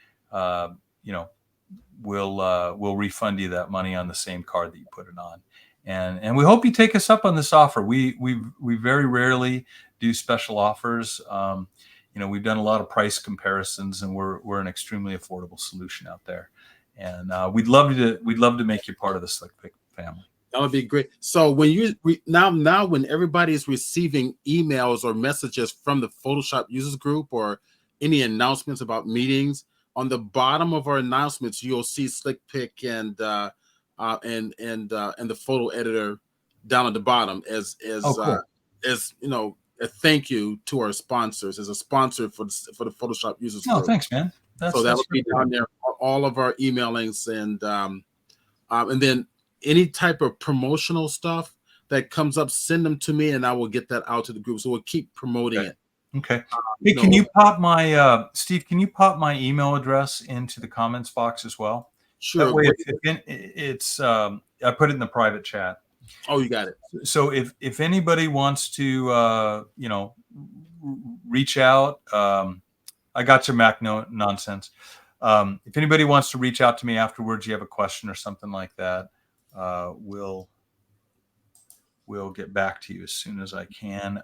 we'll refund you that money on the same card that you put it on. And we hope you take us up on this offer. We very rarely do special offers. We've done a lot of price comparisons, and we're an extremely affordable solution out there. And we'd love to make you part of the SlickPic family. That would be great. So when now when everybody is receiving emails or messages from the Photoshop users group or any announcements about meetings, on the bottom of our announcements, you'll see SlickPic and and the photo editor down at the bottom as cool. As you know, a thank you to our sponsors, as a sponsor for the Photoshop users Oh, group. thanks, man. So that'll be down there, all of our email links, and then any type of promotional stuff that comes up, send them to me, and I will get that out to the group. So we'll keep promoting it. Okay. Hey, can you pop my Steve? Can you pop my email address into the comments box as well? Sure. That way, it's I put it in the private chat. Oh, you got it. So if anybody wants to reach out, I got your Mac nonsense. If anybody wants to reach out to me afterwards, you have a question or something like that, we'll get back to you as soon as I can.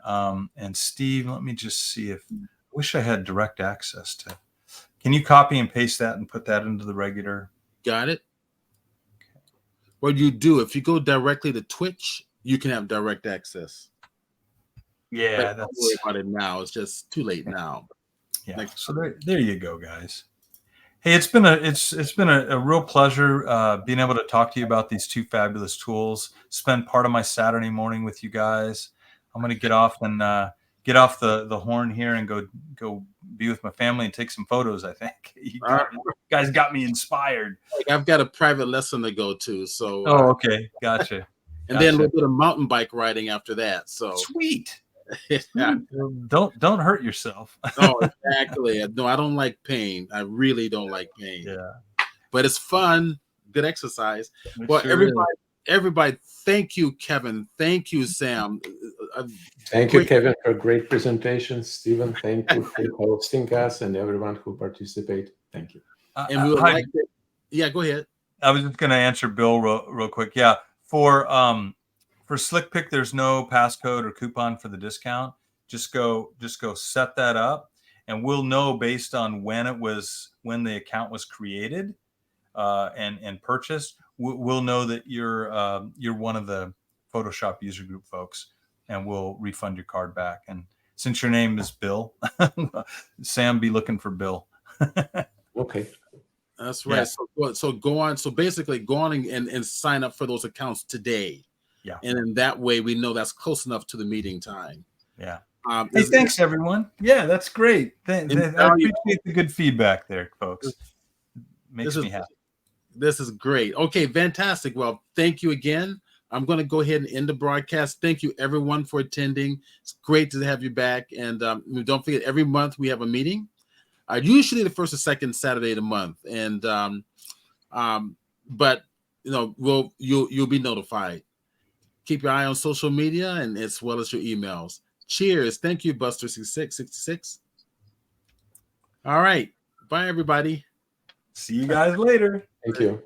And Steve, let me just see if I wish I had direct access to. Can you copy and paste that and put that into the regular? Got it. Okay. What you do, if you go directly to Twitch, you can have direct access. Yeah, don't worry about it now. It's just too late now. Yeah. So there you go, guys. Hey, it's been a real pleasure being able to talk to you about these two fabulous tools. Spend part of my Saturday morning with you guys. I'm going to get off the horn here and go be with my family and take some photos. I think you guys got me inspired. I've got a private lesson to go to. So okay, gotcha. And then a little bit of mountain bike riding after that. So sweet. Yeah. Don't hurt yourself. No, exactly. No, I don't like pain. I really don't like pain. Yeah, but it's fun, good exercise. Well, everybody, thank you, Kevin. Thank you, Sam. Thank you, Kevin, for a great presentation. Stephen, thank you for hosting us, and everyone who participated. Thank you. And we would like to, yeah, go ahead. I was just going to answer Bill real quick. Yeah, for SlickPic, there's no passcode or coupon for the discount. Just go set that up, and we'll know based on when the account was created and purchased. We'll know that you're one of the Photoshop user group folks, and we'll refund your card back. And since your name is Bill, Sam, be looking for Bill. Okay. That's right. Yeah. So go on. So basically, go on and sign up for those accounts today. Yeah. And in that way, we know that's close enough to the meeting time. Yeah. Hey, thanks, everyone. Yeah, that's great. I appreciate the good feedback there, folks. Makes me happy. This is great. Okay, fantastic. Well, thank you again. I'm going to go ahead and end the broadcast. Thank you, everyone, for attending. It's great to have you back. And don't forget, every month we have a meeting. Usually the first or second Saturday of the month. And but you'll be notified. Keep your eye on social media and as well as your emails. Cheers. Thank you, Buster66. All right. Bye, everybody. See you guys later. Thank you.